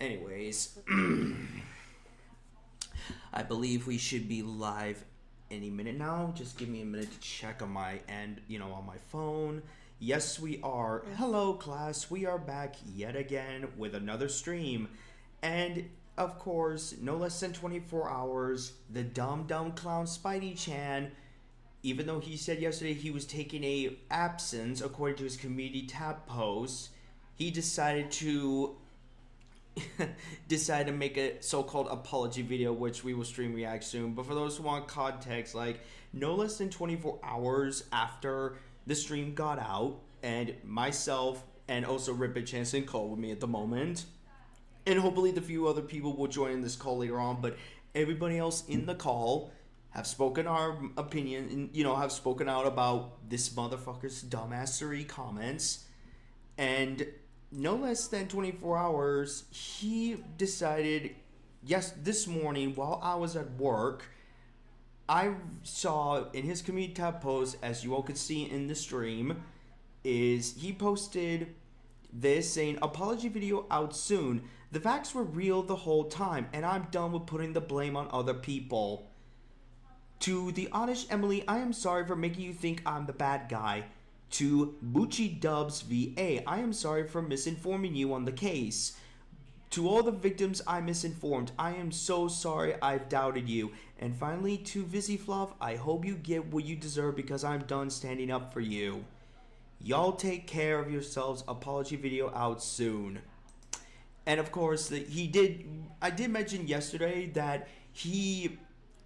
Anyways, I believe we should be live any minute now. Just give me a minute to check on my end, on my phone. Yes, we are. Hello, class. We are back yet again with another stream. And, of course, no less than 24 hours, the dumb clown Spidey-chan, even though he said yesterday he was taking a absence according to his community tab post, he decided to make a so-called apology video, which we will stream react soon. But for those who want context, like, no less than 24 hours after the stream got out, and myself and also Ripid Chance and Cole with me at the moment, and hopefully the few other people will join in this call later on, but everybody else in the call have spoken our opinion and, have spoken out about this motherfucker's dumbassery comments. And no less than 24 hours, he decided, yes, this morning while I was at work, I saw in his community tab post, as you all could see in the stream, is he posted this saying, apology video out soon. The facts were real the whole time, and I'm done with putting the blame on other people. To the honest Emily, I am sorry for making you think I'm the bad guy. To Bucci Dubs VA, I am sorry for misinforming you on the case. To all the victims I misinformed, I am so sorry I've doubted you. And finally, to Vizifluff, I hope you get what you deserve because I'm done standing up for you. Y'all take care of yourselves. Apology video out soon. And of course, I did mention yesterday that he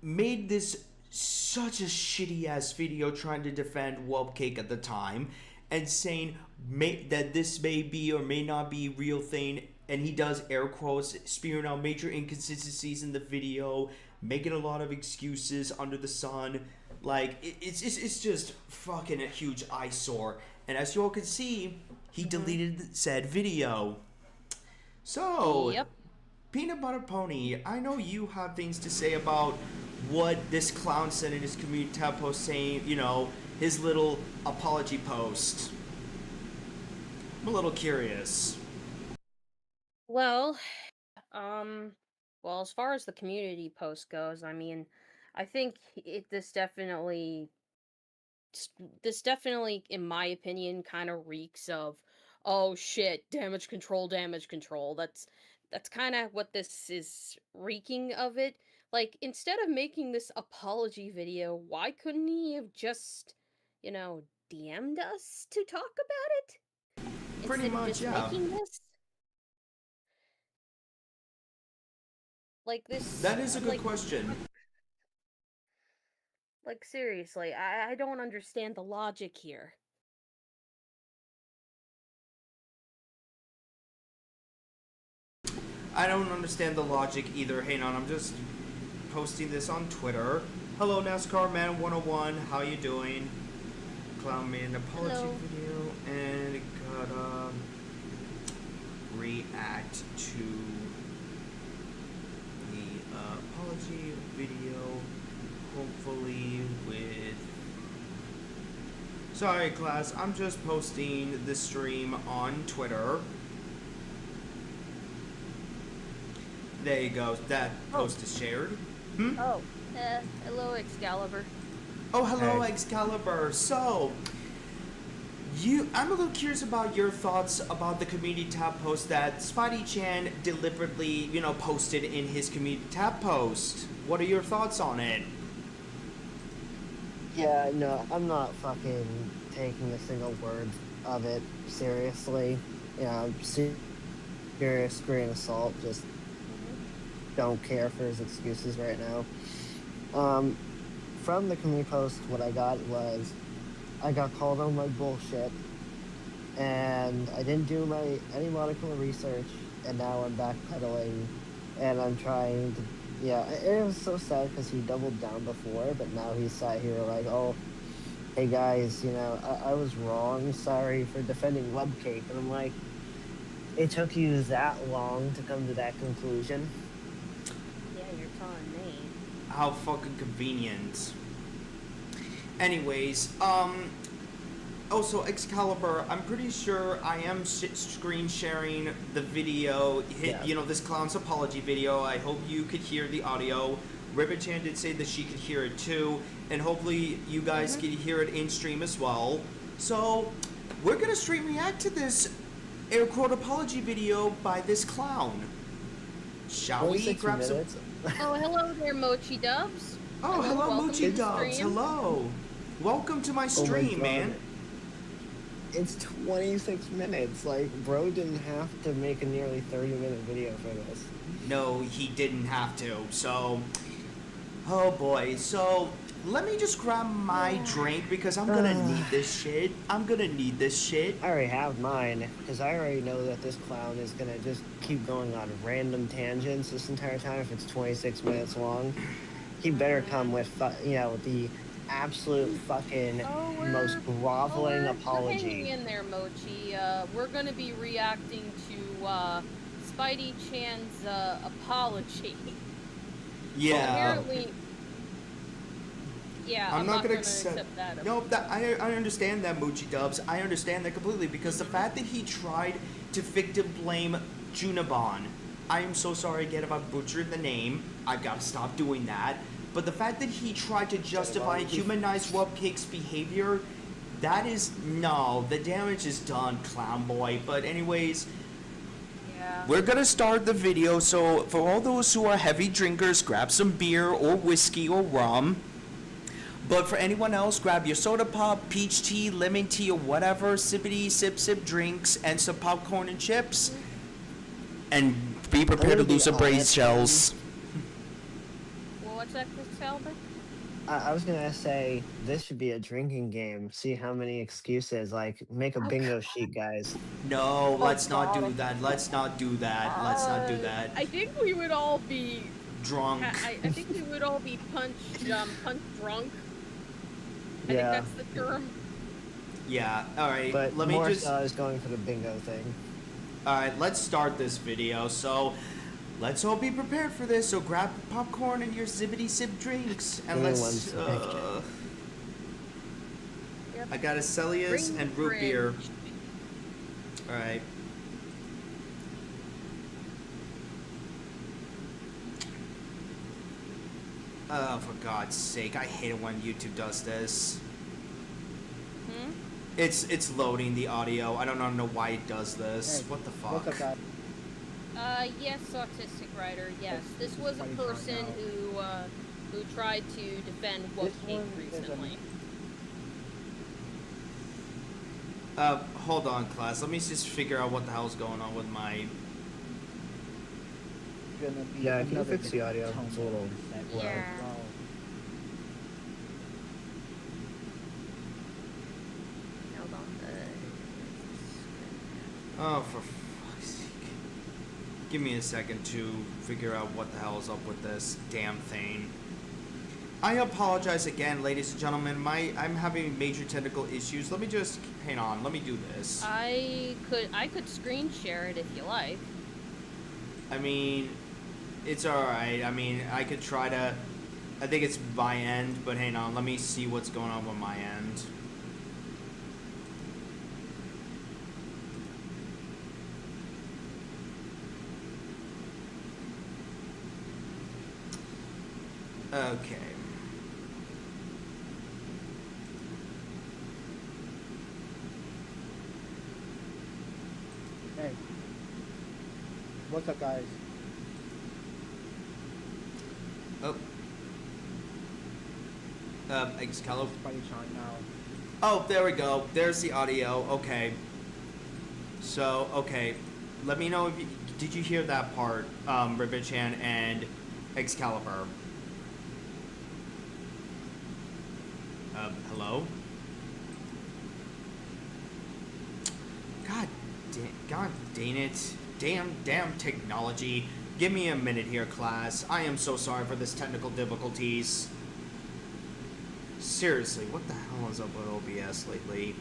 made this such a shitty ass video trying to defend Whelpcake at the time and saying that this may be or may not be real thing, and he does air quotes, spewing out major inconsistencies in the video, making a lot of excuses under the sun. Like, it's just fucking a huge eyesore. And as you all can see, he deleted said video. So, yep. Peanut Butter Pony, I know you have things to say about what this clown said in his community tab post saying, his little apology post. I'm a little curious. Well, as far as the community post goes, I mean, I think this definitely, in my opinion, kind of reeks of, oh shit, damage control. That's kind of what this is reeking of it. Like, instead of making this apology video, why couldn't he have just, DM'd us to talk about it? Pretty Instead much, of just yeah. making this? Like this... That is a good question. Like, seriously, I don't understand the logic here. I don't understand the logic either. Hang on, I'm just posting this on Twitter. Hello, NASCAR Man 101. How you doing? Clown made an apology video and gotta react to the apology video. Hopefully with... Sorry, class. I'm just posting the stream on Twitter. There you go. That post is shared. Hello, Excalibur. Oh, hello, hey. Excalibur. So, I'm a little curious about your thoughts about the community tab post that Spidey-chan deliberately, posted in his community tab post. What are your thoughts on it? Yeah, no, I'm not fucking taking a single word of it seriously. Serious grain of salt, just don't care for his excuses right now. From the community post, what I got was, I got called on my bullshit, and I didn't do any modicum of research, and now I'm backpedaling, and I'm trying to, it was so sad because he doubled down before, but now he's sat here like, oh, hey guys, I was wrong, sorry for defending Whelpcake, and I'm like, it took you that long to come to that conclusion? Yeah, you're telling me. How fucking convenient. Anyways, Also, Excalibur, I'm pretty sure I am screen sharing the video, Yeah. you know, this clown's apology video. I hope you could hear the audio. Ribbit-chan did say that she could hear it too, and hopefully you guys can hear it in stream as well. So, we're gonna stream react to this air quote apology video by this clown. Shall we 26 grab some? minutes. Oh, hello there, Mochi Dubs. Oh, hello, welcome Mochi to the Dubs. stream. Hello. Welcome to my stream, God. man. It's 26 minutes. Like, bro didn't have to make a nearly 30-minute video for this. No, he didn't have to. So, oh boy. So, let me just grab my drink because I'm gonna need this shit. I'm gonna need this shit. I already have mine, because I already know that this clown is gonna just keep going on random tangents this entire time if it's 26 minutes long. He better come with, you know, the absolute fucking most groveling We're apology. hanging in there, Mochi. We're gonna be reacting to Spidey Chan's apology. Yeah. Apparently, yeah, I'm not gonna accept that. No, I understand that, Moochie Dubs. I understand that completely because the fact that he tried to victim blame Junabon. I am so sorry again if I butchered the name. I've got to stop doing that. But the fact that he tried to justify humanize Webcake's behavior, that is no. The damage is done, clown boy. But anyways. Yeah. We're gonna start the video, so for all those who are heavy drinkers, grab some beer or whiskey or rum. But for anyone else, grab your soda pop, peach tea, lemon tea, or whatever, sippity sip drinks, and some popcorn and chips. And be prepared to lose some brain shells. Well, what's that, Excalibur? I was gonna say, this should be a drinking game. See how many excuses, like, make a bingo sheet, guys. No, let's not do that. Let's not do that. Let's not do that. I think we would all be Drunk. I think we would all be punch drunk. I Yeah. think that's the term. Yeah, alright. But Let me more just. so I was going for the bingo thing. Alright, let's start this video. So, let's all be prepared for this. So, grab popcorn and your zippity sip drinks. And Give me let's. one second. Yep. I got a Celius Bring and root fridge. beer. Alright. Oh, for God's sake. I hate it when YouTube does this. Hmm? It's loading the audio. I don't know why it does this. Hey, What the fuck? What's up, guys? Yes, autistic writer. Yes, this was a Funny part person now. who tried to defend This Webcake one is a- recently. Hold on, class. Let me just figure out what the hell's going on with my. Gonna be Yeah, can you another fix the audio? tone It's a little that low. Yeah. wow. Hold on. Oh, for fuck's sake. Give me a second to figure out what the hell is up with this damn thing. I apologize again, ladies and gentlemen. I'm having major technical issues. Let me just hang on. Let me do this. I could screen share it if you like. I mean, it's alright. I mean, I could try to. I think it's my end, but hang on. Let me see what's going on with my end. Okay. Hey. What's up, guys? Oh. Excalibur. Spidey Chan now. Oh, there we go. There's the audio. Okay. So, okay. Let me know if you, did you hear that part, Ribbit-chan and Excalibur? Hello? God dang it. Damn technology. Give me a minute here, class. I am so sorry for this technical difficulties. Seriously, what the hell is up with OBS lately?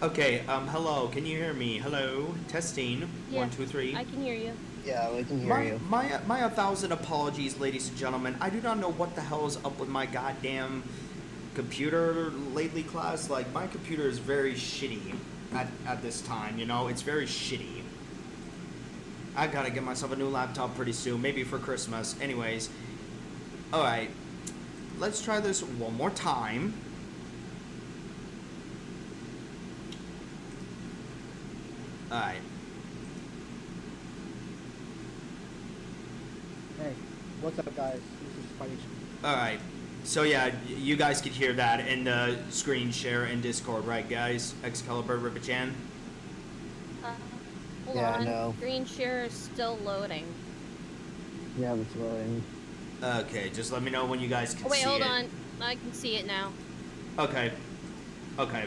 Okay, hello, can you hear me? Hello, testing. Yeah, 1, 2, 3. I can hear you. Yeah, we can hear you. My 1,000 apologies, ladies and gentlemen. I do not know what the hell is up with my goddamn computer lately, class. Like, my computer is very shitty at this time, you know? It's very shitty. I gotta get myself a new laptop pretty soon, maybe for Christmas. Anyways, alright. Let's try this one more time. Alright. Hey, what's up, guys? This is Spidey. Alright. So yeah, you guys could hear that in the screen share in Discord, right guys? Excalibur Ripachan. Hold Yeah, on. no. Screen share is still loading. Yeah, it's loading. Okay, just let me know when you guys can Oh, wait, see hold it. on. I can see it now. Okay. Okay.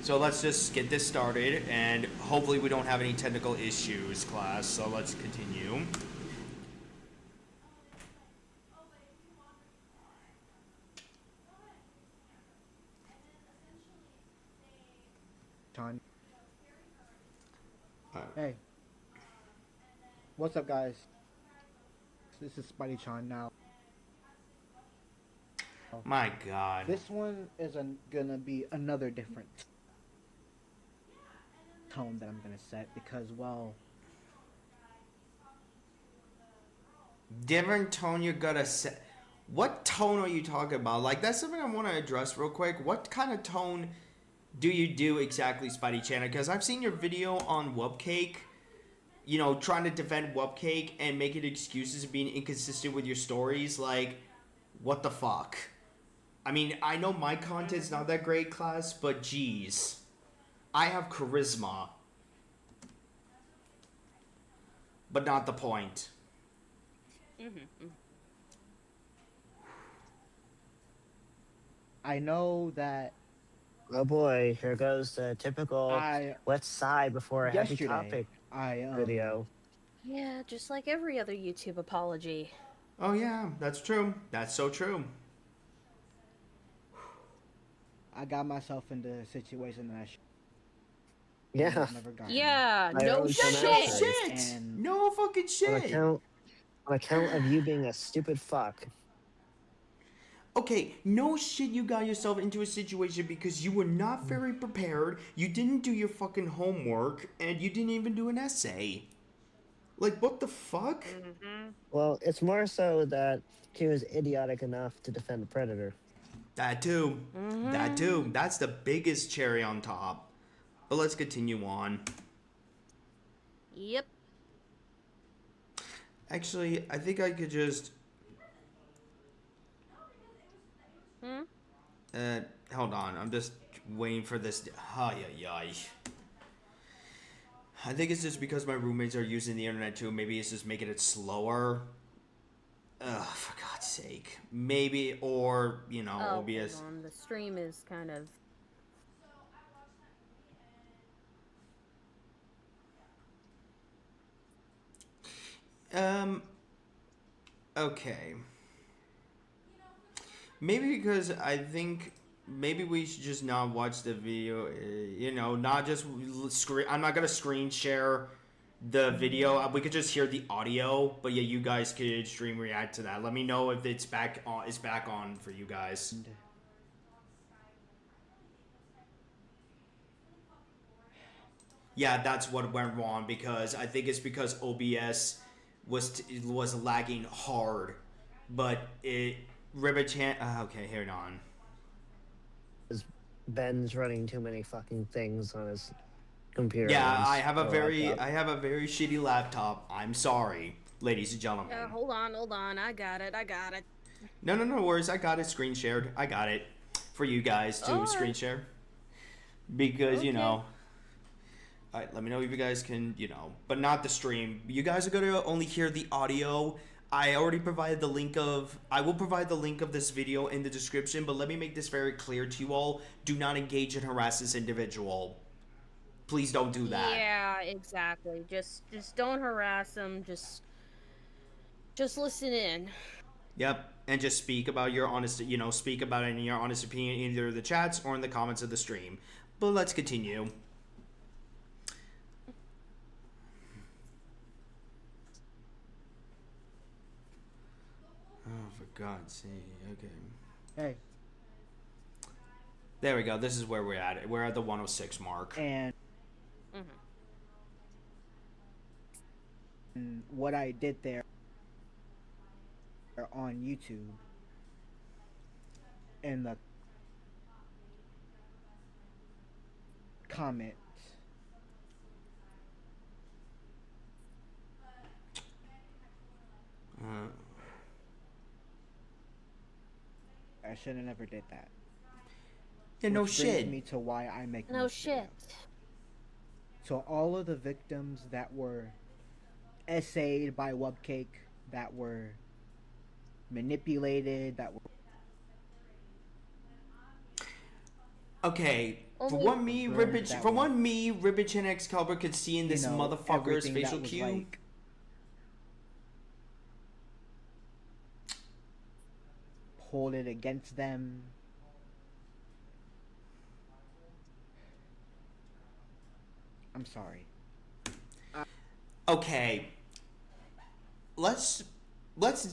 So let's just get this started, and hopefully we don't have any technical issues, class. So let's continue. Sean. Hey, what's up, guys? This is Spidey Chan now. My God. This one is gonna be another different tone that I'm gonna set because, well, Different tone you gotta set. What tone are you talking about? Like, that's something I want to address real quick. What kind of tone do you do exactly, Spidey Channel? Because I've seen your video on Wubcake, you know, trying to defend Wubcake and making excuses of being inconsistent with your stories. Like, what the fuck? I mean, I know my content's not that great, class, but geez. I have charisma. But not the point. I know that Oh boy, here goes the typical I let's sigh before a heavy yesterday topic I video. Yeah, just like every other YouTube apology. Oh yeah, that's true. That's so true. I got myself into a situation that I Yeah, never got. Yeah, I no always come shit. after it. Shit! And- No fucking on shit! account of you being a stupid fuck. Okay, no shit, you got yourself into a situation because you were not very prepared, you didn't do your fucking homework, and you didn't even do an essay. Like, what the fuck? Well, it's more so that he was idiotic enough to defend a predator. That too. That too. That's the biggest cherry on top. But let's continue on. Yep. Actually, I think I could just... hold on. I'm just waiting for this... Ay, ay, ay. I think it's just because my roommates are using the internet too. Maybe it's just making it slower. Ugh, for God's sake. Maybe, or, you know, Oh, OBS... hold on. The stream is kind of... Okay. Maybe because I think maybe we should just not watch the video. You know, not just screen. I'm not gonna screen share the video. We could just hear the audio, but yeah, you guys could stream react to that. Let me know if it's back on. It's back on for you guys. Yeah, that's what went wrong because I think it's because OBS was lagging hard, but it Ribbit okay, hold on. Ben's running too many fucking things on his computer. Yeah, on his I have a laptop. very shitty laptop. I'm sorry, ladies and gentlemen. hold on. I got it. No worries. I got it screen shared. I got it for you guys to Alright. screen share because you Okay. know. All right, let me know if you guys can, you know, but not the stream. You guys are gonna only hear the audio. I already provided the link of. I will provide the link of this video in the description. But let me make this very clear to you all: do not engage and harass this individual. Please don't do that. Yeah, exactly. Just don't harass them. Just listen in. Yep, and just speak about your honest, you know, speak about it in your honest opinion, either in the chats or in the comments of the stream. But let's continue. Oh, for God's sake. Okay. Hey. There we go. This is where we're at. We're at the 106 mark. And what I did there on YouTube in the comments. I should have never did that. Yeah, no Which shit. brings me to why I make No this shit. video. So all of the victims that were essayed by Webcake, that were manipulated, that were for what me, Ribbage, and Excalibur could see in this motherfucker's facial cue. Like, hold it against them. I'm sorry. Okay. Let's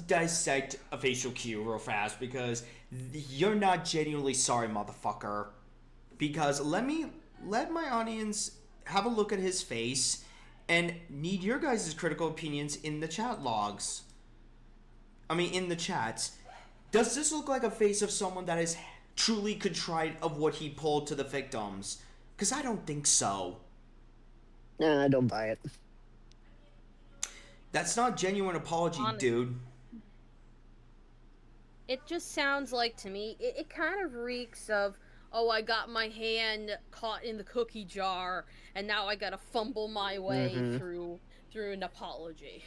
dissect a facial cue real fast, because you're not genuinely sorry, motherfucker. Because let my audience have a look at his face and need your guys' critical opinions in the chat logs. I mean, in the chats. Does this look like a face of someone that is truly contrite of what he pulled to the victims? Because I don't think so. Nah, I don't buy it. That's not genuine apology, dude. It just sounds like, to me, it kind of reeks of, oh, I got my hand caught in the cookie jar, and now I gotta fumble my way through an apology.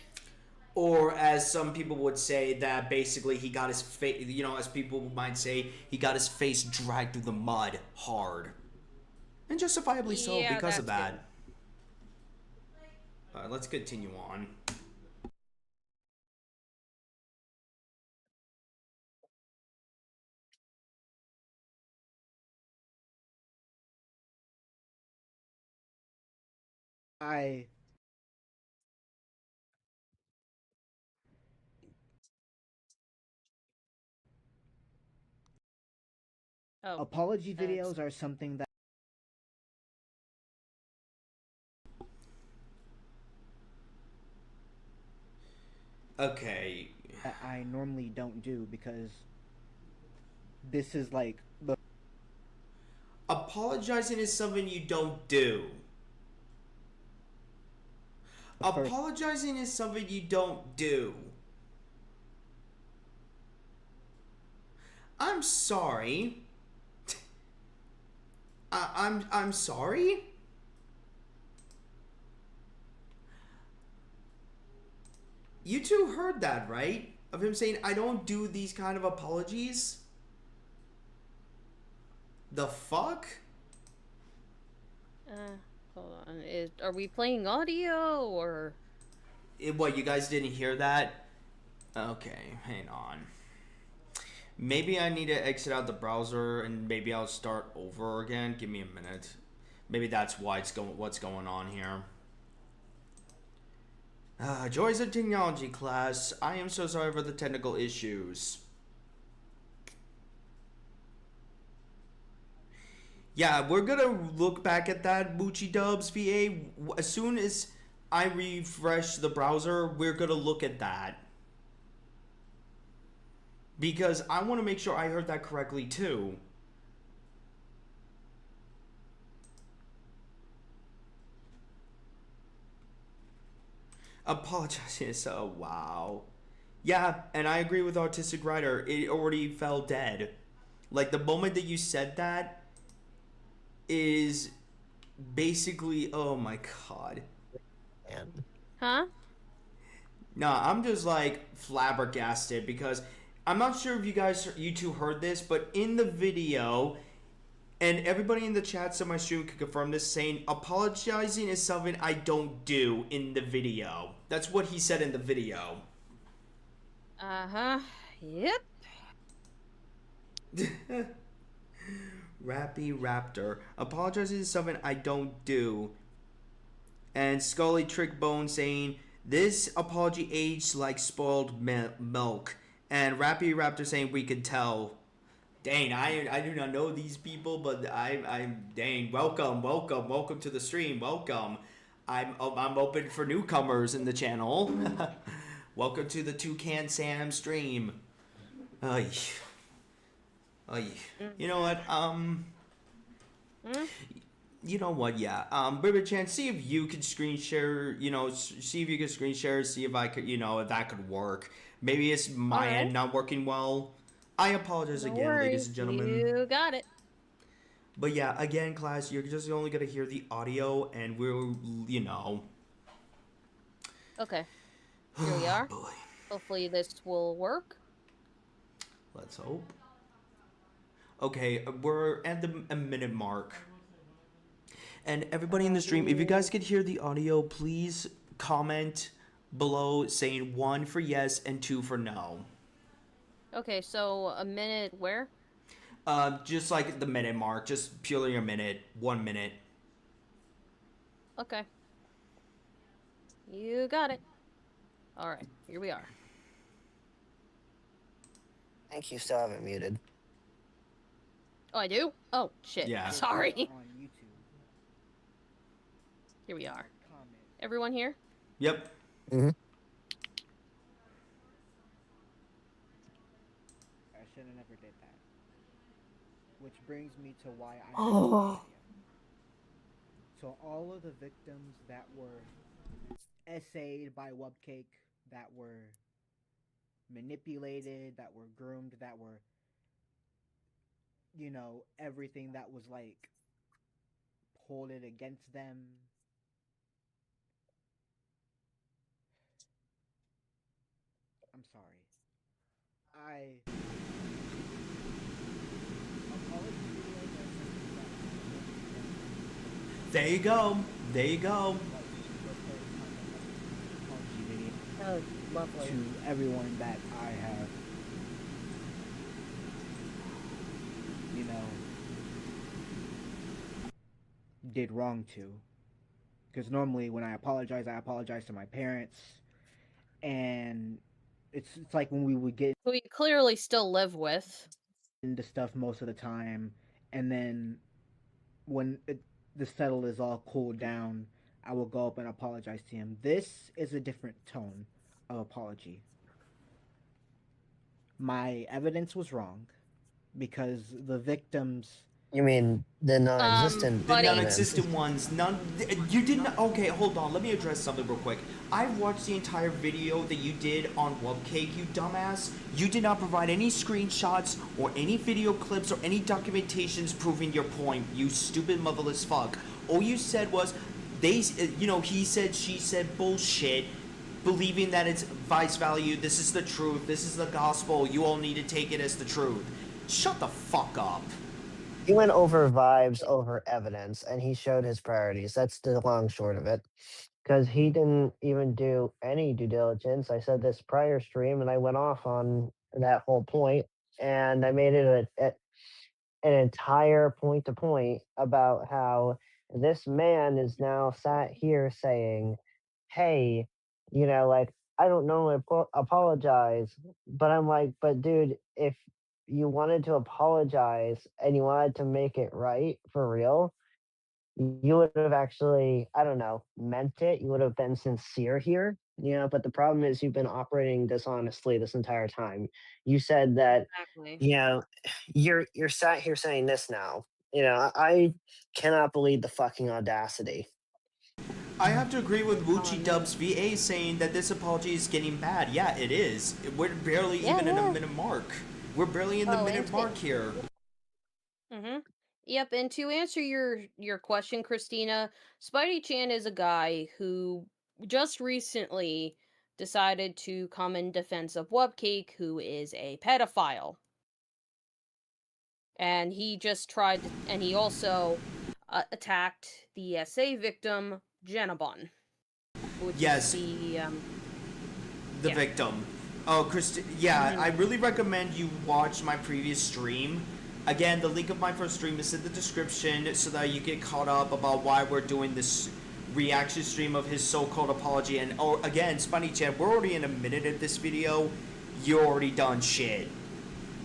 Or as some people would say, that basically he got his face, as people might say, he got his face dragged through the mud hard. And justifiably so because of that. Alright, let's continue on. Apology videos are something that Okay. I normally don't do, because this is like the Apologizing is something you don't do. Apologizing is something you don't do. I'm sorry. I'm sorry? You two heard that, right? Of him saying, I don't do these kind of apologies? The fuck? Hold on. Are we playing audio, or? What, you guys didn't hear that? Okay, hang on. Maybe I need to exit out the browser and maybe I'll start over again. Give me a minute. Maybe that's why what's going on here. Joys of technology class. I am so sorry for the technical issues. Yeah, we're gonna look back at that, Moochie Dubs VA. As soon as I refresh the browser, we're gonna look at that. Because I want to make sure I heard that correctly too. Apologizing, so wow. Yeah, and I agree with Autistic Writer. It already fell dead. Like, the moment that you said that is basically, oh my god. Huh? Nah, I'm just like flabbergasted because I'm not sure if you two heard this, but in the video, and everybody in the chats of my stream can confirm this, saying apologizing is something I don't do in the video. That's what he said in the video. Uh-huh. Yep. Rappy Raptor. Apologizing is something I don't do. And Scully Trickbone saying, this apology aged like spoiled milk. And Rappy Raptor saying, we could tell. Dang, I do not know these people, but I'm dang, welcome to the stream, welcome. I'm open for newcomers in the channel. Welcome to the Toucan Sam stream. Ay. You know what? You know what? Yeah. Ribbit Chan, see if you could screen share. You know, see if you could screen share. See if I could. You know, if that could work. Maybe it's my end not working well. I apologize No again, worries. ladies and gentlemen. You got it. But yeah, again, class, you're just only gonna hear the audio, and we're, you know. Okay. Here we are. Boy. Hopefully this will work. Let's hope. Okay, we're at a minute mark. And everybody in the stream, if you guys could hear the audio, please comment below saying 1 for yes and 2 for no. Okay, so a minute where? Just like the minute mark, just purely a minute, 1 minute. Okay. You got it. Alright, here we are. I think you still have it muted. Oh, I do? Oh, shit. Yeah. Sorry. On YouTube. Here we are. Comment. Everyone here? Yep. Mm-hmm. I should have never did that. Which brings me to why I. Oh. So all of the victims that were essayed by Webcake, that were manipulated, that were groomed, that were, you know, everything that was like pulled it against them. I'm sorry. There you go. There you go. Oh, lovely. To everyone that I have, you know, did wrong to. Because normally when I apologize to my parents, and it's like when we would get Who you clearly still live with. into stuff most of the time, and then when the settle is all cooled down, I will go up and apologize to him. This is a different tone of apology. My evidence was wrong because the victims. You mean the non-existent? The Buddy. non-existent ones. You didn't. Okay, hold on. Let me address something real quick. I've watched the entire video that you did on Webcake, you dumbass. You did not provide any screenshots or any video clips or any documentations proving your point. You stupid motherless fuck. All you said was, he said, she said bullshit, believing that it's vice value. This is the truth. This is the gospel. You all need to take it as the truth. Shut the fuck up. He went over vibes over evidence, and he showed his priorities. That's the long short of it. Because he didn't even do any due diligence. I said this prior stream, and I went off on that whole point, and I made it an entire point to point about how this man is now sat here saying, hey, you know, like, I don't normally apologize, but I'm like, but dude, if you wanted to apologize and you wanted to make it right for real, you would have actually, I don't know, meant it. You would have been sincere here, you know, but the problem is you've been operating dishonestly this entire time. You said that, Exactly. you know, you're sat here saying this now. You know, I cannot believe the fucking audacity. I have to agree with Wuchi Dubs VA saying that this apology is getting bad. Yeah, it is. We're barely even in a minute mark. We're barely in the minute mark here. Mm-hmm. Yep, and to answer your question, Christina, Spidey Chan is a guy who just recently decided to come in defense of Webcake, who is a pedophile. And he just tried to, and he also attacked the SA victim, Genabon. Which Yes. is The yeah. victim. Oh, I really recommend you watch my previous stream. Again, the link of my first stream is in the description so that you get caught up about why we're doing this reaction stream of his so-called apology. And again, Spunny Chan, we're already in a minute of this video. You're already done shit.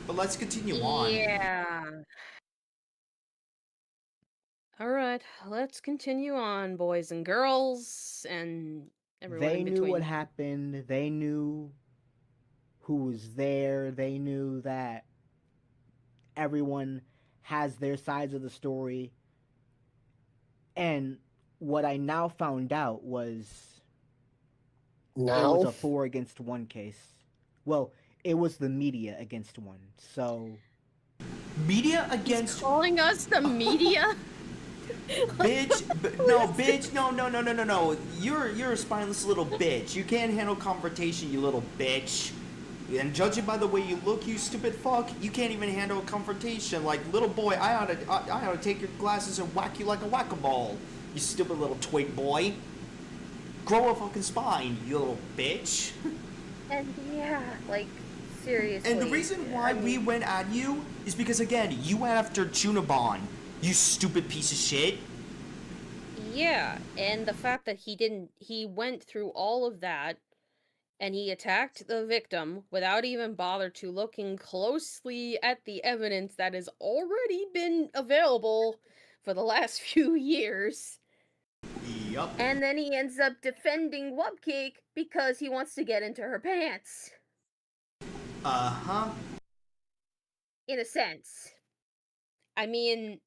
But let's continue on. Yeah. Alright, let's continue on, boys and girls, and everyone They in knew between. what happened. They knew who was there. They knew that everyone has their sides of the story. And what I now found out was it was a 4 against 1 case. Well, it was the media against one. So Media against... He's calling us the media? Bitch, no. You're a spineless little bitch. You can't handle confrontation, you little bitch. And judging by the way you look, you stupid fuck, you can't even handle a confrontation. Like, little boy, I ought to take your glasses and whack you like a whack-a-ball. You stupid little twig boy. Grow a fucking spine, you little bitch. And yeah, like, seriously. And the reason why we went at you is because, again, you went after Junabon. You stupid piece of shit. Yeah, and the fact that he went through all of that, and he attacked the victim without even bother to looking closely at the evidence that has already been available for the last few years. Yup. And then he ends up defending Wubcake because he wants to get into her pants. Uh-huh. In a sense. I mean,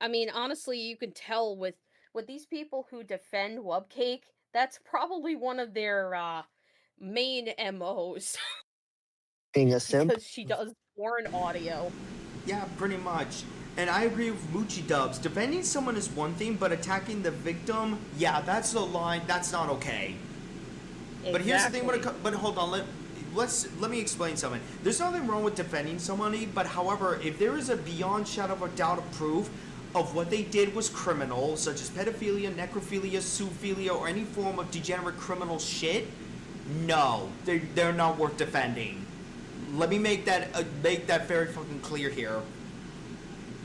honestly, you can tell with these people who defend Wubcake, that's probably one of their main MOs. Being a simp? Because she does porn audio. Yeah, pretty much. And I agree with Moochie Dubs. Defending someone is one thing, but attacking the victim, yeah, that's the line. That's not okay. Exactly. But here's the thing. But hold on. Let me explain something. There's nothing wrong with defending somebody, but however, if there is a beyond shadow of a doubt of proof of what they did was criminal, such as pedophilia, necrophilia, zoophilia, or any form of degenerate criminal shit, no, they're not worth defending. Let me make that very fucking clear here.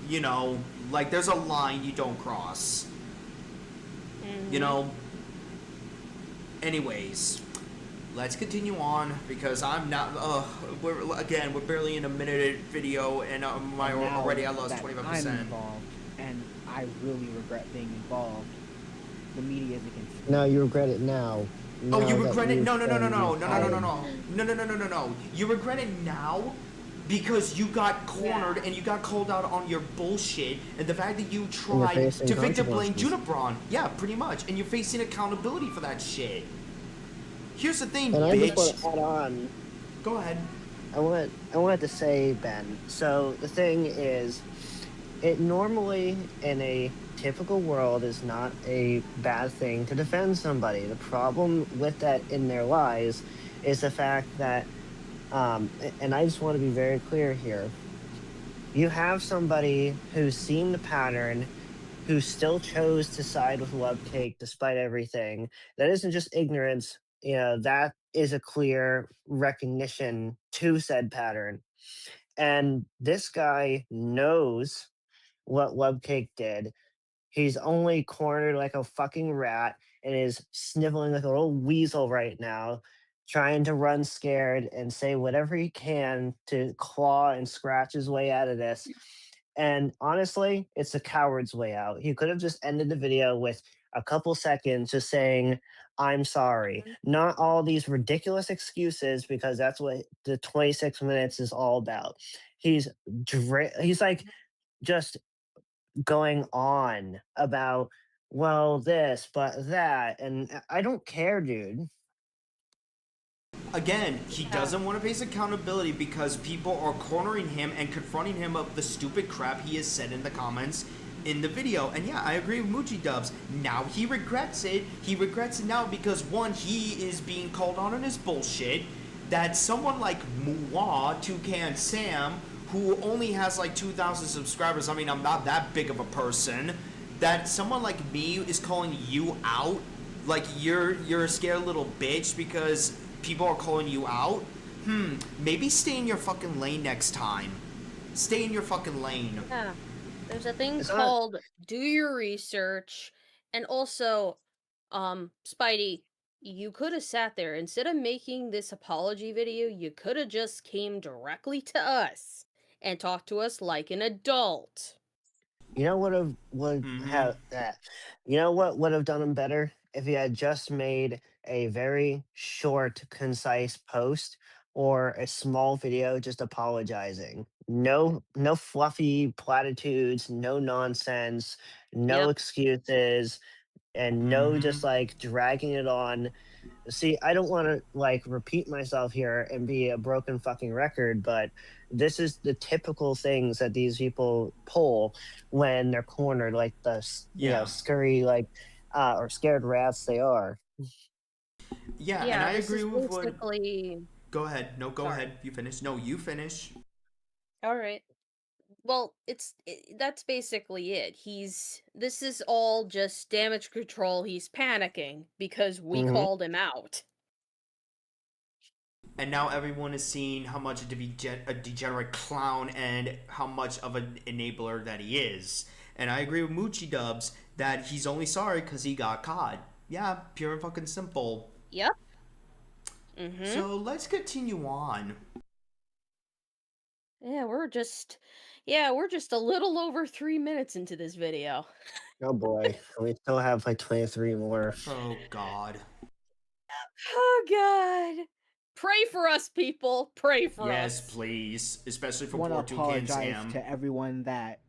You know, like, there's a line you don't cross. You know? Anyways, let's continue on, because I'm not, we're barely in a minute video, and already I lost 25%. I'm involved, and I really regret being involved. The media is against me. No, you regret it now. Oh, you Now regret that it? No. you've No. You regret it now because you got cornered and you got called out on your bullshit, and the fact that you tried to victim blame Junabron. Yeah, pretty much. And you're facing accountability for that shit. Here's the thing, and bitch. I just want to add on. Go ahead. I wanted to say, Ben. So the thing is, it normally in a typical world is not a bad thing to defend somebody. The problem with that in their lies is the fact that, and I just want to be very clear here, you have somebody who's seen the pattern, who still chose to side with Wubcake despite everything. That isn't just ignorance, you know, that is a clear recognition to said pattern. And this guy knows what Wubcake did. He's only cornered like a fucking rat and is sniveling like a little weasel right now, trying to run scared and say whatever he can to claw and scratch his way out of this. And honestly, it's a coward's way out. He could have just ended the video with a couple seconds just saying, "I'm sorry." Not all these ridiculous excuses, because that's what the 26 minutes is all about. He's like just going on about, well, this, but that. And I don't care, dude. Again, he doesn't want to face accountability because people are cornering him and confronting him of the stupid crap he has said in the comments in the video. And yeah, I agree with Moochie Dubs. Now he regrets it. He regrets it now because, one, he is being called on his bullshit. That someone like Muwa, Toucan Sam, who only has like 2,000 subscribers, I mean, I'm not that big of a person, that someone like me is calling you out, like you're a scared little bitch because people are calling you out. Maybe stay in your fucking lane next time. Stay in your fucking lane. Yeah. There's a thing It's not. called do your research, and also, Spidey, you could have sat there instead of making this apology video. You could have just came directly to us and talked to us like an adult. You know what would Mm-hmm. have that? You know what would have done him better if he had just made a very short, concise post or a small video just apologizing. No fluffy platitudes, no nonsense, no Yep. excuses, and no Mm-hmm. just like dragging it on. See, I don't want to like repeat myself here and be a broken fucking record, but this is the typical things that these people pull when they're cornered, like the Yeah. scurry like or scared rats they are. Yeah, and Yeah, I this agree is with what. basically. Go ahead. No, go Sorry. ahead. You finish. No, you finish. All right. Well, that's basically it. This is all just damage control. He's panicking because we Hmm. called him out. And now everyone is seeing how much a degenerate clown and how much of an enabler that he is. And I agree with Moochie Dubs that he's only sorry because he got caught. Yeah, pure and fucking simple. Yep. Mm-hmm. So let's continue on. Yeah, we're just a little over 3 minutes into this video. Oh boy, we still have like 23 more. Oh God. Oh God. Pray for us, people. Pray for Yes, us. please. Especially I for want to poor Toucan apologize Sam. to everyone that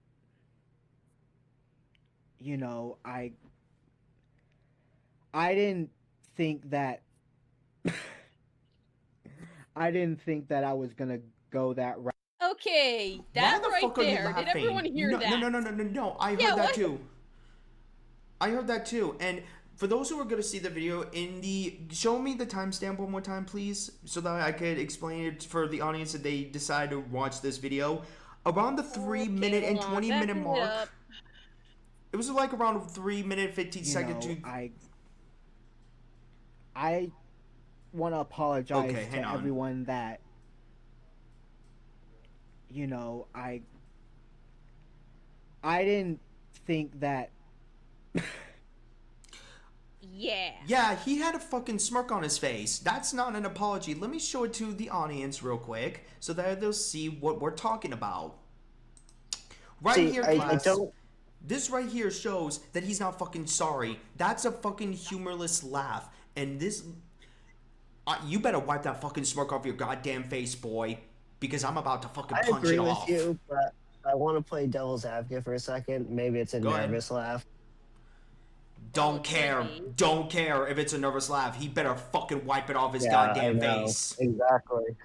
I didn't think that I didn't think that I was gonna go that route. Okay, Why that the right fuck are you there. Did laughing? everyone hear No, no, that? no, no, no, no, no. I Yeah, heard that what? too. I heard that too. And for those who are going to see the video, show me the timestamp one more time, please, so that I could explain it for the audience if they decide to watch this video. Around the 3 minute Hold and on, 20 minute backing it mark. up. It was like around 3 minute 15 second to. I want to apologize Okay, hang to on. everyone that you know I didn't think that Yeah. Yeah, he had a fucking smirk on his face. That's not an apology. Let me show it to the audience real quick so that they'll see what we're talking about. Right See, here, I class. don't. This right here shows that he's not fucking sorry. That's a fucking humorless laugh. And this. You better wipe that fucking smirk off your goddamn face, boy. Because I'm about to fucking I punch it agree with off. you, but I want to play devil's advocate for a second. Maybe it's a Go ahead. nervous laugh. Don't Well, it could care. be. Don't care if it's a nervous laugh. He better fucking wipe it off his Yeah, I goddamn know face. exactly.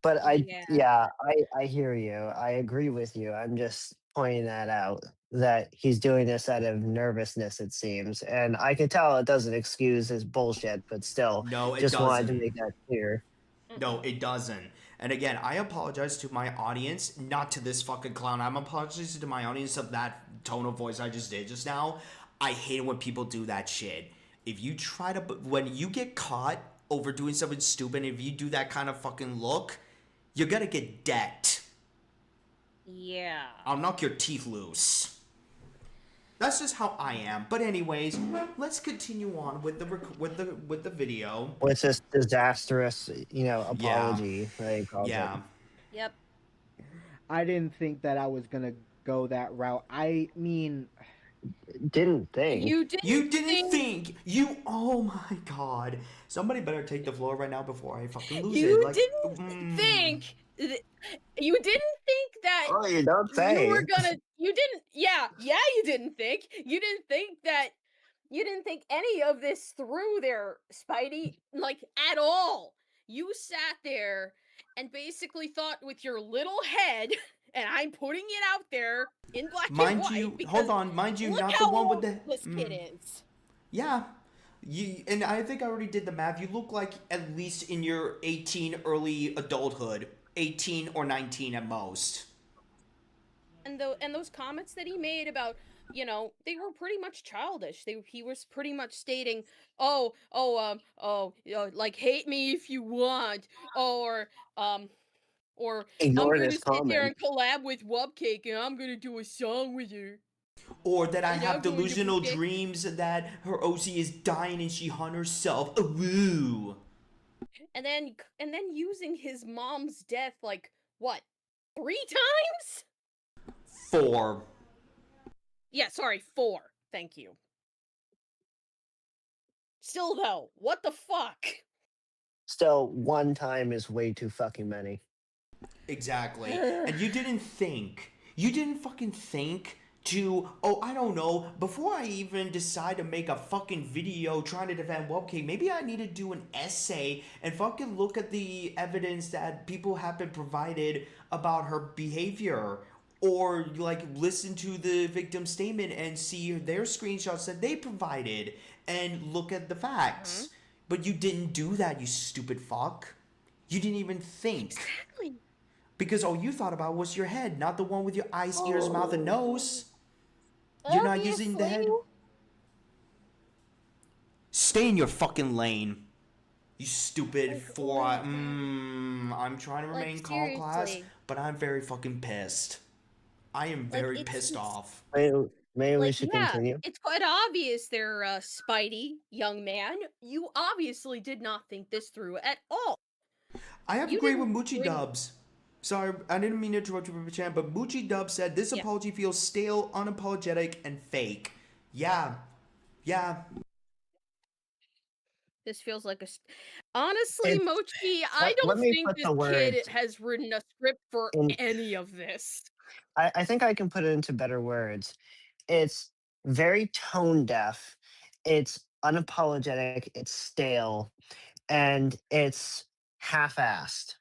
But Yeah. I hear you. I agree with you. I'm just pointing that out that he's doing this out of nervousness, it seems, and I can tell it doesn't excuse his bullshit, but still, No, it just wanted to doesn't. make that clear. No, it doesn't. And again, I apologize to my audience, not to this fucking clown. I'm apologizing to my audience of that tone of voice I just did just now. I hate it when people do that shit. If you try to, when you get caught over doing something stupid, if you do that kind of fucking look, you're gonna get decked. Yeah. I'll knock your teeth loose. That's just how I am. But anyways, let's continue on with the video. With this disastrous, Yeah. apology they called Yeah. it. Yep. I didn't think that I was gonna go that route. I mean, Didn't think. You didn't. You didn't think. You. Oh my god. Somebody better take the floor right now before I fucking lose You it. Like, didn't think. You didn't think that Oh, you don't you say. were gonna. You didn't. Yeah. You didn't think. You didn't think that. You didn't think any of this through there, Spidey. Like at all. You sat there and basically thought with your little head, and I'm putting it out there in black and mind white you, because hold on. Mind you, look not how the one with old the. this kid is. Yeah. And I think I already did the math. You look like at least in your 18 early adulthood, 18 or 19 at most. And those comments that he made about, they were pretty much childish. He was pretty much stating, like hate me if you want, or Or I'm Ignored gonna his sit there comment. and collab with Wubcake and I'm gonna do a song with her. Or that I And have I'm going to delusional protect. dreams that her OC is dying and she hung herself. Woo! And then using his mom's death like what? 3 times? 4. Yeah, sorry, 4. Thank you. Still though, what the fuck? Still, one time is way too fucking many. Exactly. And you didn't think. You didn't fucking think to, oh, I don't know, before I even decide to make a fucking video trying to defend Webcam, maybe I need to do an essay and fucking look at the evidence that people have been provided about her behavior. Or, like, listen to the victim's statement and see their screenshots that they provided and look at the facts. But you didn't do that, you stupid fuck. You didn't even think. Exactly. Because all you thought about was your head, not the one with your eyes, ears, mouth, and nose. You're not using the Obviously. head. Stay in your fucking lane. You stupid Like, four. like, I'm trying to like remain calm, class, seriously. but I'm very fucking pissed. I am Like very it's pissed it's off. Maybe we like should yeah, continue. it's quite obvious there, Spidey, young man. You obviously did not think this through at all. I have You agreed with didn't Moochie bring Dubs. Sorry, I didn't mean to interrupt you, Chan, but Moochie Dubs said this yeah. apology feels stale, unapologetic, and fake. Yeah. This feels like honestly, It's Mochi, I let don't me think put this the kid words has written a script for in. any of this. I think I can put it into better words. It's very tone deaf. It's unapologetic. It's stale, and it's half-assed.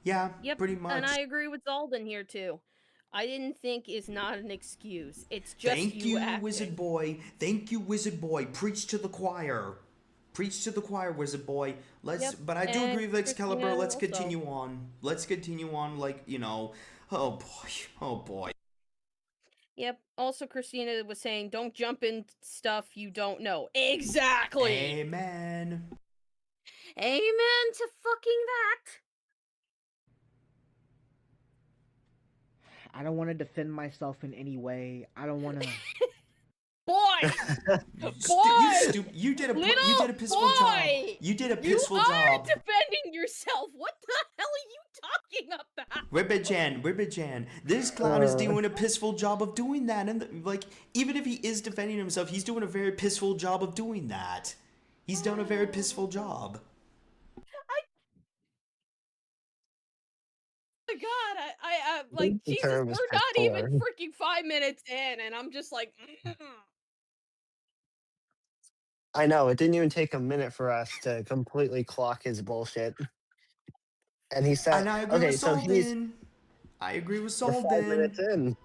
Yeah, Yep, pretty and much. I agree with Zalden here too. I didn't think is not an excuse. It's just Thank you you, Wizard acting. Boy. Thank you, Wizard Boy. Preach to the choir. Preach to the choir, Wizard Boy. Yep, But I do and agree with Excalibur. Christina Let's also. continue on. Let's continue on, like, oh boy, oh boy. Yep. Also, Christina was saying, "Don't jump in stuff you don't know." Exactly. Amen. Amen to fucking that. I don't want to defend myself in any way. I don't want to. Boy, boy, You did a little pissful job. boy. You did a You pissful are job. defending yourself. What the hell are you talking about? Ribbit Jan, this clown is Uh, doing a pissful job of doing that, and like, even if he is defending himself, he's doing a very pissful job of doing that. He's done a very pissful job. My God, I I like think the Jesus. term is We're piss not even poor. freaking 5 minutes in, and I'm just like, I know it didn't even take a minute for us to completely clock his bullshit. And he said, And I agree with "Okay, so he's Salden. I agree with we're 5 minutes Salden. in."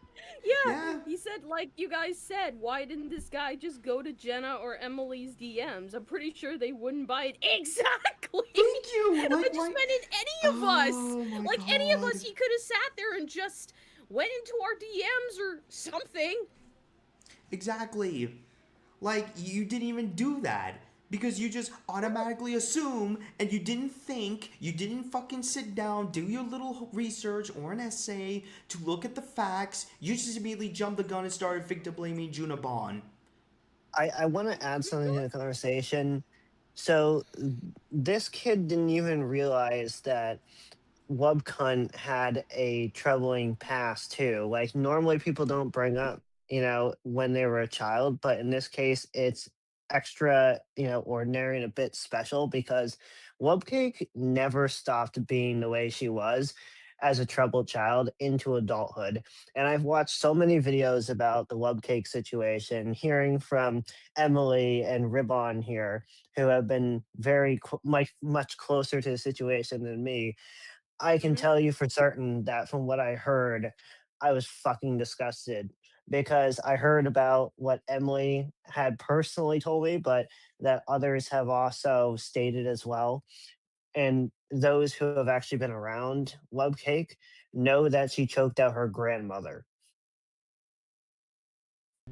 yeah. Yeah. He said, like you guys said, why didn't this guy just go to Jenna or Emily's DMs? I'm pretty sure they wouldn't buy it. Exactly. Thank you. I Like, just why? meant in any of us. Oh my Like any of us, god. he could have sat there and just went into our DMs or something. Exactly. Like, you didn't even do that. Because you just automatically assume and you didn't think, you didn't fucking sit down, do your little research or an essay to look at the facts. You just immediately jumped the gun and started victim blaming Junabon. I want to add something to the conversation. So this kid didn't even realize that Wubcunt had a troubling past too. Like normally people don't bring up, when they were a child, but in this case it's extra, ordinary and a bit special because Wubcake never stopped being the way she was as a troubled child into adulthood. And I've watched so many videos about the Wubcake situation, hearing from Emily and Ribbon here, who have been much closer to the situation than me. I can Mm-hmm. tell you for certain that from what I heard, I was fucking disgusted because I heard about what Emily had personally told me, but that others have also stated as well. And those who have actually been around Webcake know that she choked out her grandmother.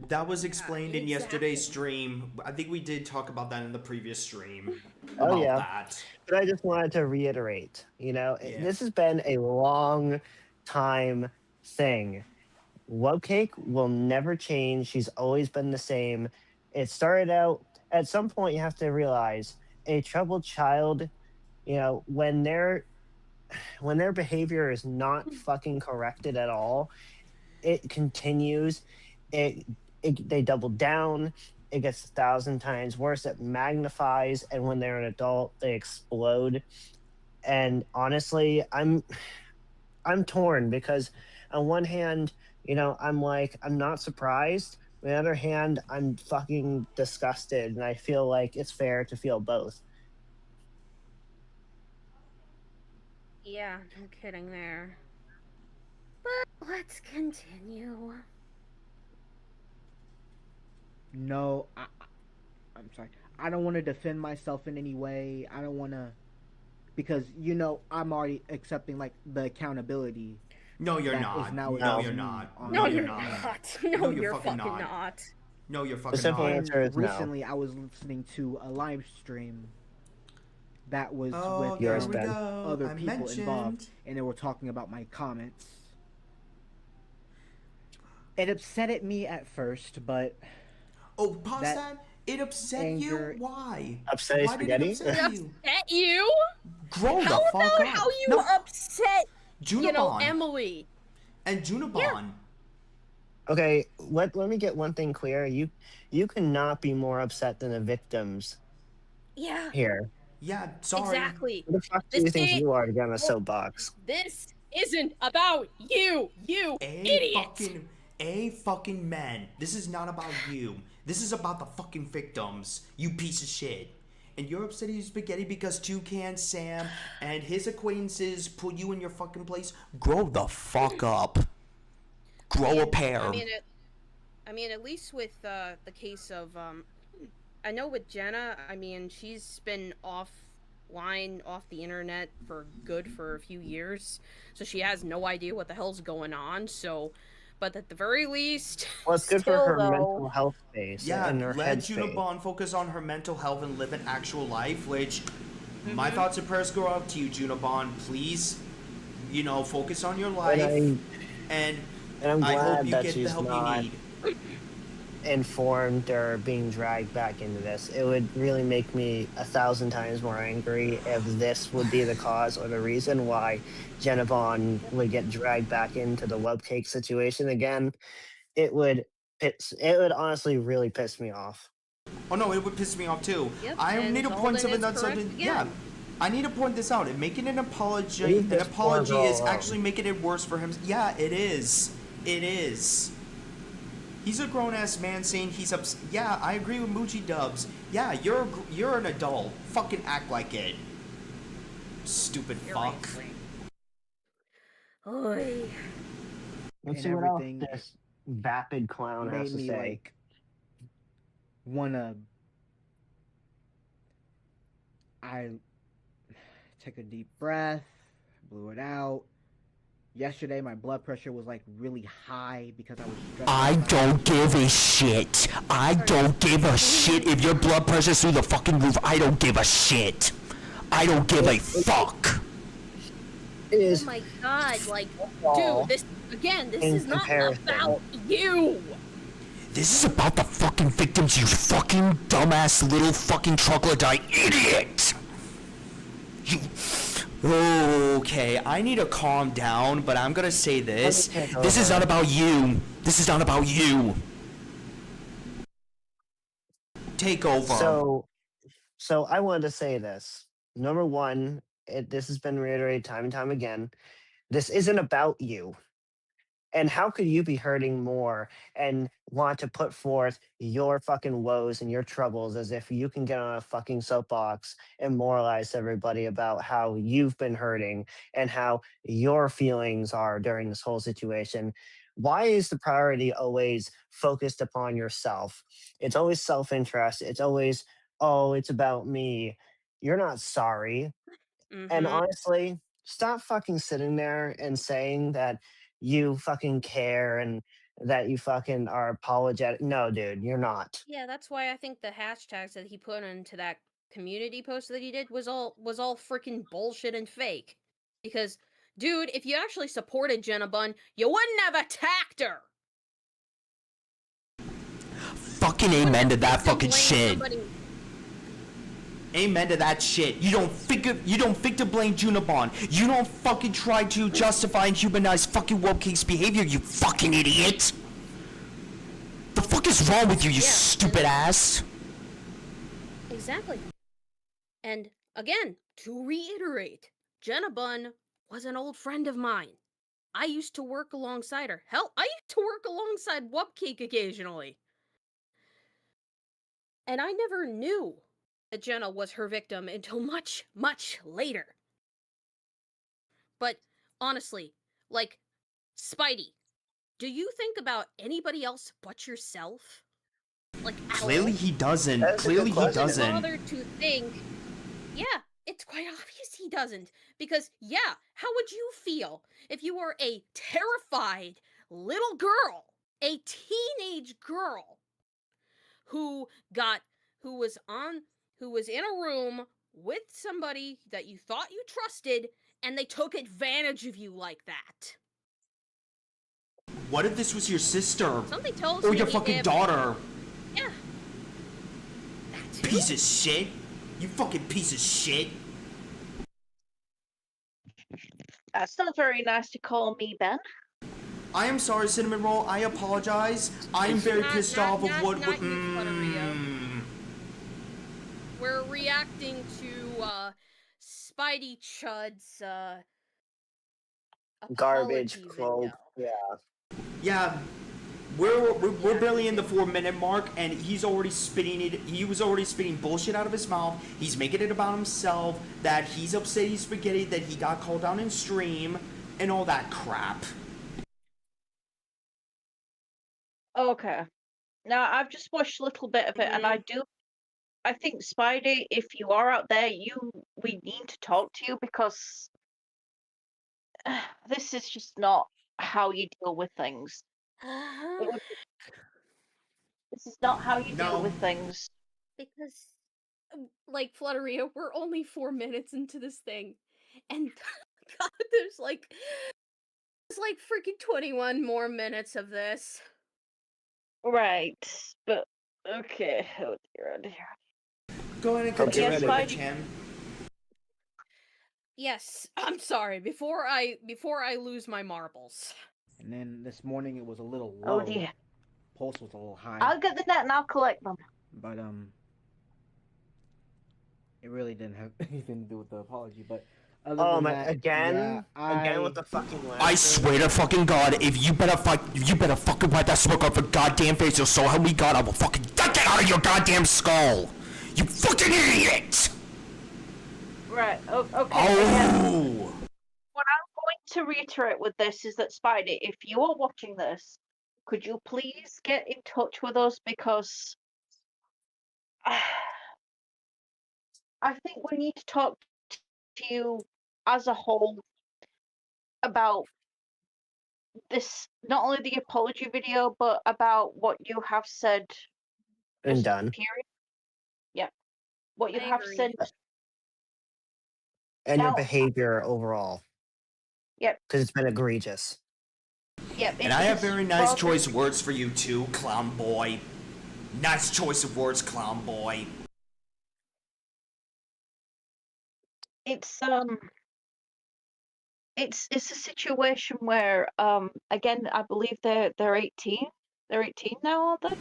That was explained in yesterday's exactly. stream. I think we did talk about that in the previous stream Oh about yeah, that. but I just wanted to reiterate. Yeah. This has been a long time thing. Cake will never change. She's always been the same. It started out at some point. You have to realize a troubled child. When their behavior is not fucking corrected at all, it continues. It, they double down. It gets 1,000 times worse. It magnifies, and when they're an adult, they explode. And honestly, I'm torn because on one hand, I'm like I'm not surprised. On the other hand, I'm fucking disgusted, and I feel like it's fair to feel both. Yeah, no kidding there. But let's continue. No, I'm sorry. I don't want to defend myself in any way. I don't want to, because I'm already accepting like the accountability No, you're that is not. No, No. you're nowadays me not. on No, No, you're you're not. not. No, No, you're you're fucking fucking not. not. No, you're The fucking simple not. answer And is no. recently, I was listening to a live stream that was Oh, with there Yours, we Ben. go. other I people involved, mentioned. and they were talking about my comments. It upset me at first, but Oh, pause that that. It upset you? anger. Why? Upsetting Why did it spaghetti. upset It you? upset you? Grow How the fuck about how up. you No, upset, Junabon Emily? and Yeah, Junabon. Okay, let me get one thing clear. You cannot be more upset than the victims yeah, here. Yeah, sorry. exactly. Who the fuck do This you think ain't. you are to get on a Oh, soapbox? this isn't about you, you A idiot. fucking A fucking man. This is not about you. This is about the fucking victims. You piece of shit. And you're upset at spaghetti because Toucan Sam and his acquaintances put you in your fucking place. Grow the fuck up. Grow a pair. I mean, at least with the case of I know with Jenna. I mean, she's been offline, off the internet for a few years, so she has no idea what the hell's going on. So, but at the very least, Well, it's good for still her though. mental health space Yeah, and her let head space. Junabon focus on her mental health and live an actual life, which my Mm-hmm. thoughts and prayers go out to you, Junabon. Please, focus on your And life, I and and I'm I hope glad you that get the she's help you not need. informed or being dragged back into this. It would really make me 1,000 times more angry if this would be the cause or the reason why Jenna Bond would get dragged back into the web cake situation again. It would it would honestly really piss me off. Oh no, it would piss me off too. Yep, I need and to point Alden something is that's correct something. Yeah, again. I need to point this out. And making an Leave an this poor apology girl is alone. actually making it worse for him. Yeah, it is. It is. He's a grown ass man saying he's upset. Yeah, I agree with Moochie Dubs. Yeah, you're an adult. Fucking act like it. Stupid fuck. Seriously. Oy. Let's And see what else everything this vapid clown has made to me say. like wanna. I took a deep breath, blew it out. Yesterday, my blood pressure was like really high because I was stressed I out about don't give a everything. shit. I don't give a shit if your blood pressure's through the fucking roof. I don't give a shit. I don't give a fuck. It Oh is my god, like, all dude, this in is not comparison. about you. This is about the fucking victims, you fucking dumbass little fucking troglodyte idiot! You... Okay, I need to calm down, but I'm gonna say this. Let me take This is over. not about you. This is not about you. Take over. So I wanted to say this. Number one, this has been reiterated time and time again. This isn't about you. And how could you be hurting more and want to put forth your fucking woes and your troubles as if you can get on a fucking soapbox and moralize everybody about how you've been hurting and how your feelings are during this whole situation? Why is the priority always focused upon yourself? It's always self interest. It's always, oh, it's about me. You're not sorry. And Mm-hmm. honestly, stop fucking sitting there and saying that you fucking care and that you fucking are apologetic. No, dude, you're not. Yeah, that's why I think the hashtags that he put into that community post that he did was all freaking bullshit and fake. Because, dude, if you actually supported Jenna Bun, you wouldn't have attacked her. Fucking amen to that fucking shit. Somebody... Amen to that shit. You don't think to blame Junabon. You don't fucking try to justify and humanize fucking Webcake's behavior, you fucking idiot. The fuck is wrong with you, you stupid ass? Exactly. And again, to reiterate, Jenna Bun was an old friend of mine. I used to work alongside her. Hell, I used to work alongside Webcake occasionally. And I never knew that Jenna was her victim until much, much later. But honestly, like, Spidey, do you think about anybody else but yourself? Like, Clearly he doesn't. That's a Clearly good he question. doesn't. Bother to think. Yeah, it's quite obvious he doesn't. Because, yeah, how would you feel if you were a terrified little girl, a teenage girl, who was in a room with somebody that you thought you trusted, and they took advantage of you like that? What if this was your sister? Something tells Or me your fucking daughter? Yeah. That's Piece of shit. You fucking piece of shit. That's not very nice to call me, Ben. I am sorry, Cinnamon Roll. I apologize. I'm very pissed off of what. Not you, Flutterio. We're reacting to Spidey Chud's Garbage apology quote. video. Yeah. Yeah, we're barely in the 4-minute mark, and he's already spitting it. He was already spitting bullshit out of his mouth. He's making it about himself, that he's upset he's spaghetti, that he got called down in stream, and all that crap. Okay. Now, I've just watched a little bit of it, and I think, Spidey, if you are out there, we need to talk to you, because this is just not how you deal with things. This is not how you deal with things. Because, like, Flutterio, we're only 4 minutes into this thing, and God, there's like freaking 21 more minutes of this. Right, but okay. Oh dear, oh dear. Go ahead and Okay, continue, yes, Spidey. Spidey. Yes, I'm sorry. Before I lose my marbles. And then this morning it was a little low. Oh dear. Pulse was a little high. I'll get the net and I'll collect them. But it really didn't have anything to do with the apology. But other Oh than my! that, Again yeah, with the fucking. I swear to fucking God, if you better fucking wipe that smoke off your goddamn face, or so help me God, I will fucking get that out of your goddamn skull. You fucking idiot! Right. Okay. Again, Oh. what I'm going to reiterate with this is that, Spidey, if you are watching this, could you please get in touch with us, because I think we need to talk to you as a whole about this, not only the apology video, but about what you have said and just done. period. Yeah. What you I have agree. said. And your Now- behavior overall. Yep. Because it's been egregious. Yep. And I have it's very nice bothered- choice words for you too, clown boy. Nice choice of words, clown boy. It's a situation where again, I believe they're 18. They're 18 now, aren't they?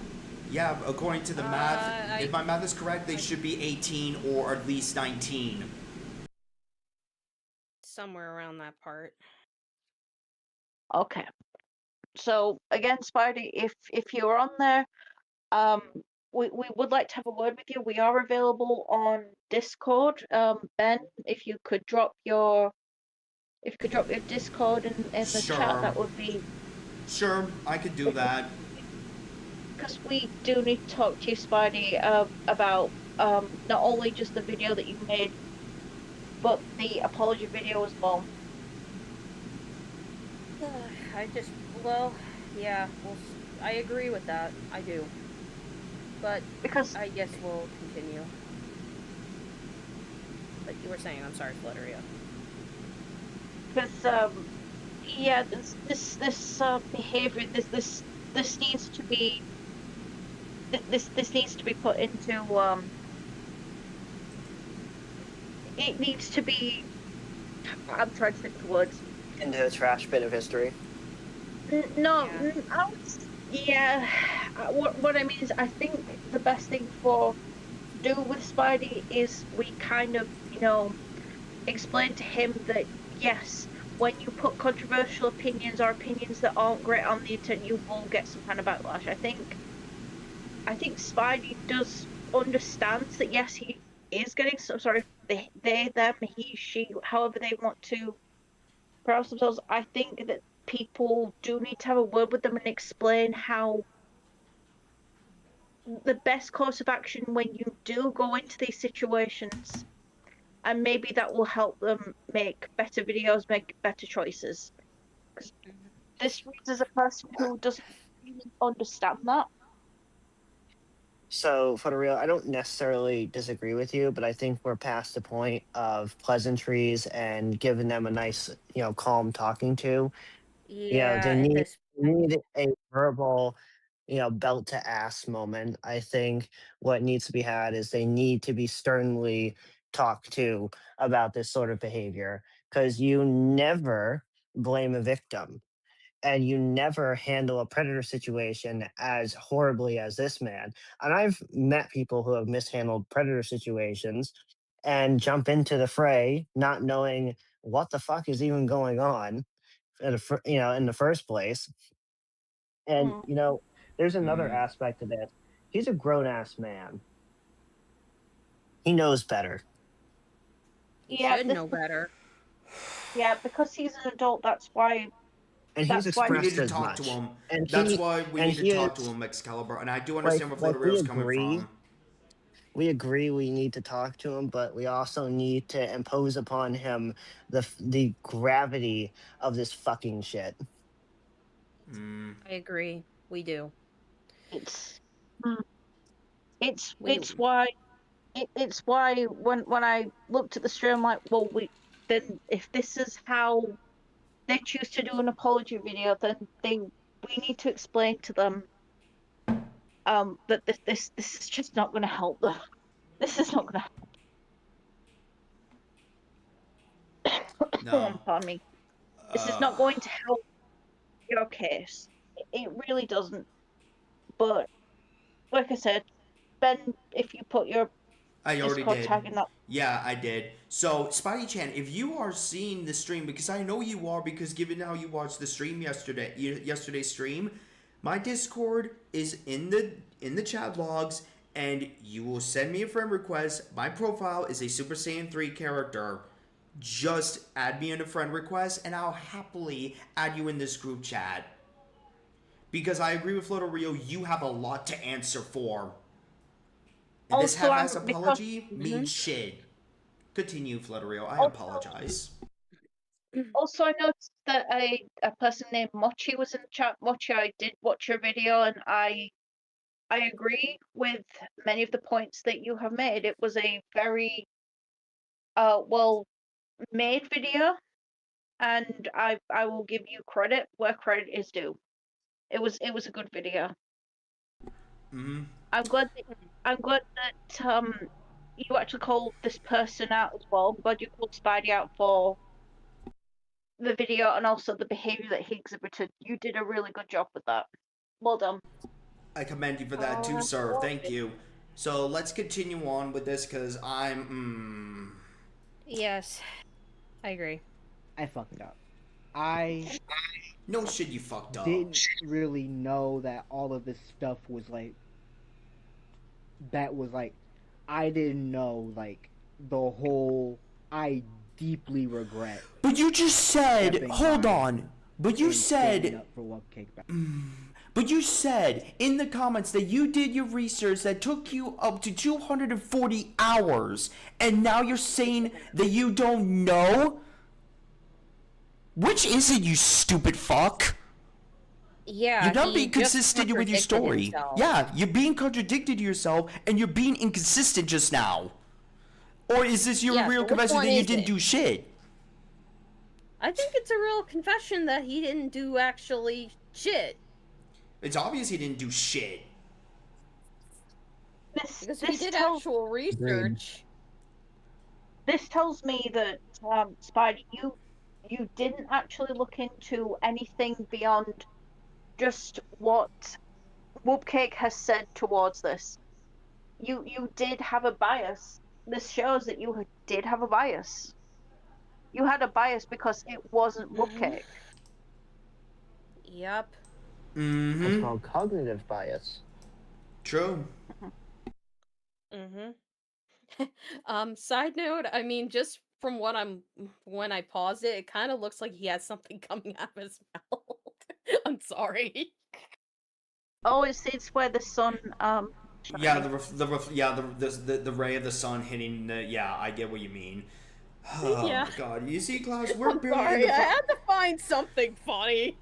Yeah, according to the math, if my math is correct, they should be 18 or at least 19. Somewhere around that part. Okay. So again, Spidey, if you're on there, we would like to have a word with you. We are available on Discord. Ben, if you could drop your Discord in the Sure. chat, that would be. Sure, I could do that. Because we do need to talk to you, Spidey, about not only just the video that you made, but the apology video as well. Well, Yeah, well, I agree with that. I do. But because I guess we'll continue. But you were saying, I'm sorry, Flutteria. yeah, this behavior, this needs to be this needs to be put into it needs to be. I'm trying to think of the words. Into a trash bin of history. No, Yeah. yeah. What I mean is, I think the best thing for do with Spidey is we kind of, explain to him that yes, when you put controversial opinions or opinions that aren't great on the internet, you will get some kind of backlash. I think Spidey does understands that yes, he is getting some. Sorry, they, them, he, she, however they want to pronounce themselves. I think that people do need to have a word with them and explain how the best course of action when you do go into these situations, and maybe that will help them make better videos, make better choices. Because this reads as a person who doesn't really understand that. So, for the real, I don't necessarily disagree with you, but I think we're past the point of pleasantries and giving them a nice, calm talking to. Yeah, They at need this point. need a verbal, belt to ass moment. I think what needs to be had is they need to be sternly talked to about this sort of behavior because you never blame a victim and you never handle a predator situation as horribly as this man. And I've met people who have mishandled predator situations and jump into the fray not knowing what the fuck is even going on in the first place. And Mm. there's another Mm. aspect to this. He's a grown ass man. He knows better. He Yeah, should know better. yeah, because he's an adult. That's why. And he's That's why. We need expressed to as talk to much. him. And That's he why we and need to he talk to is him, Excalibur. And I do like understand where like we Flutterio's coming agree from. we agree we need to talk to him, but we also need to impose upon him the gravity of this fucking shit. Mm. I agree. We do. It's. Mm, It's We it's why it's why when I looked at the stream, I'm like, well, then if this is how they choose to do an apology video, then we need to explain to them that this is just not going to help them. This is not going No. to pardon me. This is not going to help your case. It really doesn't. But like I said, Ben, if you put your I already Discord did. tag in that, Yeah, I did. So, Spidey Chan, if you are seeing the stream, because I know you are, because given how you watched the stream yesterday's stream, my Discord is in the chat logs, and you will send me a friend request. My profile is a Super Saiyan 3 character. Just add me in a friend request, and I'll happily add you in this group chat. Because I agree with Floto Rio, you have a lot to answer for. And this also I'm half-ass because apology Mhm. means shit. Continue, Flutterio. I also apologize. Also, I noticed that a person named Mochi was in the chat. Mochi, I did watch your video, and I agree with many of the points that you have made. It was a very well made video, and I will give you credit where credit is due. It was a good video. Mm-hmm. I'm glad that you actually called this person out as well. I'm glad you called Spidey out for the video and also the behavior that he exhibited. You did a really good job with that. Well done. I commend you for that too, sir. Thank you. So let's continue on with this because I'm. Yes, I agree. I fucked up. I No shit, you fucked up. didn't really know that all of this stuff was like that was like I didn't know like the whole I deeply regret But you just said, stepping hold by on. But you and standing said, up for one kickback. but you said in the comments that you did your research that took you up to 240 hours, and now you're saying that you don't know? Which is it, you stupid fuck? Yeah, You're not he being just consistent with your contradicted story. himself. Yeah, you're being contradicted to yourself, and you're being inconsistent just now. Or is this your Yeah, real so which confession one that you is didn't it? do shit? I think it's a real confession that he didn't do actually shit. It's obvious he didn't do shit. Because he This did tells actual research. me that Spidey, you didn't actually look into anything beyond just what Whoopcake has said towards this. You did have a bias. This shows that you did have a bias. You had a bias because it wasn't Whoopcake. Yep. That's Mm-hmm. called cognitive bias. True. Side note, I mean, just from when I pause it, it kind of looks like he has something coming out of his mouth. I'm sorry. Oh, it's where the sun Yeah, shining. the ray of the sun hitting the, yeah, I get what you mean. Oh Yeah. my god. You see, Klaus, we're I'm barely in sorry. the I had to find something funny.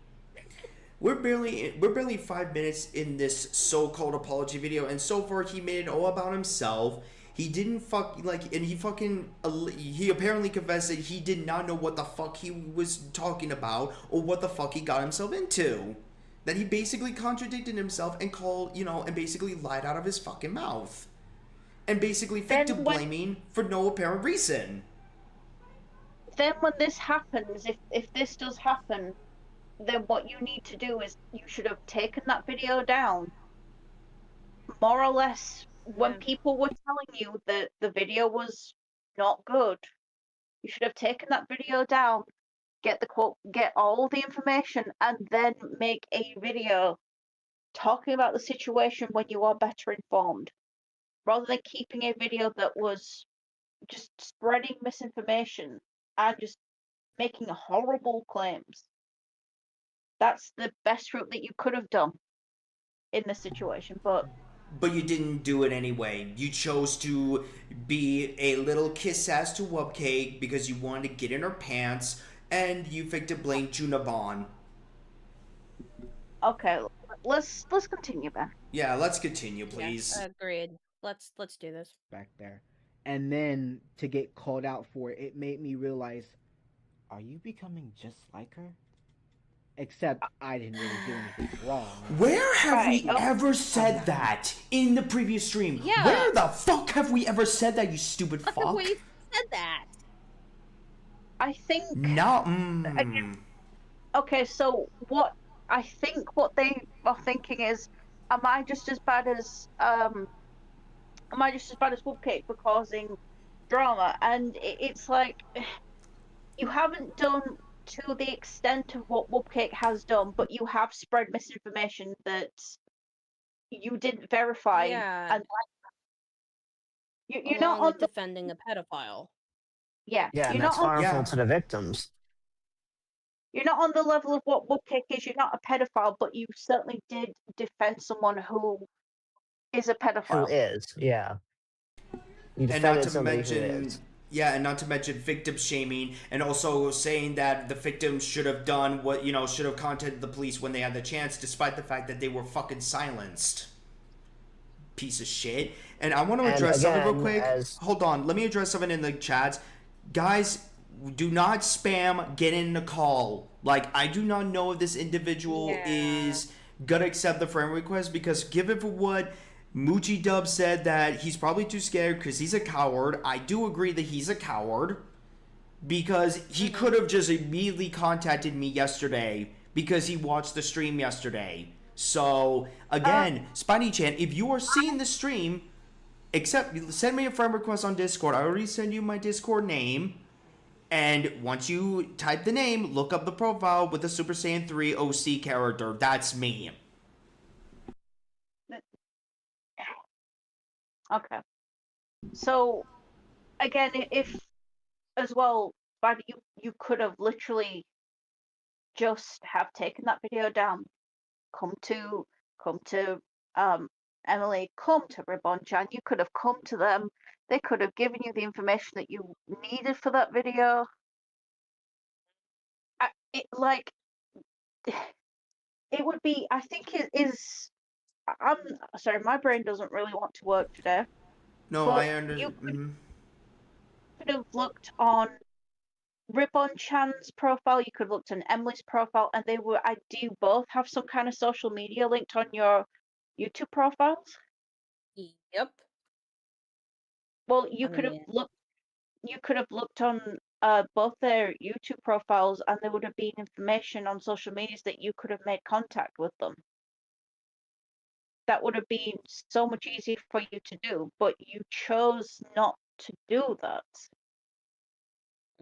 we're barely 5 minutes in this so-called apology video, and so far he made it all about himself. He didn't and he apparently confessed that he did not know what the fuck he was talking about or what the fuck he got himself into. That he basically contradicted himself and and basically lied out of his fucking mouth. And basically victim blaming for no apparent reason. Then when this happens, if this does happen, then what you need to do is you should have taken that video down. More or less, when people were telling you that the video was not good, you should have taken that video down, get all the information, and then make a video talking about the situation when you are better informed, rather than keeping a video that was just spreading misinformation and just making horrible claims. That's the best route that you could have done in this situation, but you didn't do it anyway. You chose to be a little kiss ass to Wupcake because you wanted to get in her pants, and you victim blamed Junabon. okay, let's continue, Ben. Yeah, let's continue, please. Yeah, agreed. Let's do this. Back there. And then to get called out for it, it made me realize, are you becoming just like her? Except I didn't really do anything wrong. Where have we Right, ever said that in the previous stream? Yeah. Where the fuck have we ever said that, you stupid fuck? We said that. I think No. okay, so what I think what they are thinking is, am I just as bad as Whoopcake for causing drama? And it's like, you haven't done to the extent of what Whoopcake has done, but you have spread misinformation that you didn't verify. Yeah. And you're Along not on with defending a pedophile. yeah, Yeah, you're that's not on harmful to the victims. you're not on the level of what Whoopcake is. You're not a pedophile, but you certainly did defend someone who is a Who pedophile. is, yeah. You And not defended to somebody who mention, is. yeah, and not to mention victim shaming, and also saying that the victims should have done what, should have contacted the police when they had the chance, despite the fact that they were fucking silenced. Piece of shit. And I want to address something real quick. Hold on, let me address something in the chats. Guys, do not spam get in the call. Like, I do not know if this individual is gonna accept the friend request, because given for what Moochie Dub said, that he's probably too scared because he's a coward. I do agree that he's a coward, because he could have just immediately contacted me yesterday because he watched the stream yesterday. So again, Spiny-chan, if you are seeing the stream, send me a friend request on Discord. I already sent you my Discord name. And once you type the name, look up the profile with the Super Saiyan 3 OC character. That's me. Okay. So again, if as well, but you could have literally just have taken that video down, come to Emily, come to Ribbon-chan. You could have come to them. They could have given you the information that you needed for that video. it would be. I think it is. I'm sorry, my brain doesn't really want to work today. No, But I you understand. could have looked on Ribbon Chan's profile. You could have looked on Emily's profile, and they were. I do both have some kind of social media linked on your YouTube profiles. Yep. Well, you I could have mean, looked. You could have looked on both their YouTube profiles, and there would have been information on social medias that you could have made contact with them. That would have been so much easier for you to do, but you chose not to do that.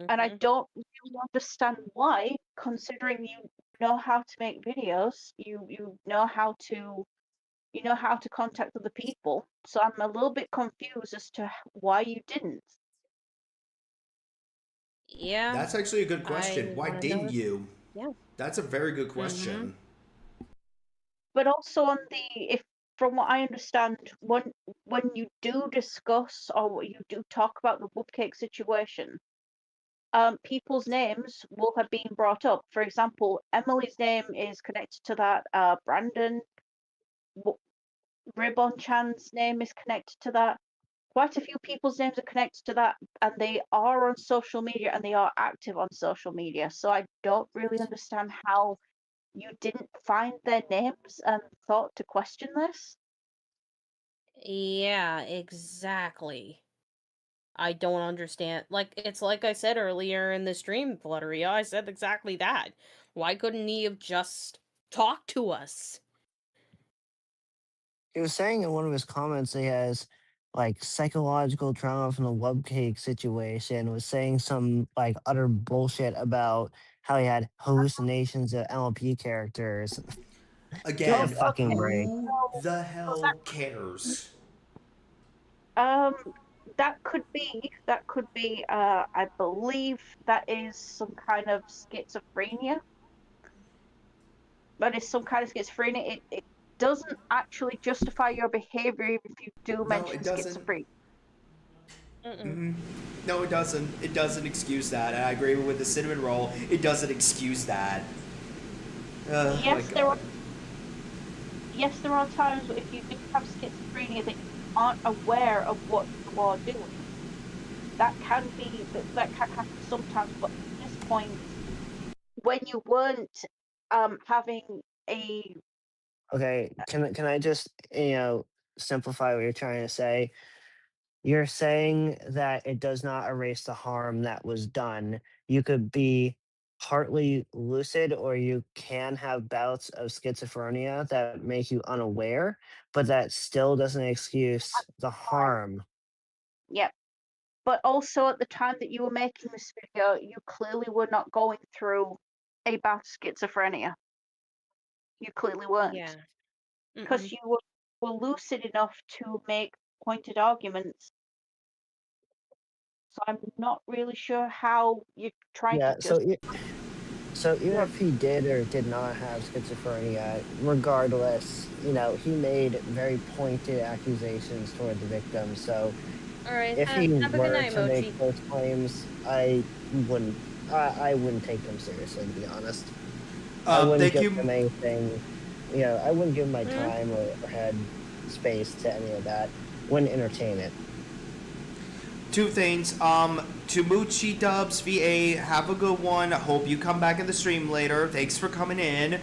And I mhm. don't really understand why, considering you know how to make videos, you know how to contact other people. So I'm a little bit confused as to why you didn't. Yeah, That's actually a good I question. Why want to didn't know. you? Yeah. That's a very good Mhm. question. But also on the if from what I understand, when you do discuss or you do talk about the whoopcake situation, people's names will have been brought up. For example, Emily's name is connected to that. Brandon, Ribbon Chan's name is connected to that. Quite a few people's names are connected to that, and they are on social media and they are active on social media. So I don't really understand how you didn't find their names and thought to question this. Yeah, exactly. I don't understand. Like, it's like I said earlier in the stream, Fluttery. I said exactly that. Why couldn't he have just talked to us? He was saying in one of his comments he has like psychological trauma from the webcake situation, was saying some like utter bullshit about how he had hallucinations of MLP characters. Give me a Again, fucking Okay, break. who so the so hell cares? um that could be I believe that is some kind of schizophrenia. That is some kind of schizophrenia. It doesn't actually justify your behavior if you do No, mention it doesn't. schizophrenia. Mm-mm. No, it doesn't. It doesn't excuse that. And I agree with the cinnamon roll. It doesn't excuse that. Oh my Yes, god. there are times where if you do have schizophrenia that you aren't aware of what you are doing. That can be that can happen sometimes, but at this point, when you weren't having a Okay, can I just simplify what you're trying to say? You're saying that it does not erase the harm that was done. You could be partly lucid, or you can have bouts of schizophrenia that make you unaware, but that still doesn't excuse the time, harm. yep. But also at the time that you were making this video, you clearly were not going through a bout of schizophrenia. You clearly weren't, Yeah. because Mm-mm. you were lucid enough to make pointed arguments. So I'm not really sure how you're trying to Yeah, just. so even Your, if he did or did not have schizophrenia, regardless, he made very pointed accusations toward the victim. So All right. if he Have a good were night, to make Mochi. those claims, I wouldn't take them seriously, to be honest. I wouldn't Thank give you. him anything. I wouldn't give him my Mm? time or head space to any of that. Wouldn't entertain it. Two things. To Moochie Dubs VA, have a good one. Hope you come back in the stream later. Thanks for coming in.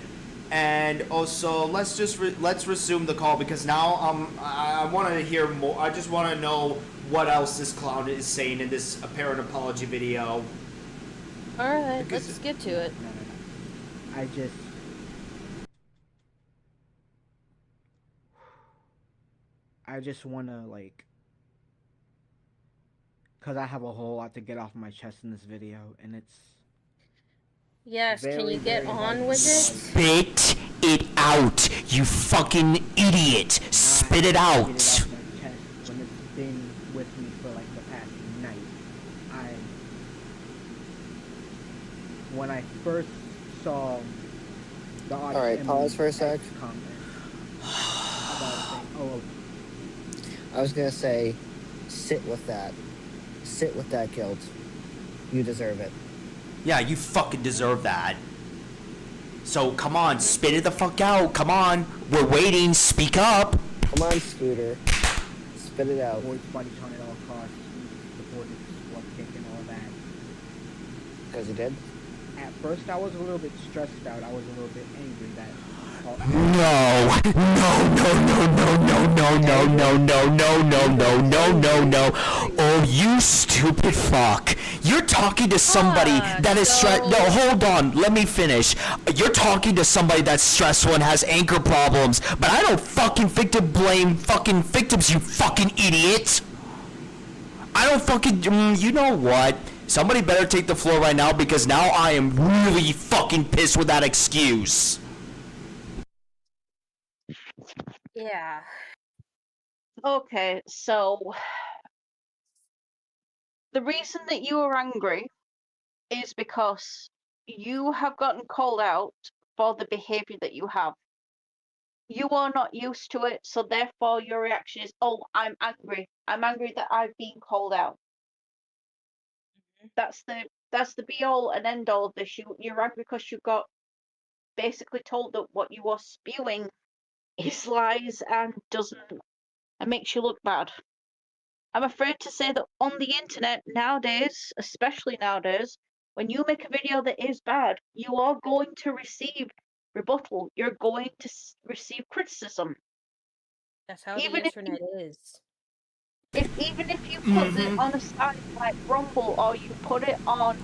And also, let's resume the call because now I want to hear more. I just want to know what else this clown is saying in this apparent apology video. All right. Because Let's get to No, it. no, no, no. I just want to like, cause I have a whole lot to get off my chest in this video, and it's Yes. Can very, you get very hard on to with keep all it? these things spit it out, you fucking idiot! not Spit it get it out. off my chest when it's been with me for like the past night. I when I first saw the All Audit right, pause Emily for a sec. X comment about saying, "Oh, I was gonna say, sit with that. Sit with that guilt. You deserve it. Yeah, you fucking deserve that. So come on, spit it the fuck out. Come on, we're waiting. Speak up. Come on, Scooter. Spit it out. Avoid body count at all costs. Support what kick and all that. Because you did? At first, I was a little bit stressed out. I was a little bit angry that. No, no. Oh, you stupid fuck. You're talking to somebody that is stressed. No, hold on. Let me finish. You're talking to somebody that's stressful and has anger problems, but I don't fucking victim blame fucking victims, you fucking idiot. I don't fucking, you know what? Somebody better take the floor right now because now I am really fucking pissed with that excuse. Yeah. Okay, so the reason that you are angry is because you have gotten called out for the behavior that you have. You are not used to it, so therefore your reaction is, oh, I'm angry. I'm angry that I've been called out. That's the be all and end all of this. You're angry because you got basically told that what you are spewing is lies and makes you look bad. I'm afraid to say that on the internet nowadays, especially nowadays, when you make a video that is bad, you are going to receive rebuttal. You're going to receive criticism. That's how Even the if internet is. Even if you put it on a site like Rumble, or you put it on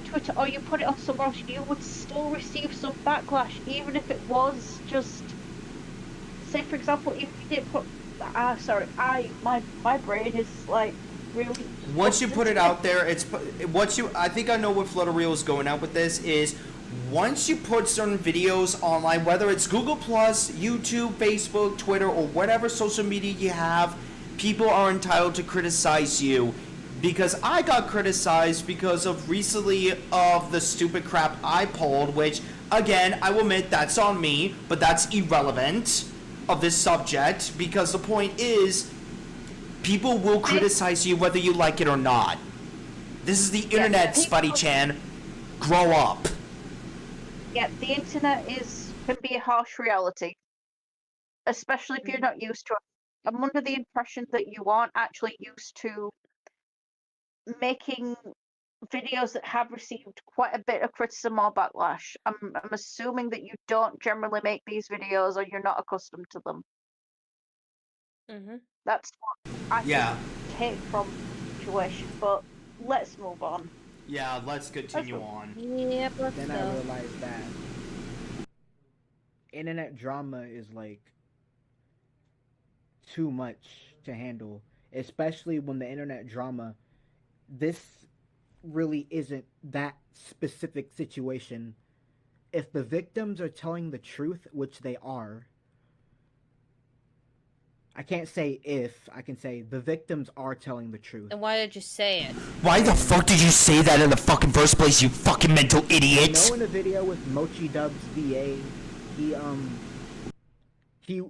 Twitter, or you put it on somewhere else, you would still receive some backlash, even if it was just, say for example, if you did put, my brain is like really. Once you put it out there, I think I know what Flutterreal is going out with this is, once you put certain videos online, whether it's Google+, YouTube, Facebook, Twitter, or whatever social media you have, people are entitled to criticize you. Because I got criticized because of recently of the stupid crap I pulled, which, again, I will admit that's on me, but that's irrelevant of this subject, because the point is, people will criticize you whether you like it or not. This is the internet, Spuddy-chan. Grow up. Yeah, the internet can be a harsh reality, especially if you're not used to it. I'm under the impression that you aren't actually used to making videos that have received quite a bit of criticism or backlash. I'm assuming that you don't generally make these videos, or you're not accustomed to them. That's what I take from the situation, but let's move on. Yeah, let's continue on. Yep, let's Then go. I realized that internet drama is like too much to handle, especially when the internet drama, this really isn't that specific situation. If the victims are telling the truth, which they are, I can't say if, I can say the victims are telling the truth. Then why did you say it? Why the fuck did you say that in the fucking first place, you fucking mental idiot? You know, in the video with Mochi Dubs VA, he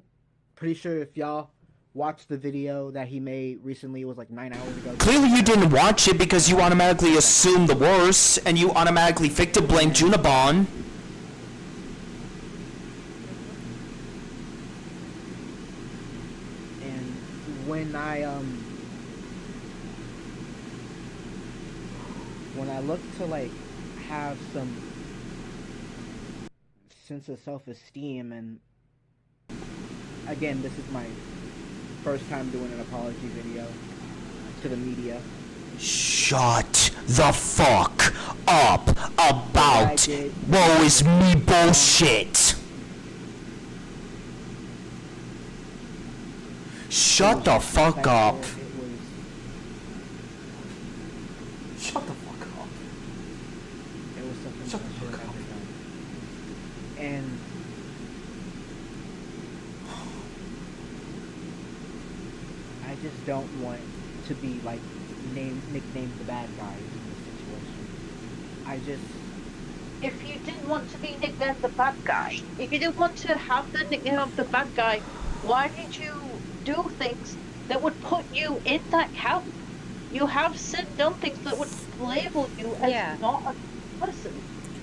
pretty sure if y'all watched the video that he made recently, it was like 9 hours ago. Clearly you didn't watch it because you automatically assumed the worst, and you automatically victim blame Junabon. When I look to like have some sense of self-esteem, and again, this is my first time doing an apology video to the media. Shut the fuck up about woe is me bullshit. Shut the fuck up. Shut the fuck up. It was something Shut I the should fuck have up. never done. And I just don't want to be like nicknamed the bad guy in this situation. If you didn't want to be nicknamed the bad guy, if you didn't want to have the nickname of the bad guy, why did you do things that would put you in that camp? You have done things that would label you as not a person.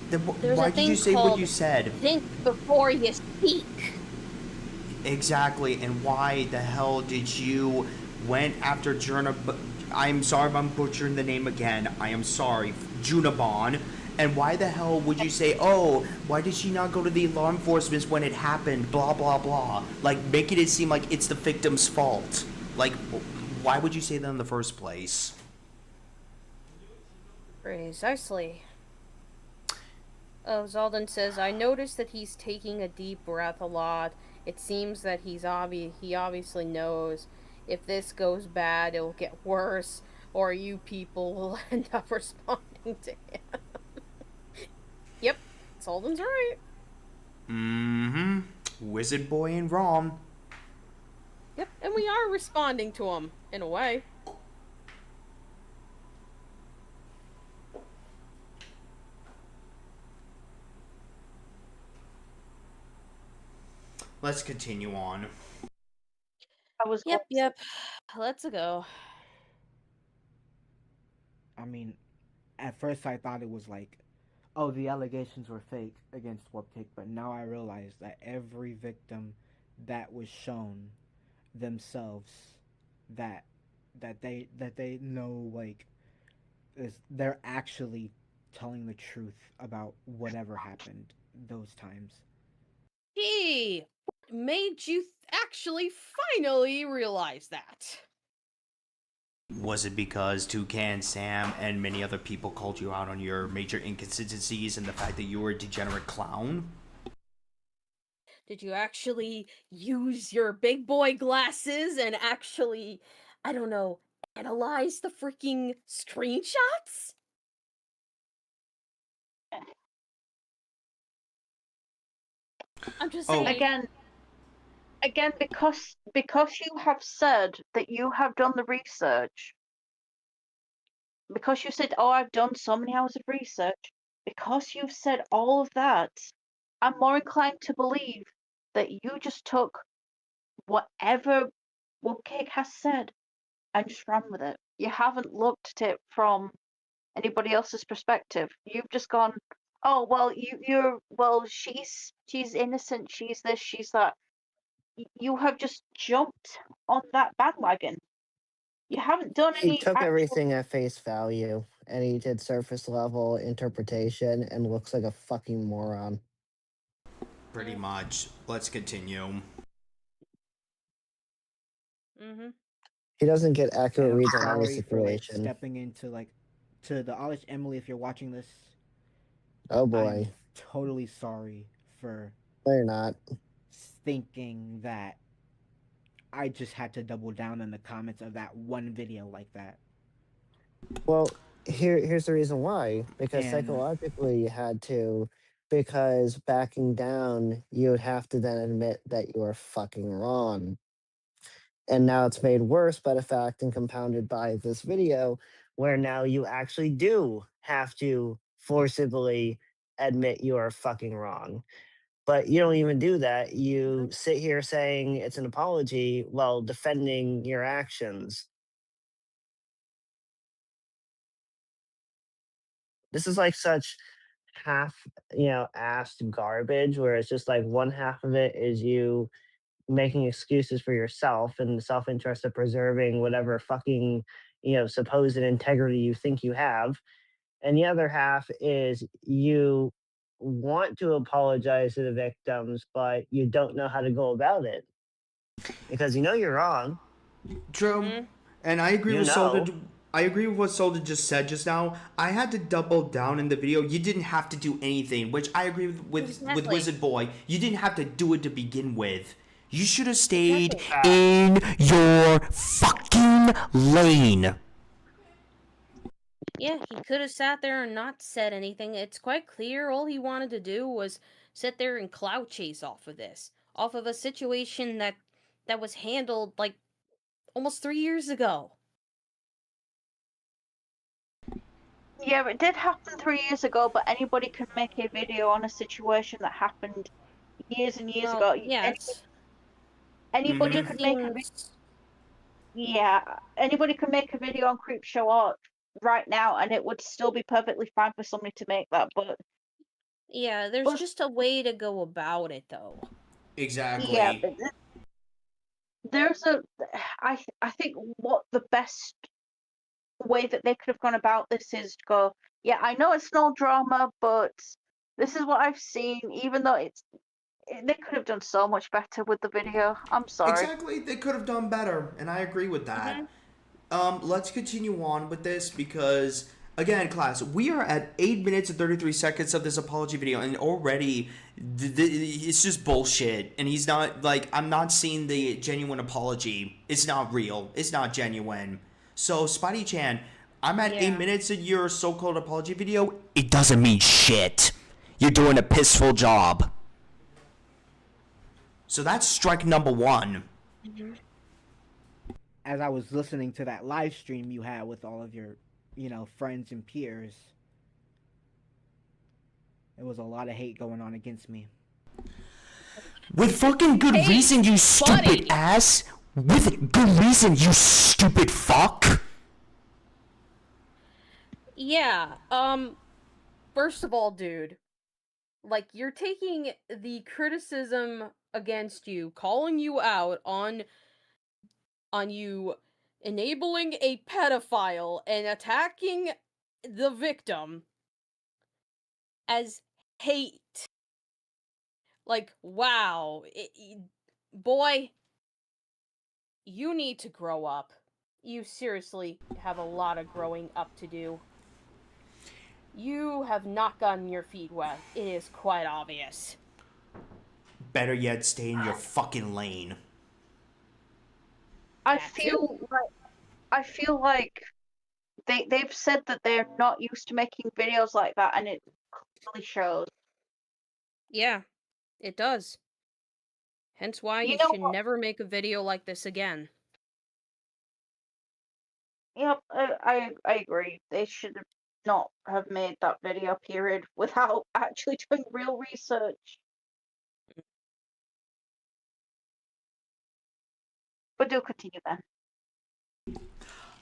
Then There's why a did you thing say what called you said? think before you speak. Exactly, and why the hell did you went after I'm sorry if I'm butchering the name again. I am sorry, Junabon. And why the hell would you say, oh, why did she not go to the law enforcement when it happened? Blah blah blah. Like making it seem like it's the victim's fault. Like, why would you say that in the first place? Precisely. Oh, Zaldan says, I noticed that he's taking a deep breath a lot. It seems that he obviously knows if this goes bad, it'll get worse, or you people will end up responding to him. Yep, Zaldan's right. Mm-hmm. Wizard Boy and Rom. Yep, and we are responding to him, in a way. Let's continue on. I was Yep. Let's go. I mean, at first I thought it was like, oh, the allegations were fake against Wupkick, but now I realize that every victim that was shown themselves that they know, like, is they're actually telling the truth about whatever happened those times. Hey, what made you actually finally realize that? Was it because Toucan Sam and many other people called you out on your major inconsistencies and the fact that you were a degenerate clown? Did you actually use your big boy glasses and actually, I don't know, analyze the freaking screenshots? I'm just Oh. saying. Again, because you have said that you have done the research, because you said, "Oh, I've done so many hours of research," because you've said all of that, I'm more inclined to believe that you just took whatever Cake has said and just ran with it. You haven't looked at it from anybody else's perspective. You've just gone, "Oh, well, she's innocent. She's this. She's that." You have just jumped on that bandwagon. You haven't done He any took actual. everything at face value and he did surface level interpretation and looks like a fucking moron. Pretty much. Let's continue. Mm-hmm. He doesn't get accurate And I'm reads on any sorry for like situation. stepping into like to the Alish Emily, if you're watching this, Oh I'm boy. totally sorry for No, you're not. thinking that I just had to double down in the comments of that one video like that. Well, here's the reason why. Because And psychologically you had to, because backing down, you would have to then admit that you are fucking wrong. And now it's made worse by the fact and compounded by this video where now you actually do have to forcibly admit you are fucking wrong. But you don't even do that. You sit here saying it's an apology while defending your actions. This is like such half, assed garbage where it's just like one half of it is you making excuses for yourself and the self-interest of preserving whatever fucking, supposed integrity you think you have. And the other half is you want to apologize to the victims, but you don't know how to go about it because you know you're wrong. True. Mm-hmm. And I agree You with know. Solda. I agree with what Solda just said just now. I had to double down in the video. You didn't have to do anything, which I agree with Exactly. Wizard Boy. You didn't have to do it to begin with. You should have stayed Exactly. in your fucking lane. Yeah, he could have sat there and not said anything. It's quite clear all he wanted to do was sit there and clout chase off of this. Off of a situation that was handled like almost 3 years ago. Yeah, it did happen 3 years ago, but anybody can make a video on a situation that happened years and years Well, ago. yes. Anybody The could make a things anybody can make a video on Creep Show Art right now, and it would still be perfectly fine for somebody to make that. But Yeah, there's But just a way to go about it, though. Exactly. yeah, there's a. I think what the best way that they could have gone about this is to go, yeah, I know it's no drama, but this is what I've seen. Even though they could have done so much better with the video. I'm sorry. Exactly. They could have done better, and I agree with that. Mm-hmm. Let's continue on with this because, again, class, we are at 8 minutes and 33 seconds of this apology video, and already it's just bullshit. And he's not, like, I'm not seeing the genuine apology. It's not real. It's not genuine. So, Spidey Chan, I'm at 8 Yeah. minutes of your so called apology video. It doesn't mean shit. You're doing a pissful job. So, that's strike number one. As I was listening to that live stream you had with all of your, friends and peers, there was a lot of hate going on against me. With fucking good Hey, reason, you stupid buddy. ass. With good reason, you stupid fuck. Yeah, first of all, dude, like, you're taking the criticism against you, calling you out on you enabling a pedophile and attacking the victim as hate. Like, wow. Boy, you need to grow up. You seriously have a lot of growing up to do. You have not gotten your feet wet. It is quite obvious. Better yet, stay in your fucking lane. I That feel like they've said that they're not used to making videos like that, and it clearly shows. Yeah, it does. Hence why You you know should what? never make a video like this again. Yep, I agree. They should not have made that video, period, without actually doing real research. But do continue then.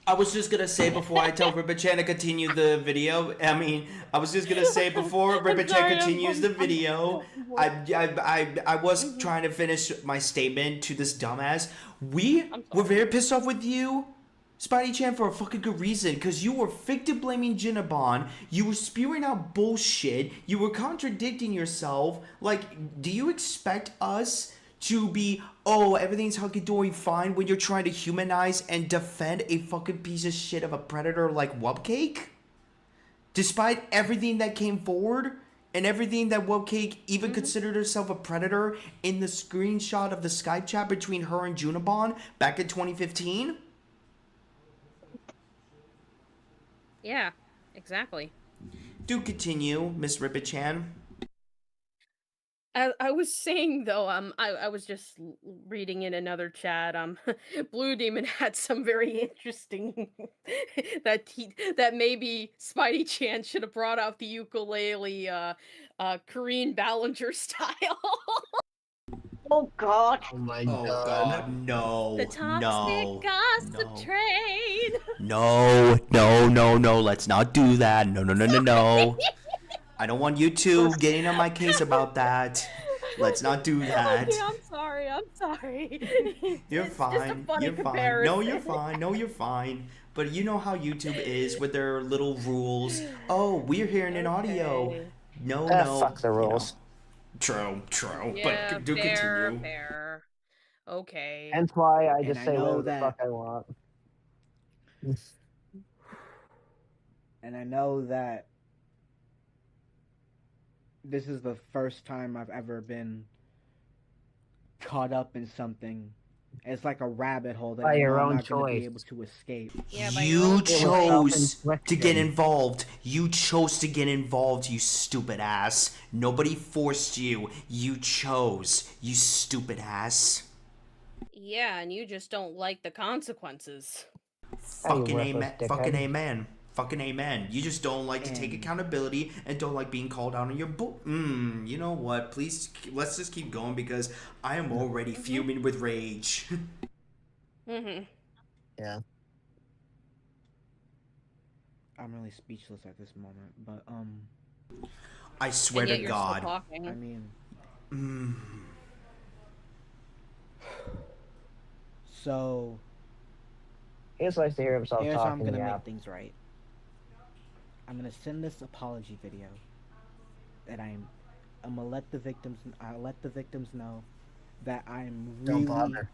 I was just gonna say before I tell Ribichan to continue the video. I was just gonna say before Ribichan sorry, continues the video. I was Mhm. trying to finish my statement to this dumbass. We I'm were sorry. very pissed off with you, Spidey Chan, for a fucking good reason. Because you were victim blaming Jinnabon. You were spewing out bullshit. You were contradicting yourself. Like, do you expect us to be, oh, everything's hunky-dory fine when you're trying to humanize and defend a fucking piece of shit of a predator like Wubcake? Despite everything that came forward and everything that Wubcake even considered herself a predator in the screenshot of the Skype chat between her and Junabon back in 2015? Yeah, exactly. Do continue, Miss Ribbit-chan. I was saying though, I was just reading in another chat. Blue Demon had some very interesting that maybe Spidey Chan should have brought out the ukulele, Korean Ballinger style. Oh God. Oh my Oh god. god, no. The toxic No. gossip No. train. No, let's not do that. No. I don't want you two getting on my case about that. Let's not do that. Okay, I'm sorry. You're It's just a fine. funny You're fine. comparison. No, you're fine. No, you're fine. But you know how YouTube is with their little rules. Oh, we're hearing an audio. Okay. No. Fuck the you know. rules. True. Yeah, But do fair, continue. fair. Okay. Hence why I And just I say know whatever the that- fuck I want. And I know that this is the first time I've ever been caught up in something. It's like a rabbit hole that By I your know I'm own not going to be choice. able to escape. Yeah, by your You own choice. chose to Self-inflicted. get involved. You chose to get involved, you stupid ass. Nobody forced you. You chose, you stupid ass. Yeah, and you just don't like the consequences. Fucking worthless amen. dickhead. Fucking amen. Fucking amen. You just don't like to take And- accountability and don't like being called out on your bull. You know what? Please, let's just keep going because I am already fuming with rage. Mm-hmm. Yeah. I'm really speechless at this moment, but I swear and yet to you're God. still talking. I mean, so He just likes to hear himself here's how I'm talking. gonna Yeah. make things right. I'm gonna send this apology video that I'm gonna let the victims. I'll let the victims know that I'm Don't really, bother.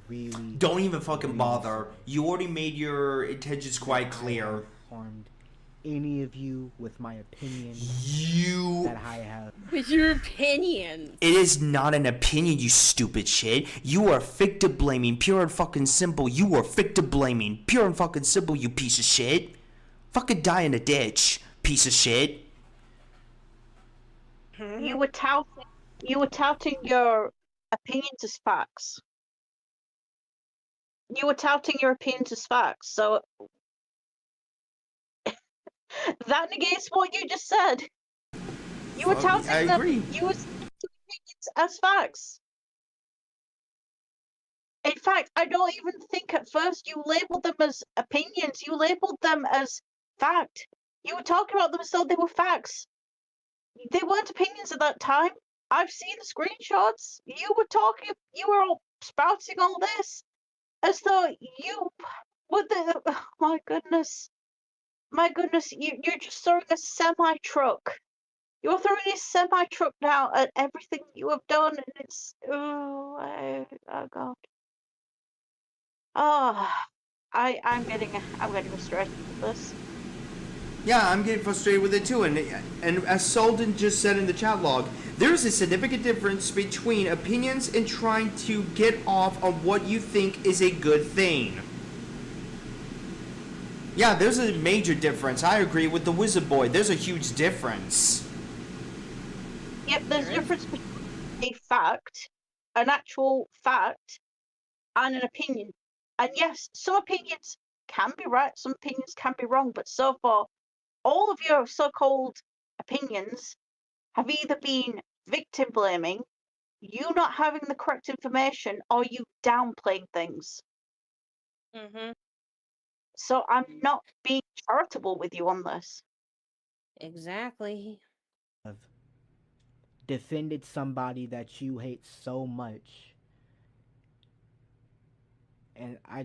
really. Don't even fucking really bother. sorry You already made your intentions quite that I clear. have harmed any of you with my opinion You. that I have. With your opinions. It is not an opinion, you stupid shit. You are victim blaming, pure and fucking simple. You are victim blaming, pure and fucking simple, you piece of shit. Fucking die in a ditch, piece of shit. You were touting your opinions as facts. You were touting your opinions as facts, so that negates what you just said. You were Fuck, I touting them. agree. You were opinions as facts. In fact, I don't even think at first you labeled them as opinions. You labeled them as fact. You were talking about them as though they were facts. They weren't opinions at that time. I've seen the screenshots. You were all spouting all this as though you were the. Oh, my goodness. My goodness, you're just throwing a semi truck. You're throwing a semi truck now at everything you have done, and it's. Oh God. Oh, I'm getting frustrated with this. Yeah, I'm getting frustrated with it too. And as Solden just said in the chat log, there's a significant difference between opinions and trying to get off on what you think is a good thing. Yeah, there's a major difference. I agree with the Wizard Boy. There's a huge difference. Yep, there's a difference between a fact, an actual fact, and an opinion. And yes, some opinions can be right, some opinions can be wrong, but so far, all of your so-called opinions have either been victim blaming, you not having the correct information, or you downplaying things. Mm-hmm. So I'm not being charitable with you on this. Exactly. Have defended somebody that you hate so much, and I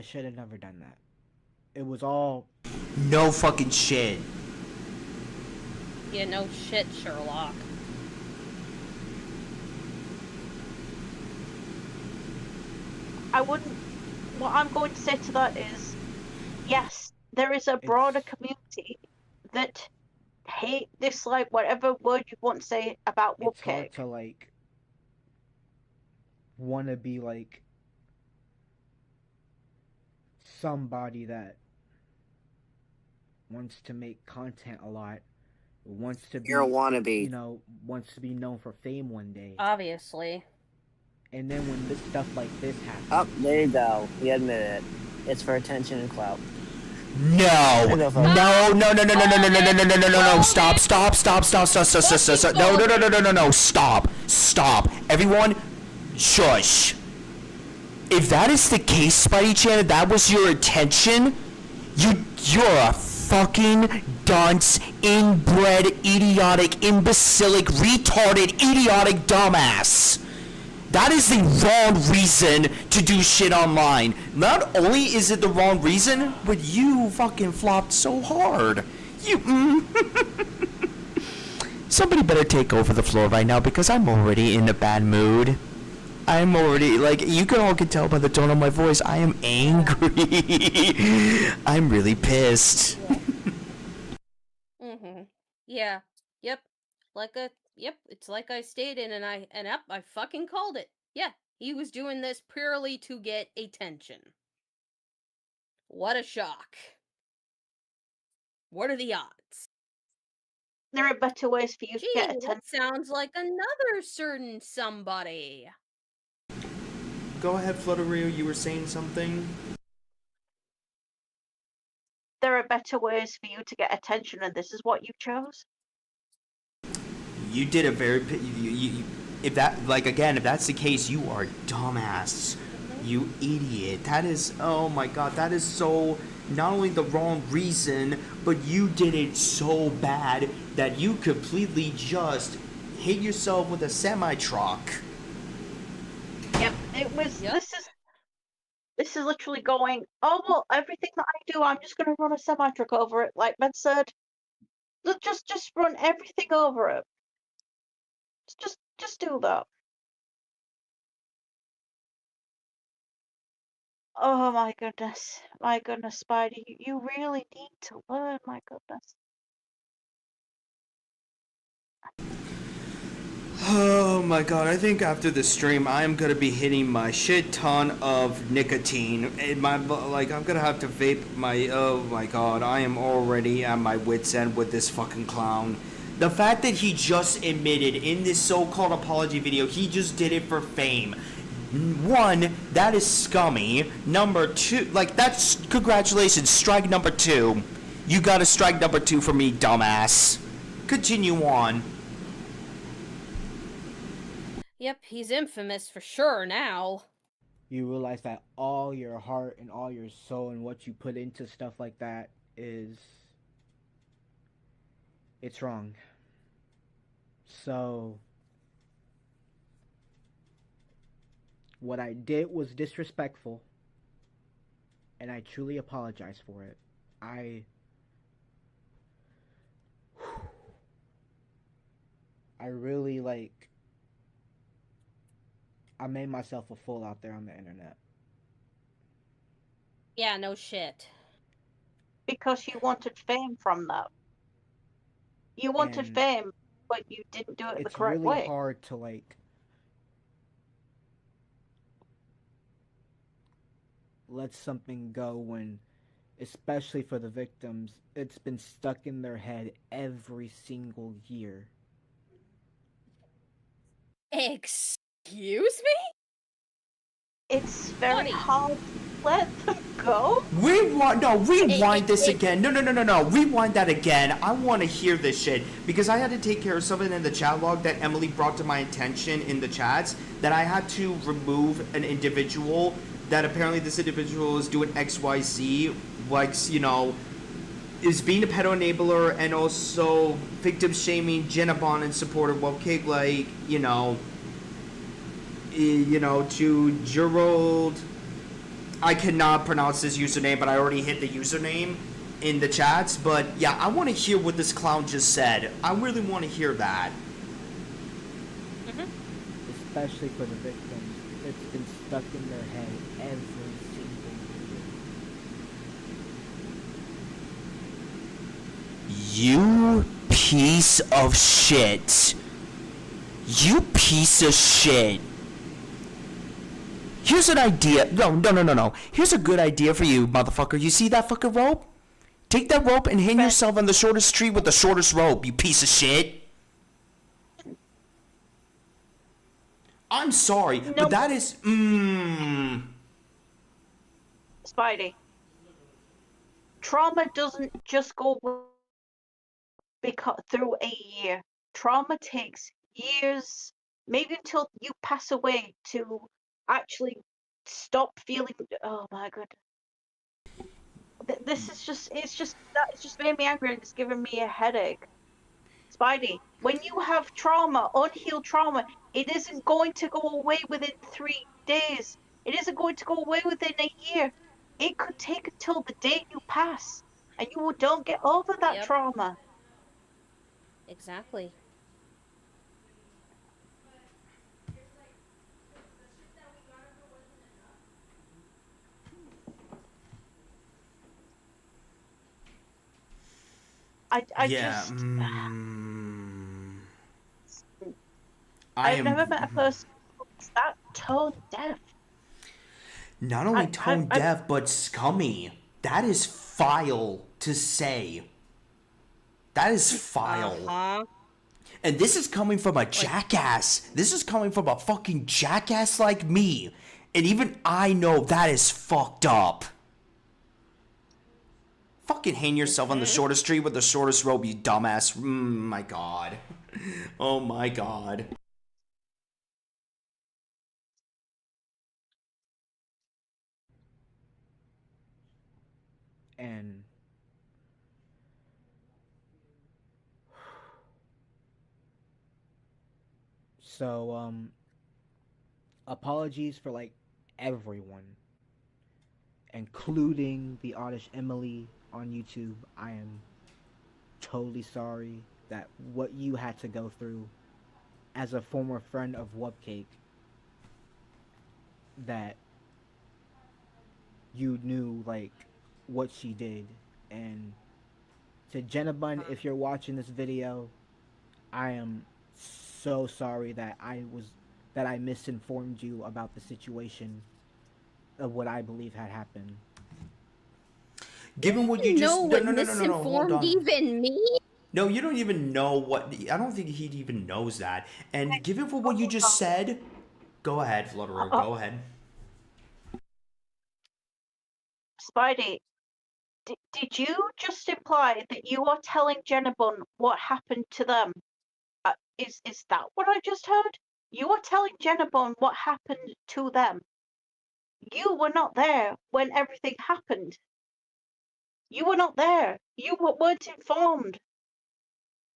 should have never done that. It was all No fucking shit. Yeah, no shit, Sherlock. What I'm going to say to that is, yes, there is a broader community that hate, dislike, whatever word you want to say about it's hard Whoopcake. to like want to be like somebody that wants to make content a lot, wants to be, You're a wannabe. you know, wants to be known for fame one day. Obviously. And then when this stuff like this happens, Oh, there you go. You admit it. It's for attention and clout. No. No, no, no, no, no, no, no, no, no, no, no, no, no, no, stop, stop, stop, stop, stop, stop, stop, stop, stop, no, no, no, no, no, no, no, stop, stop. Everyone, shush. If that is the case, Spidey Chan, that was your intention, you're a fucking dunce, inbred, idiotic, imbecilic, retarded, idiotic dumbass. That is the wrong reason to do shit online. Not only is it the wrong reason, but you fucking flopped so hard. Somebody better take over the floor right now because I'm already in a bad mood. I'm already, like, you can all tell by the tone of my voice, I am angry. I'm really pissed. Mm-hmm. Yeah. Yep. Yep, it's like I stated, and I fucking called it. Yeah, he was doing this purely to get attention. What a shock. What are the odds? There are better ways for you Gee, to get attention. that sounds like another certain somebody. Go ahead, Flutterio, you were saying something? There are better ways for you to get attention, and this is what you chose. You did a very, if that, like, again, if that's the case, you are dumbass. You idiot. That is, oh my god, that is so, not only the wrong reason, but you did it so bad that you completely just hit yourself with a semi-truck. Yep, it was. Yep. This is literally going. Oh well, everything that I do, I'm just gonna run a semi truck over it. Like Ben said, just run everything over it. Just do that. Oh my goodness, Spidey, you really need to learn. My goodness. Oh my god, I think after this stream I am gonna be hitting my shit ton of nicotine. In my, like, I'm gonna have to vape my, oh my god, I am already at my wit's end with this fucking clown. The fact that he just admitted in this so-called apology video, he just did it for fame. One, that is scummy. Number two, like, that's, congratulations, strike number 2. You got a strike number 2 for me, dumbass. Continue on. Yep, he's infamous for sure now. You realize that all your heart and all your soul and what you put into stuff like that it's wrong. So what I did was disrespectful, and I truly apologize for it. I really, like, I made myself a fool out there on the internet. Yeah, no shit. Because you wanted fame from that. You wanted And fame, but you didn't do it the it's correct really way. hard to, like, let something go when, especially for the victims, it's been stuck in their head every single year. Excuse me? It's very Buddy. hard to let them go. Rewind this again. No. Rewind that again. I want to hear this shit because I had to take care of something in the chat log that Emily brought to my attention in the chats, that I had to remove an individual, that apparently this individual is doing XYZ, like, you know, is being a pedo enabler and also victim shaming Genabon in support of Webcake, like, to Gerald. I cannot pronounce his username, but I already hit the username in the chats. But yeah, I want to hear what this clown just said. I really want to hear that. Especially for the victims, it's been stuck in their head every single year. You piece of shit. You piece of shit. Here's an idea. No. Here's a good idea for you, motherfucker. You see that fucking rope? Take that rope and hang yourself on the shortest tree with the shortest rope, you piece of shit. I'm sorry, but that is... Spidey. Trauma doesn't just go through a year. Trauma takes years, maybe until you pass away, to actually stop feeling. Oh my god. This is just, it's just made me angry and it's giving me a headache. Spidey, when you have trauma, unhealed trauma, it isn't going to go away within 3 days. It isn't going to go away within a year. It could take until the day you pass, and you don't get over that trauma. Exactly. I've never met a person who's that tone deaf. Not only tone deaf, but scummy. That is vile to say. That is vile. And this is coming from a jackass. This is coming from a fucking jackass like me. And even I know that is fucked up. Fucking hang yourself on the shortest tree with the shortest rope, you dumbass. My god. Oh my god. And so, apologies for like everyone, including the artist Emily on YouTube. I am totally sorry that what you had to go through as a former friend of Wubcake, that you knew like what she did. And to Jenna Bun, if you're watching this video, I am so sorry that I misinformed you about the situation of what I believe had happened. Given what you You just know what no, hold misinformed on. even means? No, you don't even know what. I don't think he even knows that. And given for what you just said, go ahead, Flutterer. Uh, Go ahead. Spidey, did you just imply that you are telling Jennabun what happened to them? Is that what I just heard? You are telling Jennabun what happened to them. You were not there when everything happened. You were not there. You weren't informed.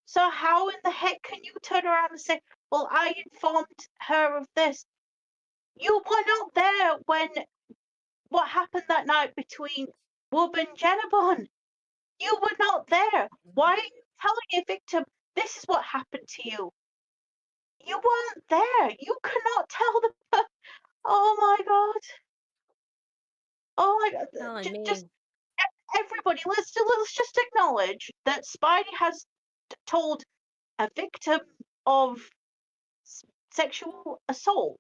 So how in the heck can you turn around and say, well, I informed her of this? You were not there when what happened that night between Wub and Jennabun. You were not there. Why are you telling a victim this is what happened to you? You weren't there. You cannot tell the. Oh my god. Oh my god. Telling Just me. everybody, let's just acknowledge that Spidey has told a victim of sexual assault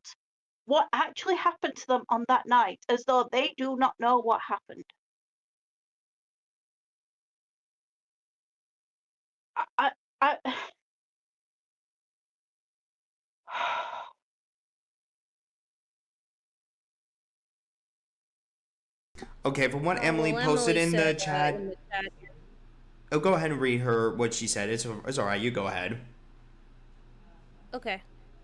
what actually happened to them on that night, as though they do not know what happened. I Okay, for one, Oh, Emily well, posted Emily in the said chat. in the chat. Oh, go ahead and read her what she said. It's all right. You go ahead. Okay.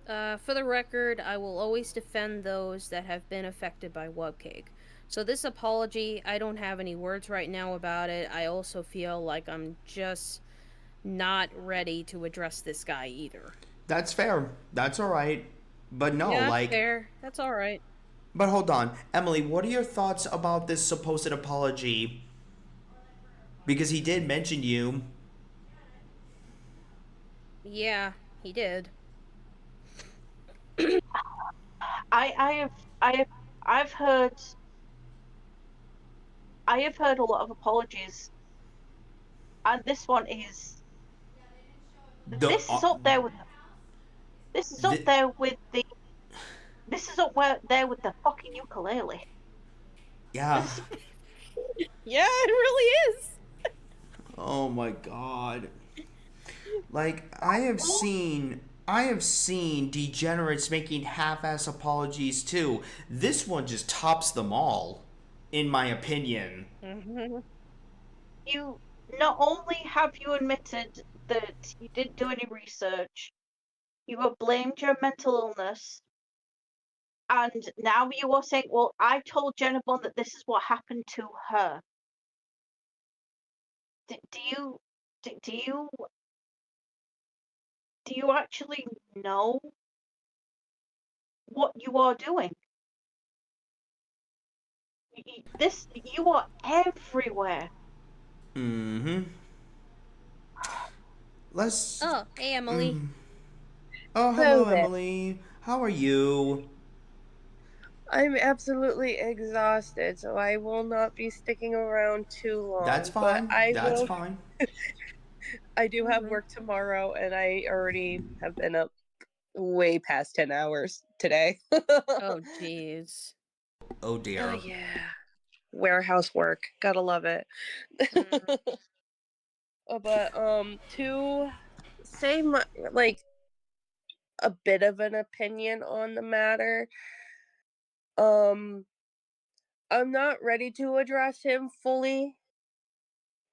For the record, I will always defend those that have been affected by Wubcake. So this apology, I don't have any words right now about it. I also feel like I'm just not ready to address this guy either. That's fair. That's all right. But no, Yeah, that's like, fair. That's all right. but hold on, Emily. What are your thoughts about this supposed apology? Because he did mention you. Yeah, he did. I have I've heard a lot of apologies, and this one is The, this is up there with this is up the there with the this is there with the fucking ukulele. yeah. This Yeah, it really is. Oh my god. Like I have seen degenerates making half-ass apologies too. This one just tops them all, in my opinion. you not only have you admitted that you didn't do any research, you have blamed your mental illness, and now you are saying, "Well, I told Jenna Bond that this is what happened to her." Do you do you actually know what you are doing? You are everywhere. Mm-hmm. Let's. Oh, hey, Emily. Mm. Oh, Hello hello, there. Emily. How are you? I'm absolutely exhausted, so I will not be sticking around too That's long. But fine. I That's will. fine. I do have work tomorrow, and I already have been up way past 10 hours today. Oh, jeez. Oh Oh, dear. yeah. Warehouse work. Gotta love it. But, to say like, a bit of an opinion on the matter, um, I'm not ready to address him fully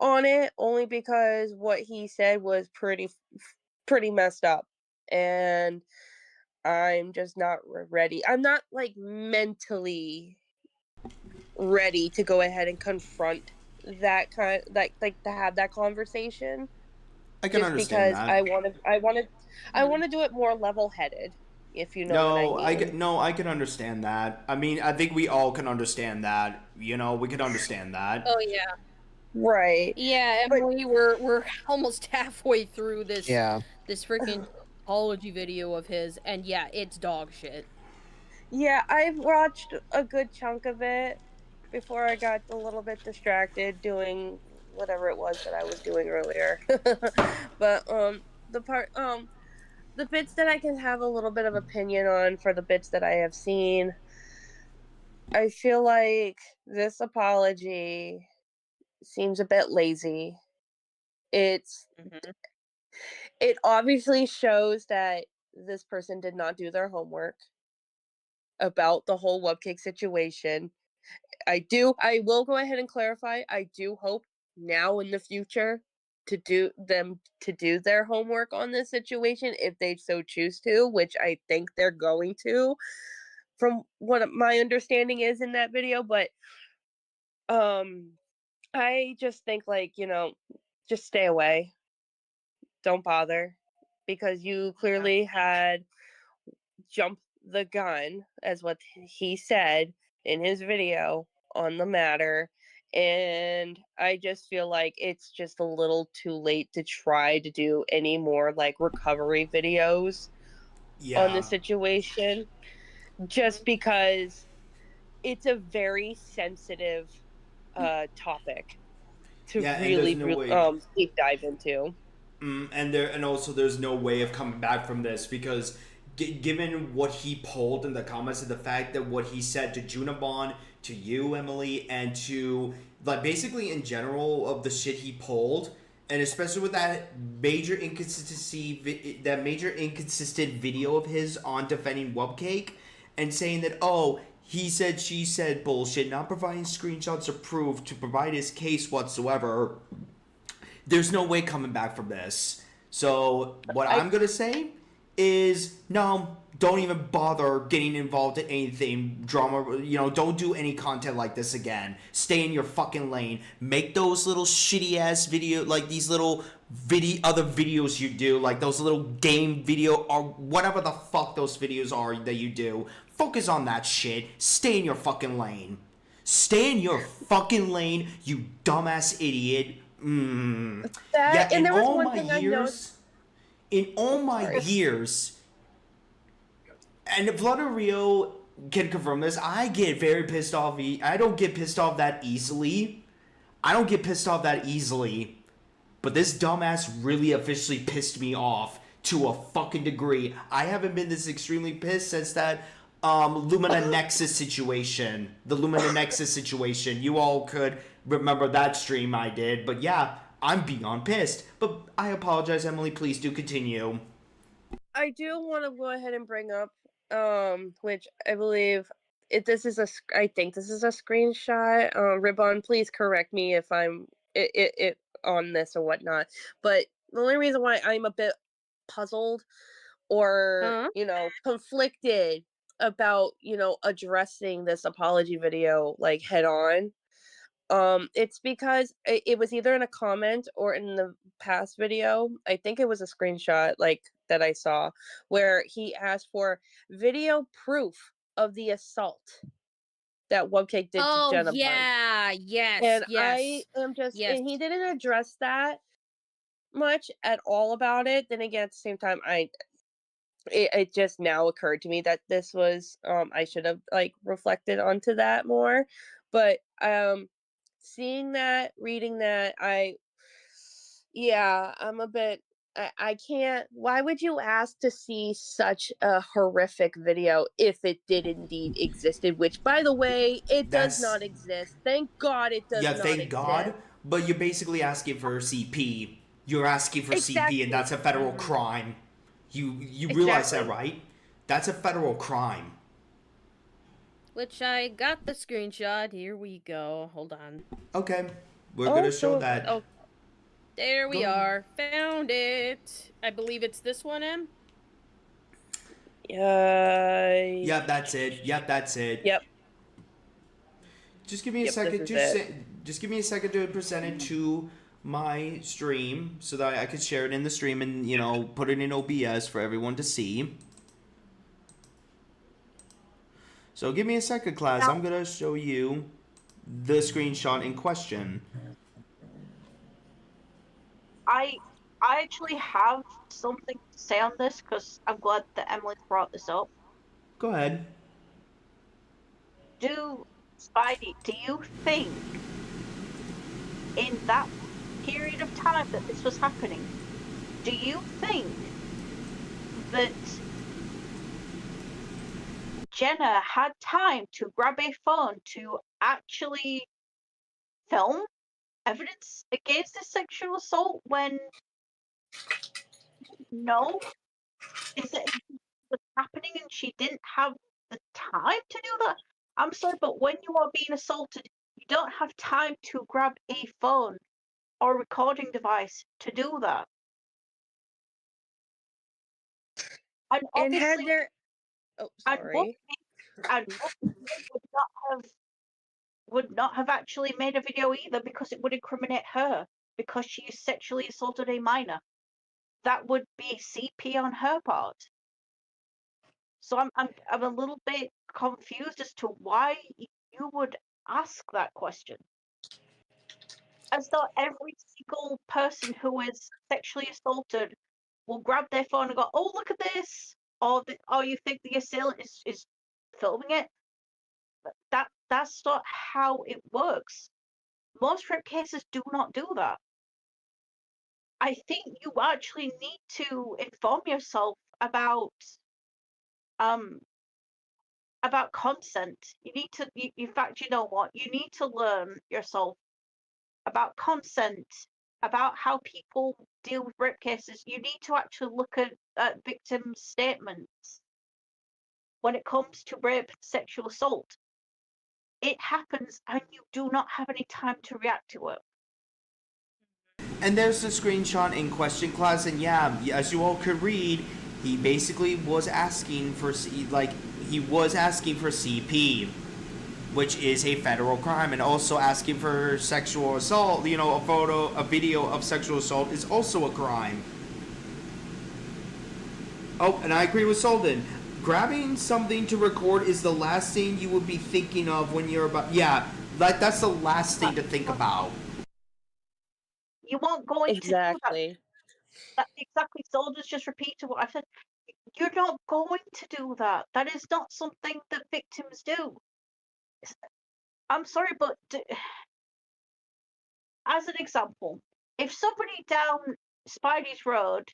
on it, only because what he said was pretty messed up, and I'm just not ready. I'm not like mentally ready to go ahead and confront that kind, like to have that conversation. I can Just understand because that. I want to do it more level-headed, if you know what I No, mean. I can understand that. I mean, I think we all can understand that. You know, we can understand that. Oh yeah. Right. Yeah, But Emily, we're almost halfway through Yeah. this freaking apology video of his, and yeah, it's dog shit. yeah, I've watched a good chunk of it before I got a little bit distracted doing whatever it was that I was doing earlier. But the part the bits that I can have a little bit of opinion on for the bits that I have seen, I feel like this apology seems a bit lazy. It's Mhm. it obviously shows that this person did not do their homework about the whole Webcake situation. I will go ahead and clarify. I do hope now in the future to do their homework on this situation if they so choose to, which I think they're going to from what my understanding is in that video, but um I just think, like, just stay away. Don't bother, because you clearly had jumped the gun, as what he said in his video on the matter. And I just feel like it's just a little too late to try to do any more like recovery videos on the Yeah. situation, just Mhm. because it's a very sensitive topic to Yeah, and there's really, no really way. deep dive into. And also there's no way of coming back from this because given what he pulled in the comments and the fact that what he said to Junabon, to you, Emily, and to like basically in general of the shit he pulled, and especially with that that major inconsistent video of his on defending Webcake and saying that, oh, he said, she said bullshit, not providing screenshots or proof to provide his case whatsoever. There's no way coming back from this. So what I I'm gonna say is no, don't even bother getting involved in anything drama. You know, don't do any content like this again. Stay in your fucking lane. Make those little shitty ass video, like these little other videos you do, like those little game video or whatever the fuck those videos are that you do. Focus on that shit. Stay in your fucking lane. Stay in your fucking lane, you dumbass idiot. that Yeah, and there was one thing I know. in all Oh, my sorry. years, and Vladario can confirm this, I get very pissed off. I don't get pissed off that easily. I don't get pissed off that easily. But this dumbass really officially pissed me off to a fucking degree. I haven't been this extremely pissed since that Lumina Nexus situation. The Lumina Nexus situation. You all could remember that stream I did. But yeah, I'm beyond pissed. But I apologize, Emily. Please do continue. I do want to go ahead and bring up, which I believe I think this is a screenshot. Ribbon, please correct me if I'm it on this or whatnot. But the only reason why I'm a bit puzzled or Huh? conflicted about addressing this apology video like head on, it's because it was either in a comment or in the past video. I think it was a screenshot like that I saw where he asked for video proof of the assault that Webcake did to Oh Jenna Bun. yeah, yes, And I yes, am just yes. and he didn't address that much at all about it. Then again, at the same time, it just now occurred to me that this was I should have like reflected onto that more. But seeing that, reading that, I'm a bit I can't. Why would you ask to see such a horrific video if it did indeed existed? Which, by the way, it does That's not exist. Thank God it does yeah, not thank God. exist. But you're basically asking for CP. You're asking for CP, and Exactly. that's a federal Mhm. crime. You realize that, Exactly. right? That's a federal crime. Which I got the screenshot. Here we go. Hold on. Okay, we're Oh, gonna show so that. oh, There Go we ahead. are. Found it. I believe it's this one, Em. yeah. Yep, that's it. Yep, that's it. Yep. Just give me a Yep, second this to is it. just give me a second to present it to my stream so that I could share it in the stream and, you know, put it in OBS for everyone to see. So give me a second, class. I'm gonna show you the screenshot in question. I actually have something to say on this because I'm glad that Emily brought this up. Go ahead. Spidey, do you think in that period of time that this was happening, do you think that Jenna had time to grab a phone to actually film evidence against a sexual assault when no, is it was happening and she didn't have the time to do that? I'm sorry, but when you are being assaulted, you don't have time to grab a phone or recording device to do that. And And had obviously, there oh and what sorry. and what would not have actually made a video either because it would incriminate her because she sexually assaulted a minor. That would be CP on her part. So I'm a little bit confused as to why you would ask that question. As though every single person who is sexually assaulted will grab their phone and go, "Oh, look at this," or you think the assailant is filming it. That's not how it works. Most rape cases do not do that. I think you actually need to inform yourself about consent. You need to, in fact, you know what? You need to learn yourself about consent, about how people deal with rape cases. You need to actually look at victims' statements when it comes to rape and sexual assault. It happens and you do not have any time to react to it. And there's the screenshot in question, class, and yeah, as you all could read, he basically was asking for CP, which is a federal crime, and also asking for sexual assault. You know, a video of sexual assault is also a crime. Oh, and I agree with Solden. Grabbing something to record is the last thing you would be thinking of when you're about. Yeah, that's the last thing to think about. You aren't going to do Exactly. that. Exactly. Soldiers just repeated what I said. You're not going to do that. That is not something that victims do. I'm sorry, but as an example, if somebody down Spidey's Road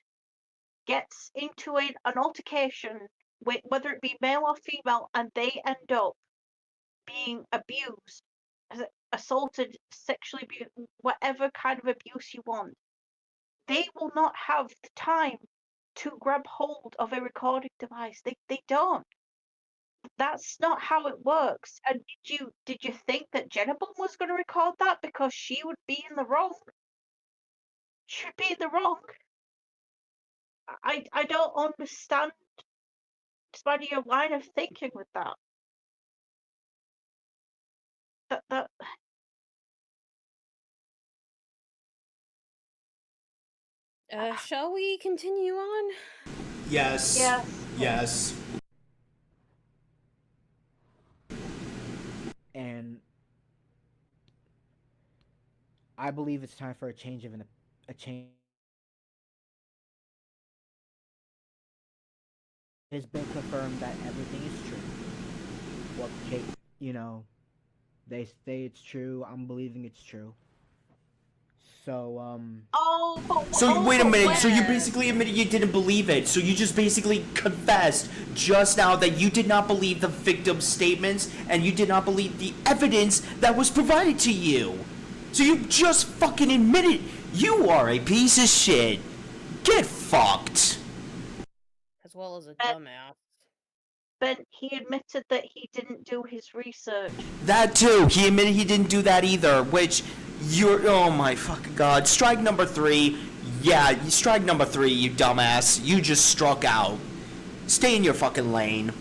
gets into an altercation with whether it be male or female and they end up being abused, assaulted, sexually abused, whatever kind of abuse you want, they will not have the time to grab hold of a recording device. They don't. That's not how it works. And did you think that Jennifer was going to record that because she would be in the wrong? She would be in the wrong. I don't understand, Spidey, your line of thinking with that. That Shall we continue on? Yes. Yes. Yes. And I believe it's time for a change. It has been confirmed that everything is true. What Kate, they say it's true. I'm believing it's true. So Wait a minute. So you basically admitted you didn't believe it. So you just basically confessed just now that you did not believe the victim's statements and you did not believe the evidence that was provided to you. So you just fucking admitted you are a piece of shit. Get fucked. As well as a dumbass. But he admitted that he didn't do his research. That too. He admitted he didn't do that either, which oh my fucking god. Strike number 3. Yeah, strike number 3, you dumbass. You just struck out. Stay in your fucking lane.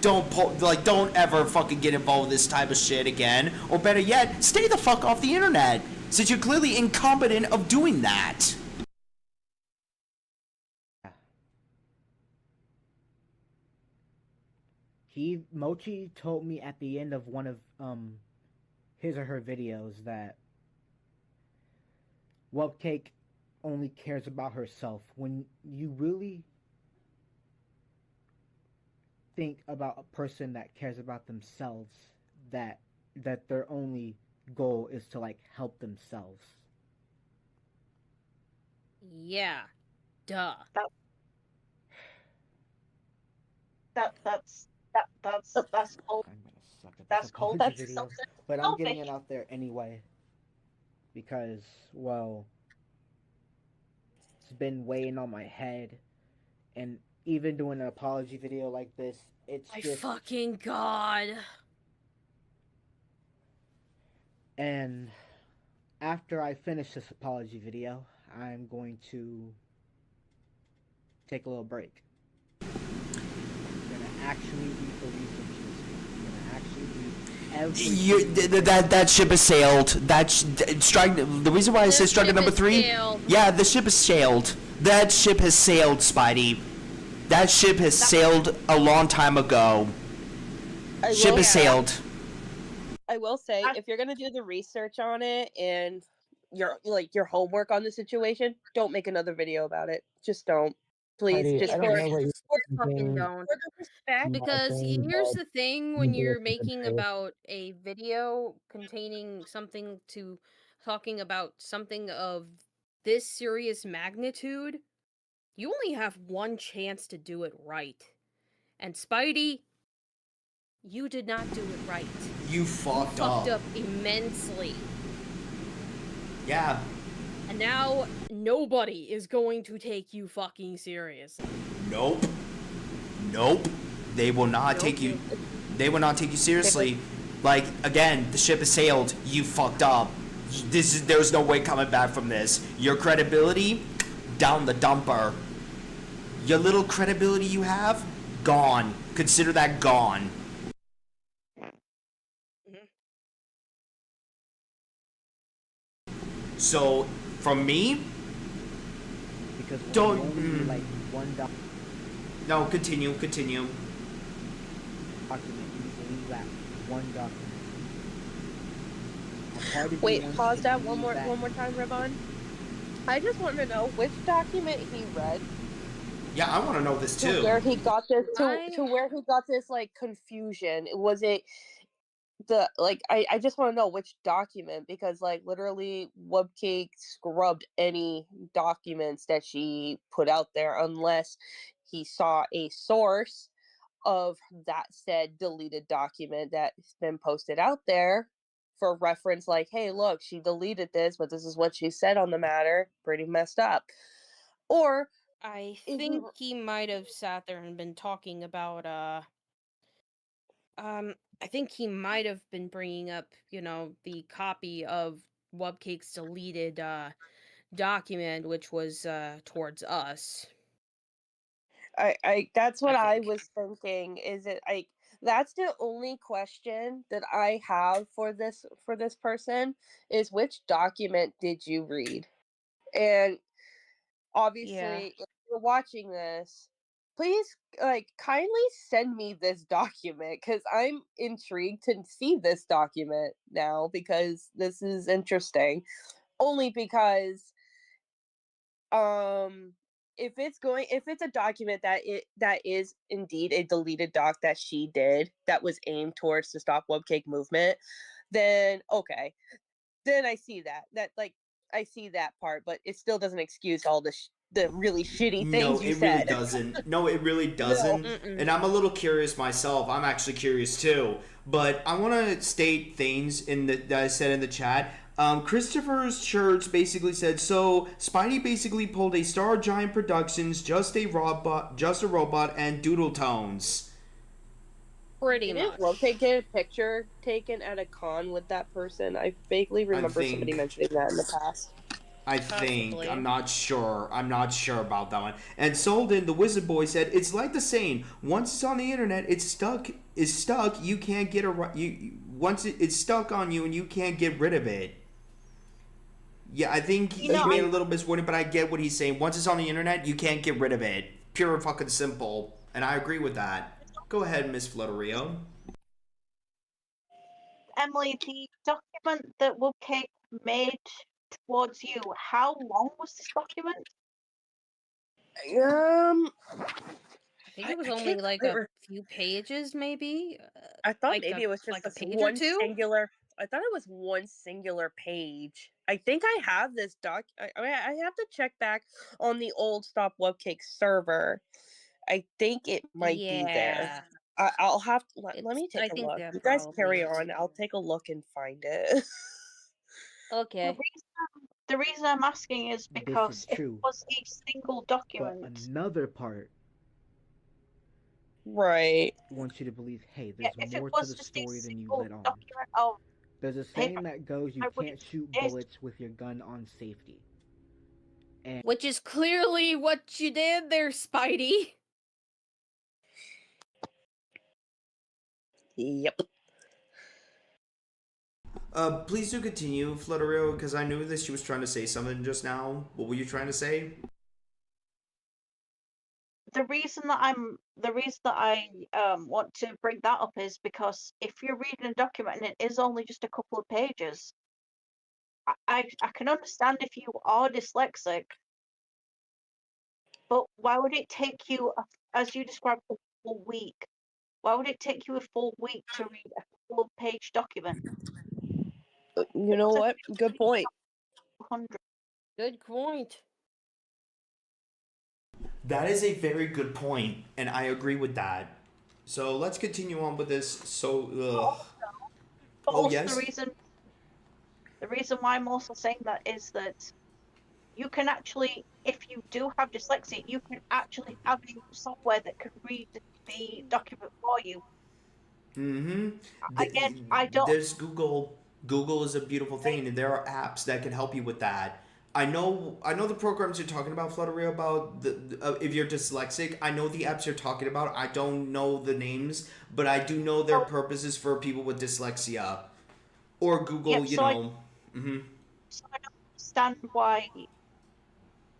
don't ever fucking get involved with this type of shit again. Or better yet, stay the fuck off the internet, since you're clearly incompetent of doing that. Mochi told me at the end of one of his or her videos that Webcake only cares about herself. When you really think about a person that cares about themselves, that their only goal is to like help themselves. Yeah. Duh. That's cold. I'm gonna suck at That's this cold. apology That's video, but I'm getting it out there anyway because, well, it's been weighing on my head, and even doing an apology video like this, it's My just fucking god. And after I finish this apology video, I'm going to take a little break. I'm gonna actually read the research history. I'm gonna actually read every That ship has sailed. The reason why I say Striker number 3. Sailed. Yeah, the ship has sailed. That ship has sailed, Spidey. That ship has sailed a long time ago. Ship has sailed. I will say, if you're gonna do the research on it and your homework on the situation, don't make another video about it. Just don't, please. Heidi, Just I don't know what you're Fucking thinking. don't. for the respect. Because Nothing, here's but the thing, you when do you're it for the making truth. about a video containing talking about something of this serious magnitude, you only have one chance to do it right. And Spidey, you did not do it right. You fucked Fucked up immensely. Yeah. And now nobody is going to take you fucking seriously. Nope. They will not take you. They will not take you seriously. Like, again, the ship has sailed. You fucked up. There's no way coming back from this. Your credibility, down the dumper. Your little credibility you have, gone. Consider that gone. So, from me, because don't- only like one no, continue. document, you believe that one document. A part of you Wait, wants pause to that believe one more time, Ribbon. I just want to know which document he read Yeah, I want to know this to too. where he got this I- to where he got this like confusion. Was it I just want to know which document, because like literally Webcake scrubbed any documents that she put out there unless he saw a source of that said deleted document that's been posted out there for reference, like, hey, look, she deleted this, but this is what she said on the matter. Pretty messed up. Or I is he think he might have sat there and been talking about I think he might have been bringing up, the copy of Webcake's deleted document, which was towards us. I that's what I think. was thinking. Is it like that's the only question that I have for this person is which document did you read? And obviously, if you're watching this, please kindly send me this document because I'm intrigued to see this document now because this is interesting. Only because if it's a document that is indeed a deleted doc that she did that was aimed towards the Stop Webcake movement, then okay, then I see I see that part, but it still doesn't excuse all the really shitty things you said. Really doesn't. No, it really doesn't. Mm-mm. And I'm a little curious myself. I'm actually curious too. But I want to state things that I said in the chat. Christopher's Church basically said, so Spidey basically pulled a Star Giant Productions, Just a Robot, and Doodle Tones. Pretty Didn't much. Webcake get a picture taken at a con with that person? I vaguely remember somebody mentioning that in the past. I think. Possibly. I'm not sure. I'm not sure about that one. And Solden, the wizard boy, said it's like the saying: once it's on the internet, it's stuck. Is stuck. You can't get once it's stuck on you, and you can't get rid of it. Yeah, I think he made a little miswording, but I get what he's saying. Once it's on the internet, you can't get rid of it. Pure and fucking simple. And I agree with that. Go ahead, Miss Flutterio. Emily, the document that Wubcake made towards you, how long was this document? I think it was only like a few pages, maybe. I thought like maybe a- it was just like a this page or one two? singular. I thought it was one singular page. I think I have this doc. I have to check back on the old Stop Webcake server. I think it might be there. I'll have to, let me take I a think look. that You guys probably carry is. on. I'll take a look and find it. Okay. The reason I'm asking is This because is if it true. was a single But document, another part Right. wants you to believe, hey, there's if it more to was the just a story than you single let on. document of There's a paper, saying that goes, you I would can't shoot insist- bullets with your gun on safety. And Which is clearly what you did there, Spidey. Yep. Please do continue, Flutterio, because I knew that she was trying to say something just now. What were you trying to say? the reason that I want to bring that up is because if you're reading a document and it is only just a couple of pages, I can understand if you are dyslexic, but why would it take you, as you described, a full week? Why would it take you a full week to read a full-page document? You know what? Good point. 100. Good point. That is a very good point, and I agree with that. So let's continue on with this. So, But oh also yes. the reason why I'm also saying that is that you can actually, if you do have dyslexia, you can actually have software that can read the document for you. Mm-hmm. Again, I don't. There's Google. Google is a beautiful thing, and there are apps that can help you with that. I know the programs you're talking about, Fluttery, about if you're dyslexic. I know the apps you're talking about. I don't know the names, but I do know their purposes for people with dyslexia. Or Google, So I don't understand why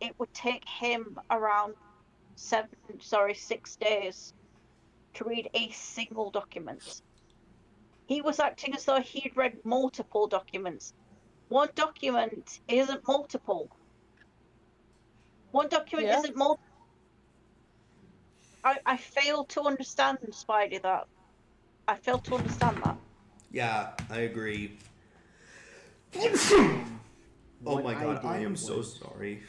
it would take him around 6 days to read a single document. He was acting as though he'd read multiple documents. One document isn't multiple. One document isn't multiple. I fail to understand, Spidey, that. I fail to understand that. Yeah, I agree. Oh my god, I am so sorry.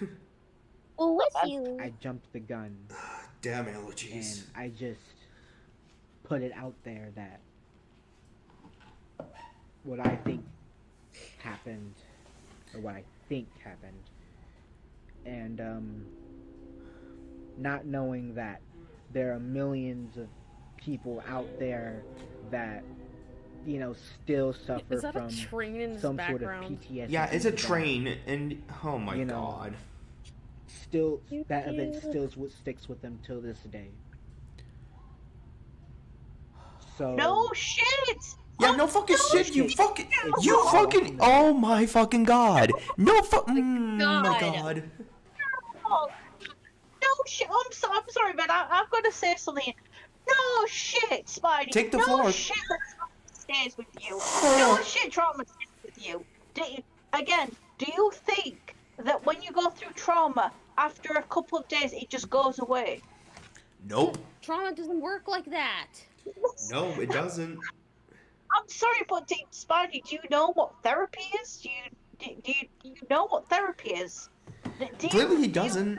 Oh, with I jumped the gun. Damn allergies. And I just put it out there that what I think happened, or what I think happened, and not knowing that there are millions of people out there that still suffer from some sort of PTSD. Yeah, it's a train, and oh my god. Still, that event still sticks with them till this day. So no shit. Yeah, no fucking shit. You fucking. Oh my fucking god. No my god. No shit. I'm sorry, man. I'm gonna say something. No shit, Spidey. Take the no floor. Shit stays with you. No shit, trauma stays with you. Do you think that when you go through trauma, after a couple of days, it just goes away? Nope. Trauma doesn't work like that. No, it doesn't. I'm sorry, but Spidey, do you know what therapy is? Do you know what therapy is? Clearly he doesn't.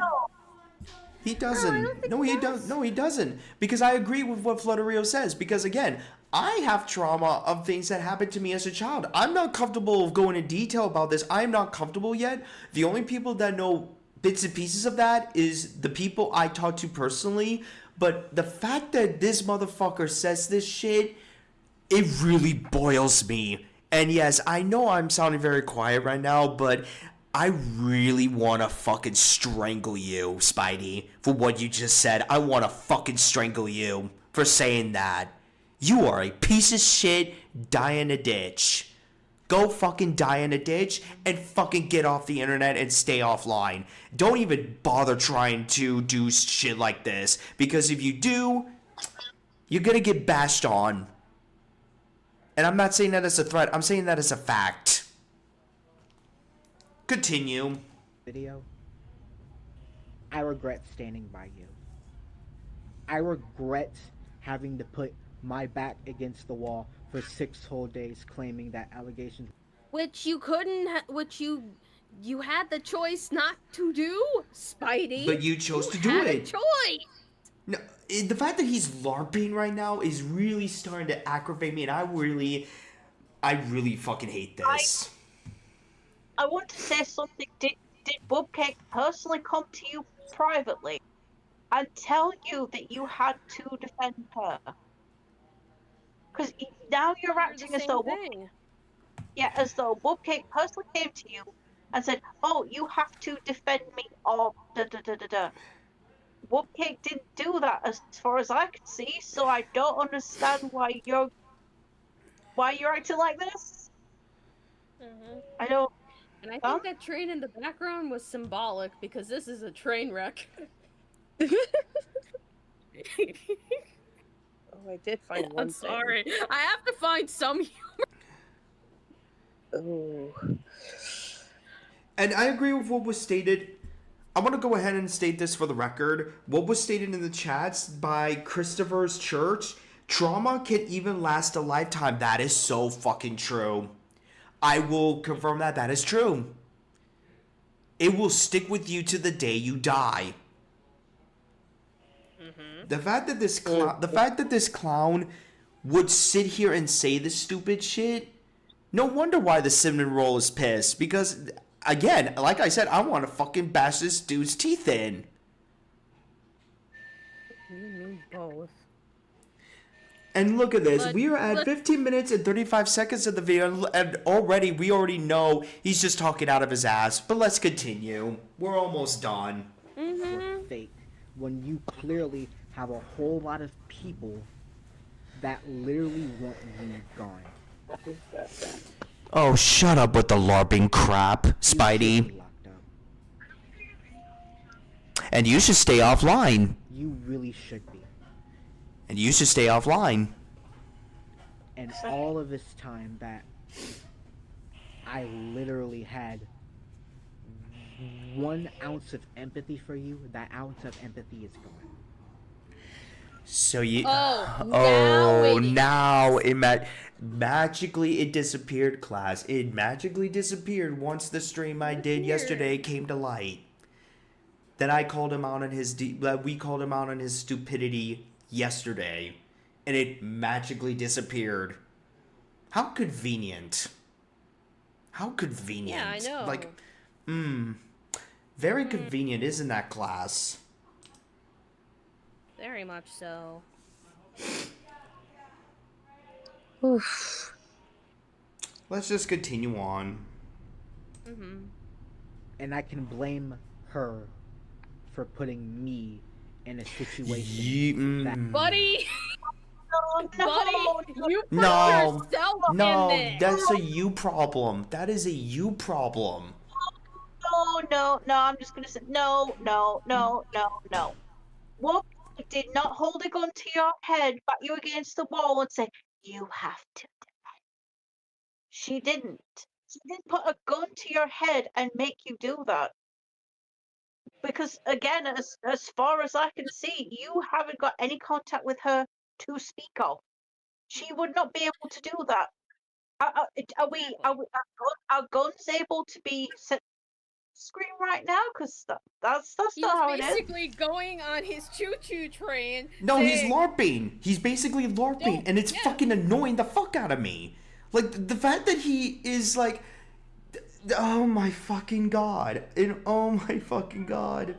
He doesn't. No, he does. No, he doesn't. Because I agree with what Flutterio says. Because again, I have trauma of things that happened to me as a child. I'm not comfortable going in detail about this. I am not comfortable yet. The only people that know bits and pieces of that is the people I talk to personally. But the fact that this motherfucker says this shit, it really boils me. And yes, I know I'm sounding very quiet right now, but I really want to fucking strangle you, Spidey, for what you just said. I want to fucking strangle you for saying that. You are a piece of shit. Die in a ditch. Go fucking die in a ditch and fucking get off the internet and stay offline. Don't even bother trying to do shit like this, because if you do, you're gonna get bashed on. And I'm not saying that as a threat, I'm saying that as a fact. Continue. Video. I regret standing by you. I regret having to put my back against the wall for 6 whole days claiming that allegations. Which you couldn't, which you had the choice not to do, Spidey. But you chose to do had it. A choice. No, the fact that he's LARPing right now is really starting to aggravate me, and I really fucking hate this. I want to say something. Did Bubcake personally come to you privately and tell you that you had to defend her? Because now you're acting as though as though Bubcake personally came to you and said, "Oh, you have to defend me," or da da da da da. Bubcake didn't do that, as far as I can see. So I don't understand why you're acting like this. I don't. And I think that train in the background was symbolic, because this is a train wreck. Oh, I did find one. I'm sorry. I have to find some humor. Oh. And I agree with what was stated. I want to go ahead and state this for the record. What was stated in the chats by Christopher's Church, trauma can even last a lifetime. That is so fucking true. I will confirm that that is true. It will stick with you to the day you die. The fact that this clown would sit here and say this stupid shit, no wonder why the cinnamon roll is pissed. Because, again, like I said, I want to fucking bash this dude's teeth in. You mean both. And look at this. But we are at 15 minutes and 35 seconds of the video, and we already know he's just talking out of his ass. But let's continue. We're almost done. Fake. When you clearly have a whole lot of people that literally want you gone. Oh, shut up with the LARPing crap, Spidey. Locked up. And you should stay offline. You really should be. And you should stay offline. And all of this time that I literally had 1 ounce of empathy for you, that ounce of empathy is gone. So you... now magically it disappeared, class. It magically disappeared once the stream I did yesterday came to light. Then I called him out on his... we called him out on his stupidity yesterday. And it magically disappeared. How convenient. How convenient. Yeah, I know. Like, very convenient, isn't that, class? Very much so. Oof. Let's just continue on. And I can blame her for putting me in a situation that... Buddy! Buddy! You put No, yourself no, in this! that's a you problem. That is a you problem. No, I'm just gonna say no. What did not hold a gun to your head, back you against the wall and say, "You have to die." She didn't. She didn't put a gun to your head and make you do that. Because again, as far as I can see, you haven't got any contact with her to speak of. She would not be able to do that. Are guns able to be set screen right now? Because that's not how it is. He's basically going on his choo-choo train. No, saying, he's LARPing. He's basically LARPing, and it's fucking annoying the fuck out of me. Like, the fact that he is like, oh my fucking god. And oh my fucking god.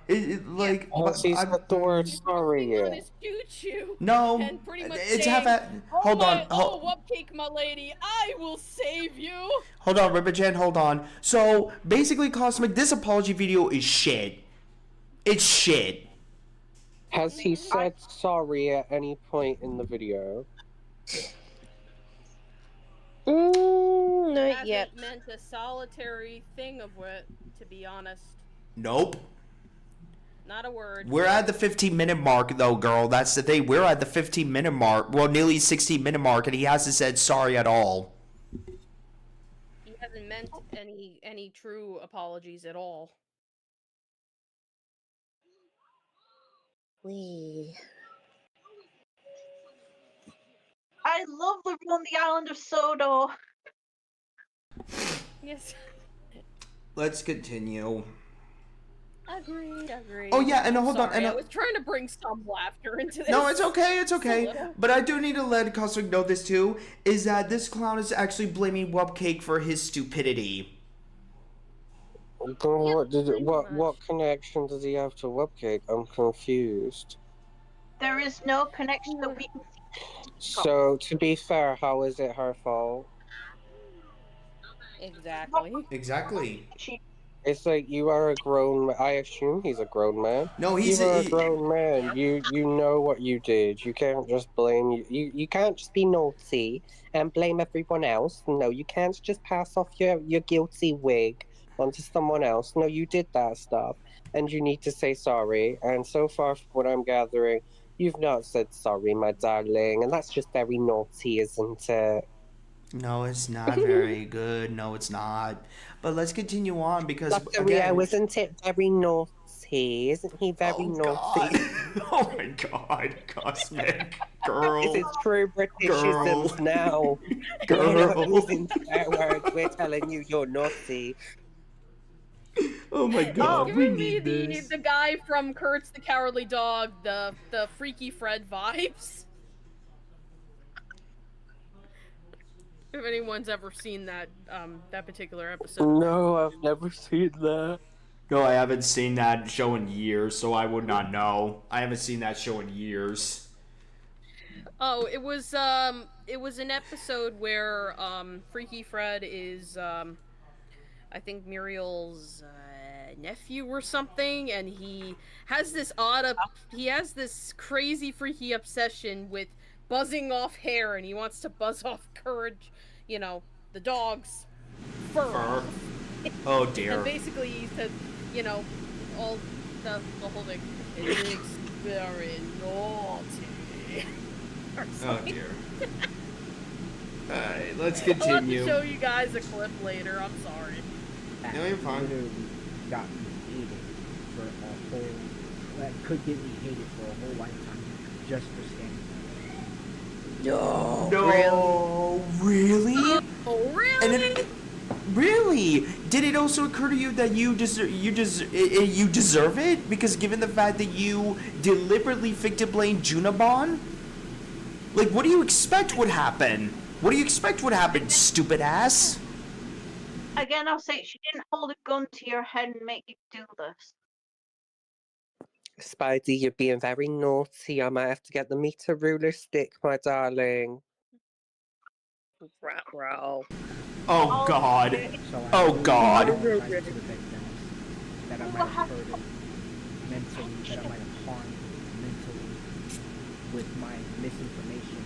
like Has he said the word sorry Roasting on yet? his choo-choo no, and pretty much it's saying, half. Hold on. Wupcake, my lady, I will save you. Hold on, Ribbit hold on. So basically, Cosmic, this apology video is shit. It's shit. Has he said sorry at any point in the video? Not Hasn't yet. meant a solitary thing of it, to be honest. Nope. Not a word. We're at the 15-minute mark, though, girl. That's the thing. We're at the 15-minute mark. Well, nearly 16-minute mark, and he hasn't said sorry at all. He hasn't meant any true apologies at all. I love living on the island of Sodor. Yes. Let's continue. Agreed. Oh, yeah, and hold on. Sorry, And I was trying to bring some laughter into this. no, it's okay, it's Just a okay. little. But I do need to let Cosmic know this too, is that this clown is actually blaming Wupcake for his stupidity. What connection does he have to Wupcake? I'm confused. There is no connection that we can see. So, to be fair, how is it her fault? Exactly. Exactly. It's like you are a grown. I assume he's a grown man. No, You are a grown man. You know what you did. You can't just blame you can't just be naughty and blame everyone else. No, you can't just pass off your guilty wig onto someone else. No, you did that stuff, and you need to say sorry. And so far, from what I'm gathering, you've not said sorry, my darling, and that's just very naughty, isn't it? No, it's not very good. No, it's not. But let's continue on because Rio, isn't it very naughty? Isn't he very naughty? Oh my god, Cosmic. Girl. This is true Britishisms now. Girl. We're not using swear words. We're telling you you're naughty. Oh my god, It's we giving me need the guy from Kurt's the Cowardly Dog, the Freaky Fred vibes. If anyone's ever seen that that particular episode. No, I've never seen that. No, I haven't seen that show in years, so I would not know. I haven't seen that show in years. Oh, it was an episode where Freaky Fred is I think Muriel's nephew or something, and he has this crazy freaky obsession with buzzing off hair, and he wants to buzz off Courage, the dog's fur. Oh dear. And basically he said, all the whole thing, it's very naughty. Or Oh something. dear. Alright, let's I'll have to continue. show you guys a clip later, I'm sorry. No, you're fine. Literally got me hated for a whole. That could get me hated for a whole lifetime just for standing. No, really? Oh, really? And then, really? Did it also occur to you that you deserve it? Because given the fact that you deliberately victim blamed Junabon? Like, what do you expect would happen? What do you expect would happen, stupid ass? Again, I'll say she didn't hold a gun to your head and make you do this. Spidey, you're being very naughty. I might have to get the meter ruler stick, my darling. Bro. Oh god. So I Oh, God. apologize to the victims that I might have hurted mentally, that I might have harmed mentally with my misinformation.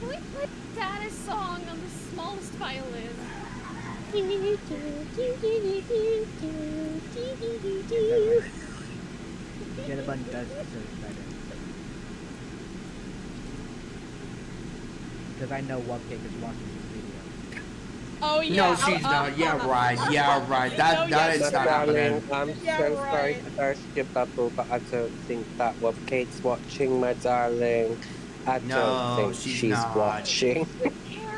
Can we play Dada's song on the smallest violin? Jennifer does deserve better. Because I know Wupcake is watching this video. Oh yeah. No, she's not. Yeah, right. Yeah, right. That is not Darling, happening. I'm Yeah, so sorry right. to burst your bubble, but I don't think that Wupcake's watching, my darling. I No, don't think she's she's not. watching.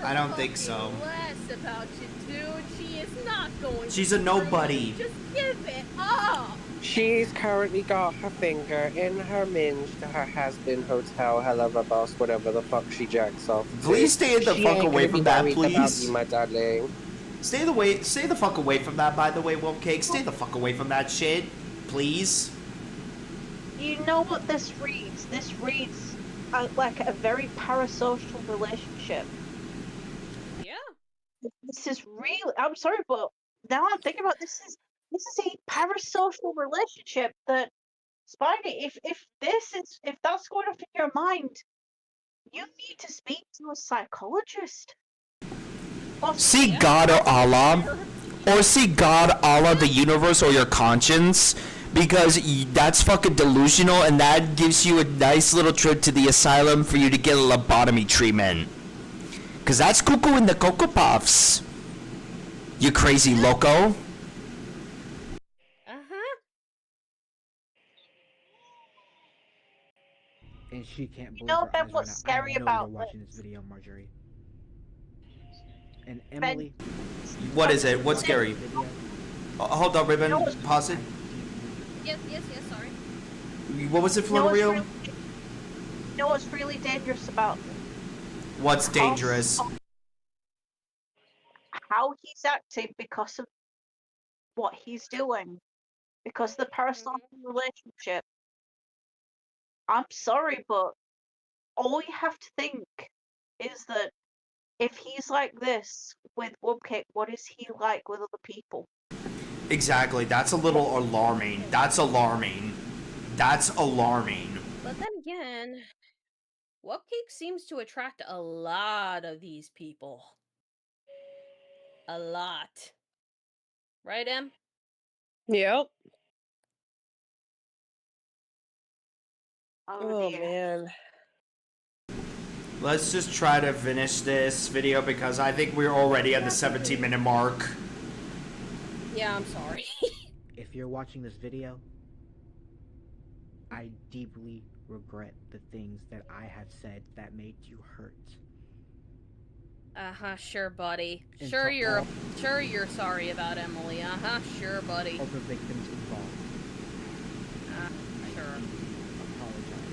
I don't think so. Less about you, dude. She is not going. She's to a nobody. Just give it up. She's currently got her finger in her minge to her has-been hotel, hell of a boss, whatever the fuck she jacks off to. Please stay the She fuck ain't away gonna from be that, worried about please. you, my darling. Stay the fuck away from that, by the way, Wolfcake. Stay the fuck away from that shit. Please. You know what this reads? This reads like a very parasocial relationship. Yeah. This is really. I'm sorry, but now I'm thinking about this is a parasocial relationship that Spidey. If that's going off in your mind, you need to speak to a psychologist. See God or Allah, or see God, Allah, the universe, or your conscience, because that's fucking delusional, and that gives you a nice little trip to the asylum for you to get a lobotomy treatment. Cause that's cuckoo in the Cocoa Puffs. You crazy loco. And she can't believe know, her Ben, eyes what's right now. scary I know about you're watching this this? video, Marjorie. And Emily, What is it? What's scary? video, Hold on, Ribbon. Pause it. Yes, sorry. What was it, You know what's Florio? really, you know what's really dangerous about What's dangerous? how he's acting because of what he's doing, because of the parasocial relationship. I'm sorry, but all you have to think is that if he's like this with Wubcake, what is he like with other people? Exactly. That's a little alarming. That's alarming. That's alarming. But then again, Wupcake seems to attract a lot of these people. A lot. Right, Em? Yep. Oh, dear. Man. Let's just try to finish this video because I think we're already at the 17-minute mark. Yeah, I'm sorry. if you're watching this video, I deeply regret the things that I have said that made you hurt. Sure, buddy. And Sure to you're sorry about Emily. Sure, buddy. all the victims involved. Sure. Apologize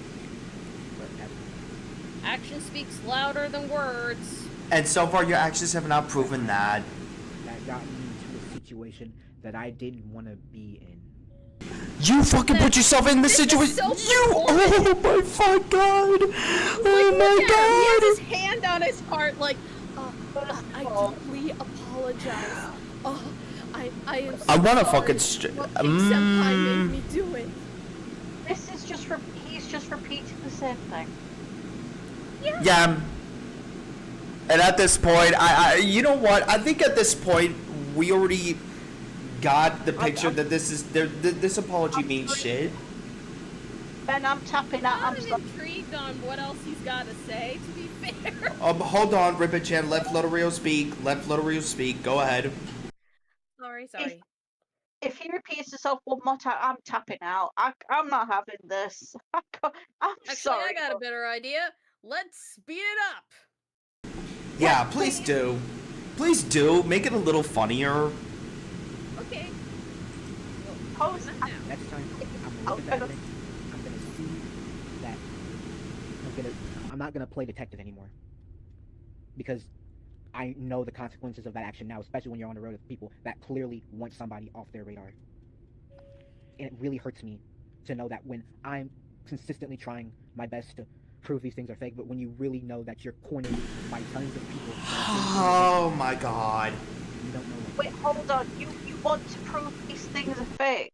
for everything. Action speaks louder than words. And so far, your actions have not proven that. That got me into a situation that I didn't want to be in. You fucking put yourself in this situation. So Oh my fuck god. Oh my god. He has his hand on his heart, like, I deeply apologize. I am. So I want to sorry. fucking. Senpai made me do it. This is just he's just repeating the same thing. Yeah. And at this point, you know what? I think at this point we already got the picture that this apology means shit. Ben, I'm tapping out. I'm intrigued on what else he's got to say, to be fair. Hold on, Rippin-chan. Let Florio speak. Let Florio speak. Go ahead. Sorry. If he repeats himself one more time, I'm tapping out. I'm not having this. I'm Actually, sorry. I got a better idea. Let's speed it up. Yeah, please do. Please do. Make it a little funnier. Okay. Pose Now. Next time, I'm looking at it. I'm gonna see that. I'm not gonna play detective anymore because I know the consequences of that action now, especially when you're on the road with people that clearly want somebody off their radar. And it really hurts me to know that when I'm consistently trying my best to prove these things are fake, but when you really know that you're cornered by tons of people. Oh my god. You don't know. Wait, hold on. You want to prove these things are fake?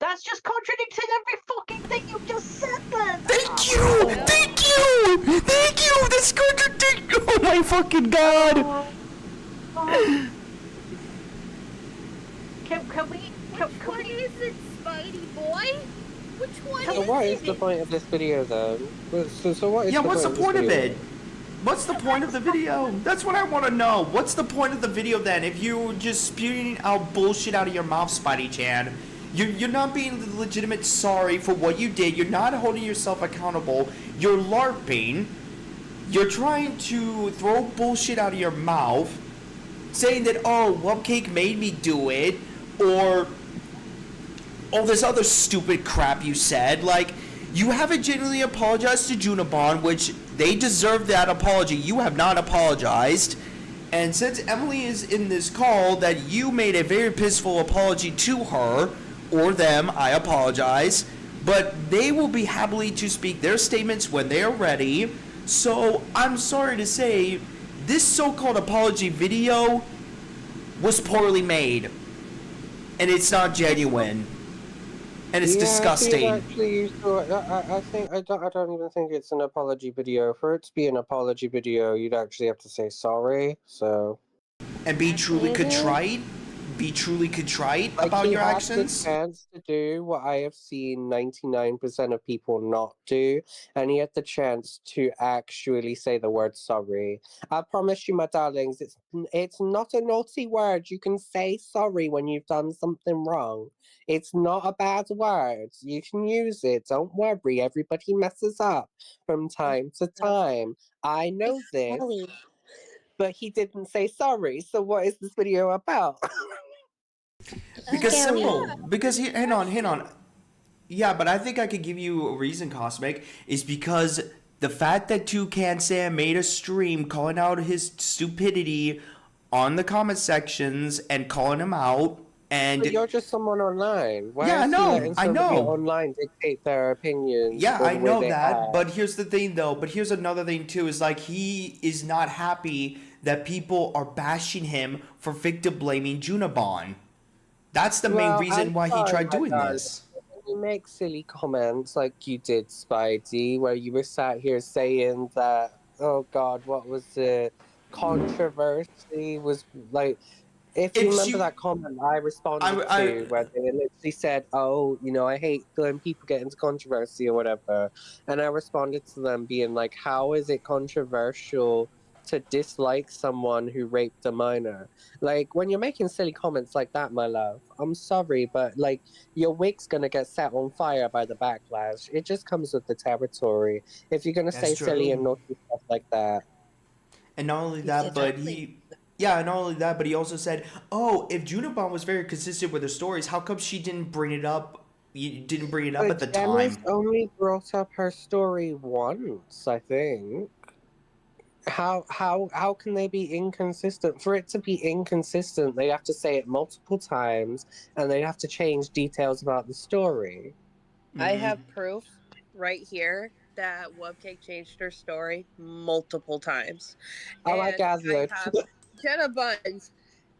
That's just contradicting every fucking thing you just said then! Thank you! Thank you! Thank you! That's contradict. Oh my fucking god! Can we... What is it, Spidey boy? Which one So is what it? is the point of this video then? So what is Yeah, the what's the point of this it? What's the point of the video? That's what I want to know. What's the point of the video then? If you're just spewing out bullshit out of your mouth, Spidey-chan, you're not being legitimate sorry for what you did. You're not holding yourself accountable. You're LARPing. You're trying to throw bullshit out of your mouth, saying that, oh, Wupcake made me do it, or all this other stupid crap you said. Like, you haven't genuinely apologized to Junibon, which they deserve that apology. You have not apologized. And since Emily is in this call, that you made a very pissful apology to her, or them, I apologize. but they will be happily to speak their statements when they are ready. So I'm sorry to say, this so-called apology video was poorly made, and it's not genuine, and it's disgusting. Actually, I think I don't even think it's an apology video. For it to be an apology video, you'd actually have to say sorry. So. And be truly contrite. Be truly contrite about your actions. He had the chance to do what I have seen 99% of people not do, and he had the chance to actually say the word sorry. I promise you, my darlings, it's not a naughty word. You can say sorry when you've done something wrong. It's not a bad word. You can use it. Don't worry. Everybody messes up from time to time. I know this. But he didn't say sorry. So what is this video about? Because simple. Because hang on. Yeah, but I think I could give you a reason, Cosmic, is because the fact that Toucan Sam made a stream calling out his stupidity on the comment sections and calling him out, and but you're just someone online. Why yeah, is he letting I somebody know. Online dictate their opinions? Yeah, I know that. Have? But here's the thing, though. But here's another thing too: is like he is not happy that people are bashing him for victim blaming Junabon. That's the main reason why he tried doing this. You make silly comments like you did, Spidey, where you were sat here saying that, oh God, what was it? Controversy was like. If you remember that comment I responded to, where they literally said, oh, you know, I hate when people get into controversy or whatever. And I responded to them being like, how is it controversial to dislike someone who raped a minor? Like, when you're making silly comments like that, my love, I'm sorry, but like, your wig's gonna get set on fire by the backlash. It just comes with the territory. If you're gonna say silly and naughty stuff like that. And not only that, but he also said, "Oh, if Junabon was very consistent with her stories, how come she didn't bring it up? You didn't bring it up at the time." Only brought up her story once, I think. How can they be inconsistent? For it to be inconsistent, they have to say it multiple times, and they have to change details about the story. I have proof right here that Webcake changed her story multiple times. Oh, I gathered. I have Jenna Bunn's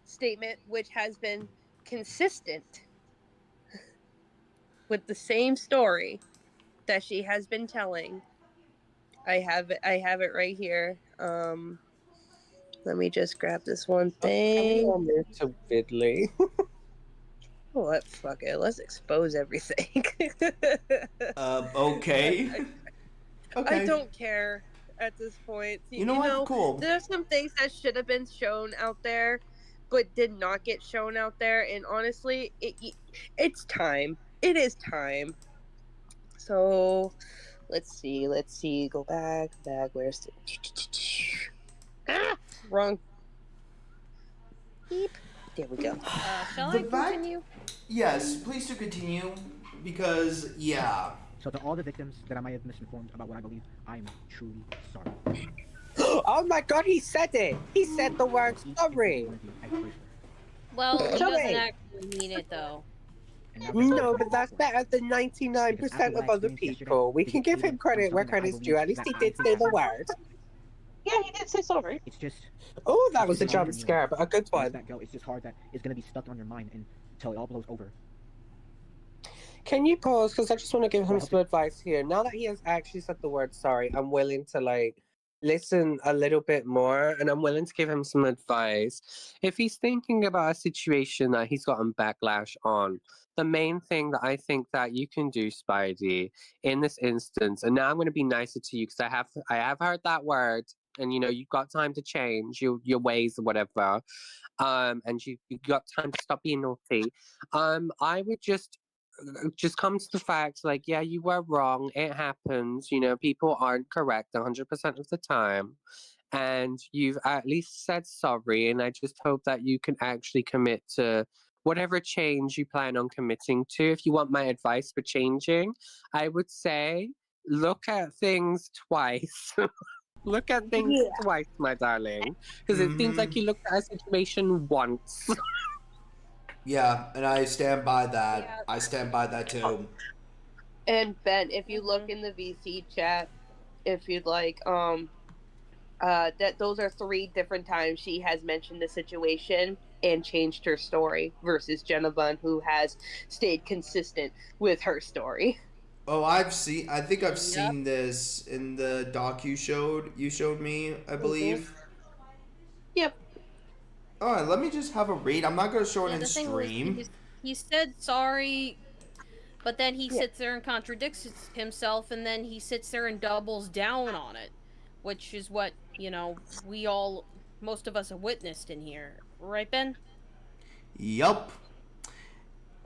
statement, which has been consistent with the same story that she has been telling. I have it right here. Let me just grab this one thing. I'm to Fiddly. What? Fuck it. Let's expose everything. Okay. Okay. I don't care at this point. You know what? Cool. There's some things that should have been shown out there, but did not get shown out there. And honestly, it's time. It is time. So, let's see. Go back. Where's the... Wrong. Beep. There we go. Shall I continue? Yes, please do continue, because, yeah. So to all the victims that I might have misinformed about what I believe, I'm truly sorry. Oh my God, he said it! He said the word sorry! Well, he doesn't actually mean it, though. No, but that's better than 99% of other people. We can give him credit where credit's due. At least he did say the word. Yeah, he did say sorry. It's just... Oh, that was a jump scare, but a good one. That girl, it's just hard that it's going to be stuck on your mind until it all blows over. Can you pause? Because I just want to give him some advice here. Now that he has actually said the word sorry, I'm willing to, like, listen a little bit more, and I'm willing to give him some advice. If he's thinking about a situation that he's gotten backlash on, the main thing that I think that you can do, Spidey, in this instance, and now I'm going to be nicer to you because I have heard that word, and you know you've got time to change your ways or whatever, and you got time to stop being naughty. I would just come to the facts, like, yeah, you were wrong, it happens, you know, people aren't correct 100% of the time, and you've at least said sorry, and I just hope that you can actually commit to whatever change you plan on committing to. If you want my advice for changing, I would say look at things twice. Look at things twice, my darling, because it seems like you looked at a situation once. Yeah, and I stand by that. I stand by that too. And Ben, if you look Mhm. in the VC chat, if you'd like, that those are 3 different times she has mentioned the situation and changed her story versus Jenna Bunn, who has stayed consistent with her story. Oh, I think I've Yep. seen this in the doc you showed me, I Mhm. believe. Yep. All right, let me just have a read. I'm not gonna show it Yeah, in the thing was, stream. he said sorry, but then he Yeah. sits there and contradicts himself, and then he sits there and doubles down on it, which is what, we all, most of us have witnessed in here. Right, Ben? Yup.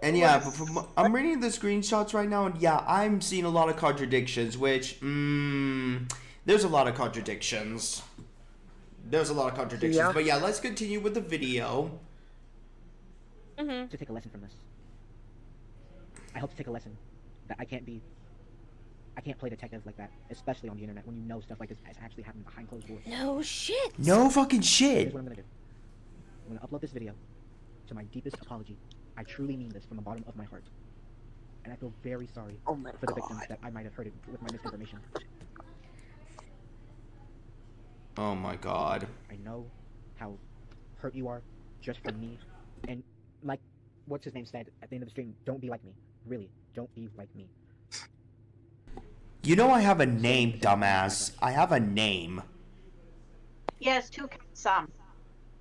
And yeah, but I'm reading the screenshots right now, and yeah, I'm seeing a lot of contradictions. Which, there's a lot of contradictions. There's a lot of contradictions. Yeah. But yeah, let's continue with the video. Mm-hmm. To take a lesson from this. I hope to take a lesson that I can't play detective like that, especially on the internet when you know stuff like this is actually happening behind closed doors. No shit. No fucking Here's shit. what I'm gonna do. I'm gonna upload this video to my deepest apology. I truly mean this from the bottom of my heart. And I feel very sorry Oh my for the victims that I might have hurted with my misinformation. Oh my god. I know how hurt you are just from me. And like what's his name said at the end of the stream, don't be like me. Really, don't be like me. You know I have a name, dumbass. I have a name. Yes, two Sam.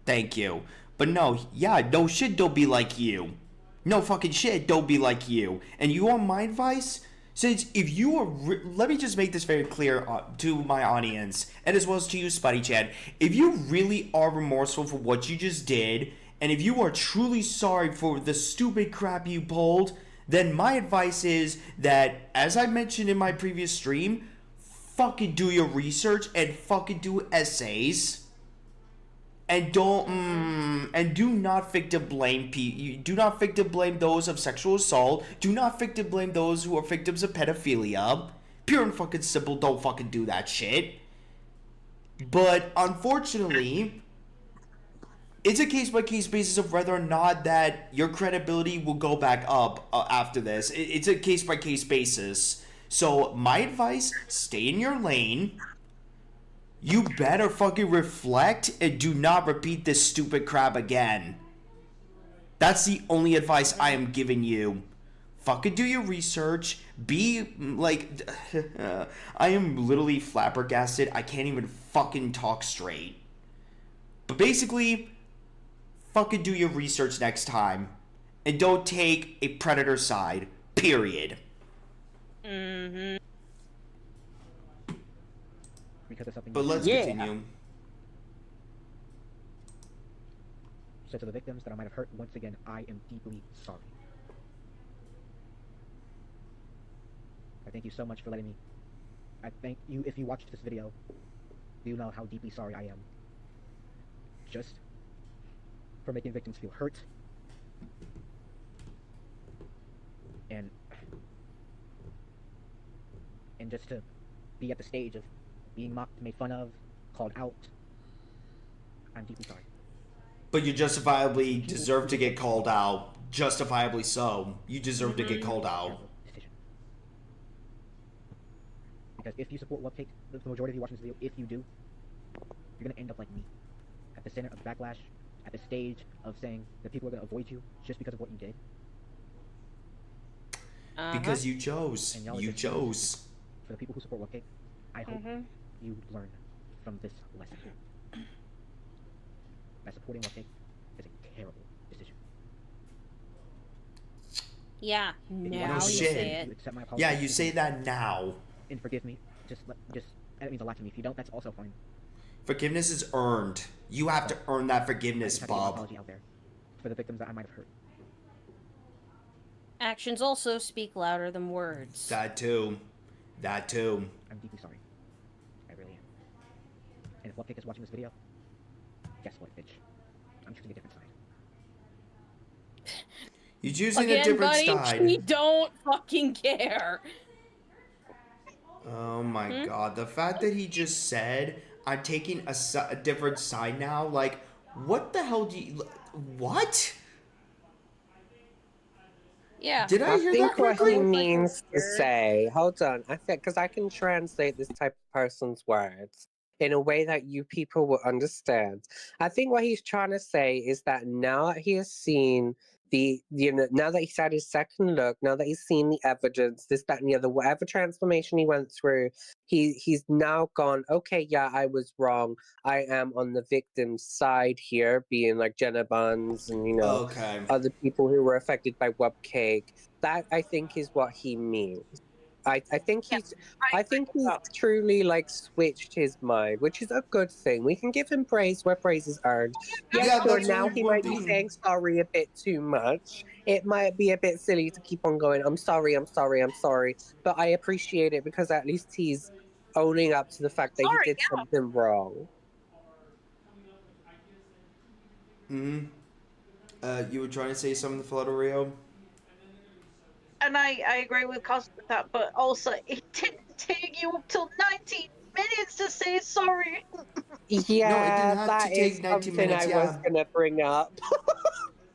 Thank you. But no, yeah, no shit, don't be like you. No fucking shit, don't be like you. And you want my advice? Since if you are, let me just make this very clear to my audience, and as well as to you, Spuddy Chad. If you really are remorseful for what you just did, and if you are truly sorry for the stupid crap you pulled, then my advice is that, as I mentioned in my previous stream, fucking do your research and fucking do essays. And and do not victim blame do not victim blame those of sexual assault. Do not victim blame those who are victims of pedophilia. Pure and fucking simple, don't fucking do that shit. But unfortunately, it's a case-by-case basis of whether or not that your credibility will go back up after this. It's a case-by-case basis. So my advice, stay in your lane. You better fucking reflect and do not repeat this stupid crap again. That's the only advice I am giving you. Fucking do your research. Be like, I am literally flabbergasted. I can't even fucking talk straight. But basically, fucking do your research next time. And don't take a predator side. Period. Mm-hmm. Because of something. But let's continue. So to the victims that I might have hurt, once again, I am deeply sorry. I thank you so much for letting me. I thank you if you watched this video. You know how deeply sorry I am. Just for making victims feel hurt. And just to be at the stage of being mocked, made fun of, called out. I'm deeply sorry. But you justifiably deserve to get called out. Justifiably so. You deserve to get called out. Decision. Because if you support Webcake, the majority of you watching this video, if you do, you're gonna end up like me. At the center of the backlash, at the stage of saying that people are gonna avoid you just because of what you did. Because you chose. And y'all are You just chose. For the people who support Webcake, I hope you learn from this lesson. That supporting Webcake is a terrible decision. Yeah, now you shit. say it. Accept my apology. Yeah, you say that now. And forgive me. That means a lot to me. If you don't, that's also fine. Forgiveness is earned. You have to earn that forgiveness, I just have to get my Bob. apology out there for the victims that I might have hurt. Actions also speak louder than words. That too. That too. I'm deeply sorry. I really am. And if Webcake is watching this video, guess what, bitch? I'm choosing a different side. You're choosing Again, a different buddy, side. we don't fucking care. Oh my god. The fact that he just said, I'm taking a different side now, like, what the hell do you... What? Yeah. Did I I hear think that what he correctly? means to Weird. say, hold on, I think, because I can translate this type of person's words in a way that you people will understand. I think what he's trying to say is that now that he has seen now that he's had his second look, now that he's seen the evidence, this, that, and the other, whatever transformation he went through, he's now gone, okay, yeah, I was wrong. I am on the victim's side here, being like Jenna Buns and, Okay. other people who were affected by Webcake. That I think is what he means. I think Yeah, he's that. truly like switched his mind, which is a good thing. We can give him praise where praise is earned. Yeah, Yeah, sure. that's Now really he one might be thing. saying sorry a bit too much. It might be a bit silly to keep on going, I'm sorry, I'm sorry, I'm sorry. But I appreciate it because at least he's owning up to the fact that he Sorry, did something wrong. Mm-hmm. You were trying to say something, Flutter. and I agree with Cos with that, but also it didn't take you up till 19 minutes to say sorry. No, it didn't Yeah, have to that is take 19 something minutes. I was Yeah. gonna bring up.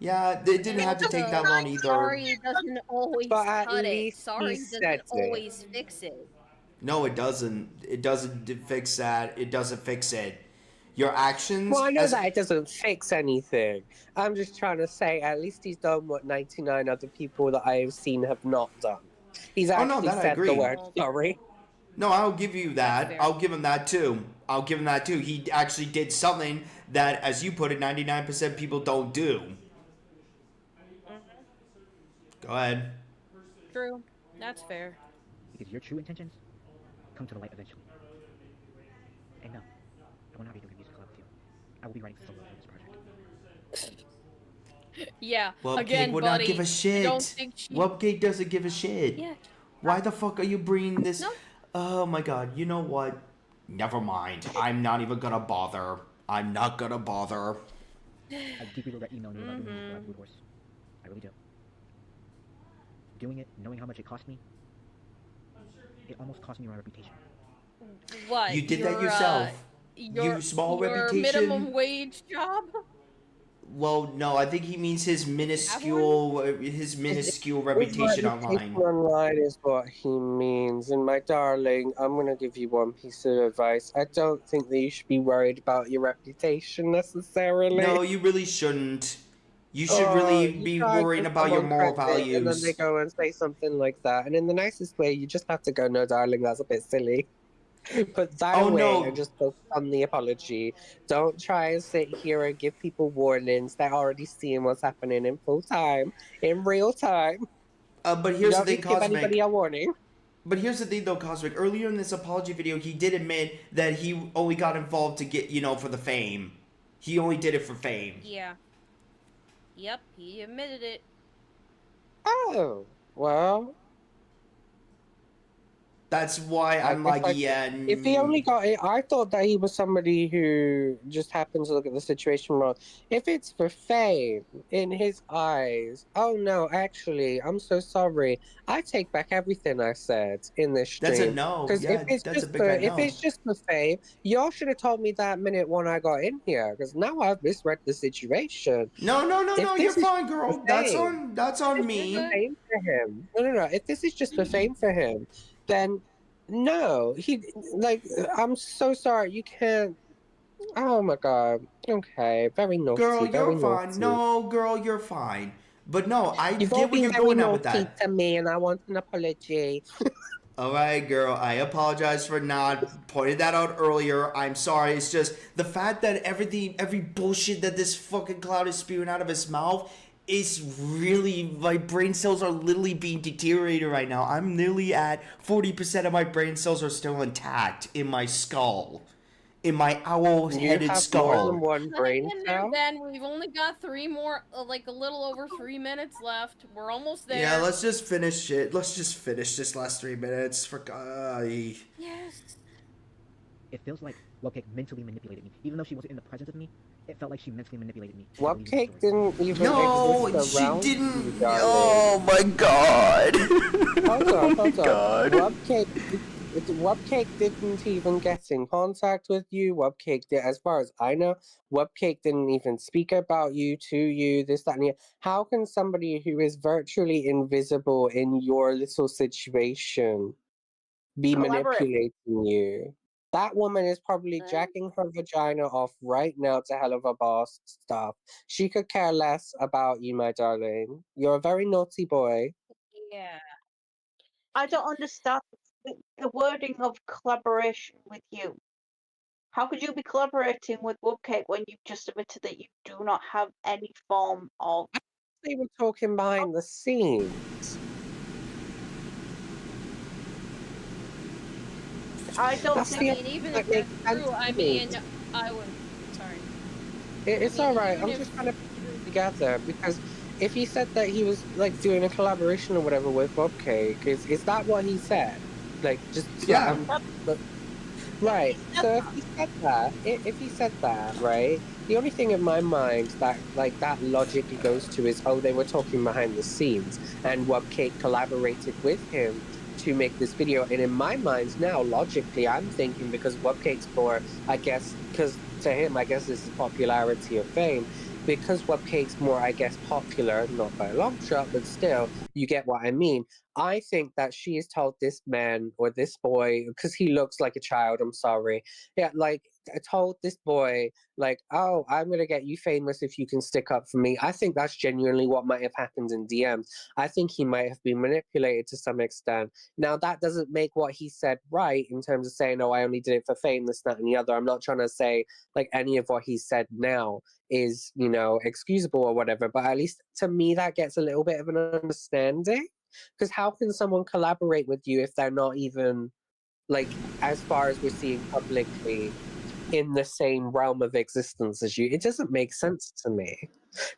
Yeah, it didn't And have to take also, that long either. sorry doesn't always But at cut it. least he Sorry said doesn't it. always fix it. No, it doesn't. It doesn't fix that. It doesn't fix it. Your actions Well, I know as that it doesn't fix anything. I'm just trying to say, at least he's done what 99 other people that I have seen have not done. He's Oh no, actually that I said the agree. word Well, sorry. No, I'll give you That's that. fair. I'll give him that too. I'll give him that too. He actually did something that, as you put it, 99% people don't do. Go ahead. True. That's fair. Because your true intentions come to the light eventually. And no, I will not be doing music collab with you. I will be writing solo for this project. Yeah. Webcake Again, would buddy. not give a I don't shit. think she. Webcake doesn't give a shit. Yeah. Why the fuck are you bringing this? No. Oh my god. You know what? Never mind. I'm not even gonna bother. I'm not gonna bother. I deeply regret emailing you about doing music collab with Horse. I really do. Doing it, knowing how much it cost me, it almost cost me my reputation. What? You did that yourself. Your, You small your reputation. minimum wage job? Well, no, I think he means his minuscule reputation online. Online is what he means. And my darling, I'm going to give you one piece of advice. I don't think that you should be worried about your reputation necessarily. No, you really shouldn't. You should really You be try to worrying give about your someone moral credit, and then they values. go and say something like that. And in the nicest way, you just have to go, no, darling, that's a bit silly. Put that Oh, away no. and just focus on the apology. Don't try and sit here and give people warnings. They're already seeing what's happening in full time, in real time. But You here's the don't need thing, to give anybody Cosmic. a warning. But here's the thing, though, Cosmic. Earlier in this apology video, he did admit that he only got involved to get, for the fame. He only did it for fame. Yeah. Yep, he admitted it. Oh, well. That's why I'm guess like, yeah. If he only got it, I thought that he was somebody who just happened to look at the situation wrong. If it's for fame in his eyes, oh no, actually, I'm so sorry. I take back everything I said in this stream. That's a no. Because Yeah, that's a big fat if no. it's just for fame, y'all should have told me that minute when I got in here. Because now I've misread the situation. No, If you're this is fine, girl. for That's fame, on for me. fame for him. No. If this is just for fame for him, then no. I'm so sorry. You can't. Oh my god. Okay. Very naughty. Girl, very you're fine. naughty. No, girl, you're fine. But no, I You've all get where been you're very going at with naughty that. to me, and I want an apology. All right, girl. I apologize for not pointing that out earlier. I'm sorry. It's just the fact that every bullshit that this fucking cloud is spewing out of his mouth is really, my brain cells are literally being deteriorated right now. I'm nearly at 40% of my brain cells are still intact in my skull. In my owl-headed You have skull. more than one brain Hang in there, cell? Ben. We've only got 3 more, like a little over 3 minutes left. We're almost there. Yeah, let's just finish it. Let's just finish this last 3 minutes. For Yes. It feels like Webcake mentally manipulated me. Even though she wasn't in the presence of me, it felt like she mentally manipulated me. to believe this Webcake story. didn't even No, exist she around didn't. you, darling. Oh my god. Hold on. God. Webcake Webcake didn't even get in contact with you. Webcake did, as far as I know, Webcake didn't even speak about you to you. This, that, and the. How can somebody who is virtually invisible in your little situation be Collaborate. manipulating you? That woman is probably jacking her vagina off right now to hell of a boss stuff. She could care less about you, my darling. You're a very naughty boy. Yeah. I don't understand the wording of collaboration with you. How could you be collaborating with Webcake when you've just admitted that you do not have any form of... They were talking behind the scenes. I don't That's think... I mean, even that if that's makes sense true, I to me. mean, I would. Sorry. It's I mean, alright. even I'm if just trying to put it together because if he said that he was like doing a collaboration or whatever with Bobcake, is that what he said? Like just Yeah. right. So if he said that, right, the only thing in my mind that like that logically goes to is, oh, they were talking behind the scenes and Webcake collaborated with him to make this video. And in my mind now, logically, I'm thinking because Webcake's more, I guess, because to him, I guess this is popularity or fame. Because Webcake's more, I guess, popular, not by a long shot, but still, you get what I mean. I think that she has told this man or this boy, because he looks like a child, I'm sorry. Yeah, like, I told this boy, like, oh, I'm going to get you famous if you can stick up for me. I think that's genuinely what might have happened in DMs. I think he might have been manipulated to some extent. Now, that doesn't make what he said right in terms of saying, oh, I only did it for fame, this, that, and the other. I'm not trying to say, like, any of what he said now is, you know, excusable or whatever, but at least to me, that gets a little bit of an understanding. Because how can someone collaborate with you if they're not even, like, as far as we're seeing publicly, in the same realm of existence as you? It doesn't make sense to me.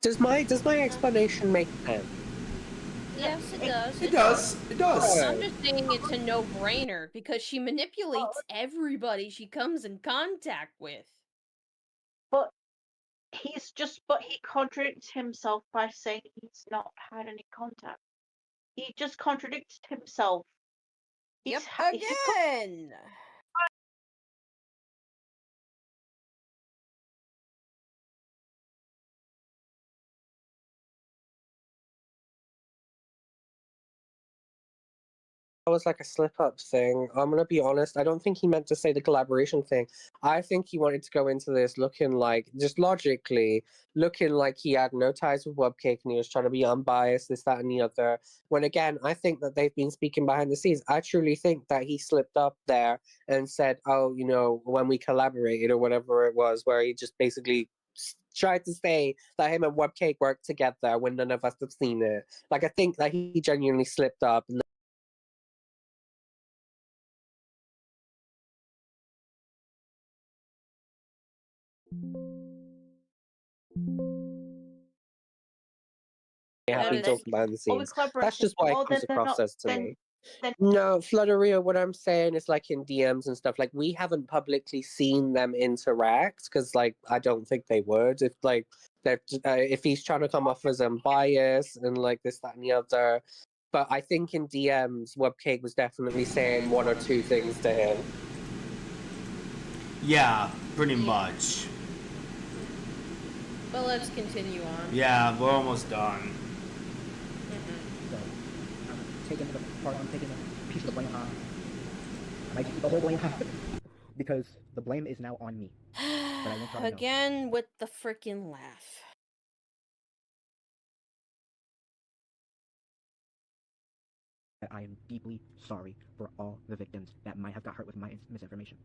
Does my explanation make sense? yes, it does. It does. It does. I'm just saying it's a no-brainer because she manipulates everybody she comes in contact with. But he contradicts himself by saying he's not had any contact. He just contradicted himself. Yep, He's again. That was like a slip up thing. I'm gonna be honest, I don't think he meant to say the collaboration thing. I think he wanted to go into this looking like, just logically, looking like he had no ties with Webcake and he was trying to be unbiased, this, that, and the other. When again, I think that they've been speaking behind the scenes. I truly think that he slipped up there and said, oh, you know, when we collaborated or whatever it was, where he just basically tried to say that him and Webcake worked together when none of us have seen it. Like, I think that he genuinely slipped up. And have been talking behind the scenes. That's just what it comes across as to me. No, Flutteria, what I'm saying is like in DMs and stuff, like we haven't publicly seen them interact because like I don't think they would if like if he's trying to come off as unbiased and like this, that, and the other. But I think in DMs, Webcake was definitely saying one or two things to him. Yeah, pretty much. But let's continue on. Yeah, we're almost done. So, I'm taking a piece of the blame off. I might keep the whole blame off because the blame is now on me. But I won't try to know. Again with the freaking laugh. That I am deeply sorry for all the victims that might have got hurt with my misinformation.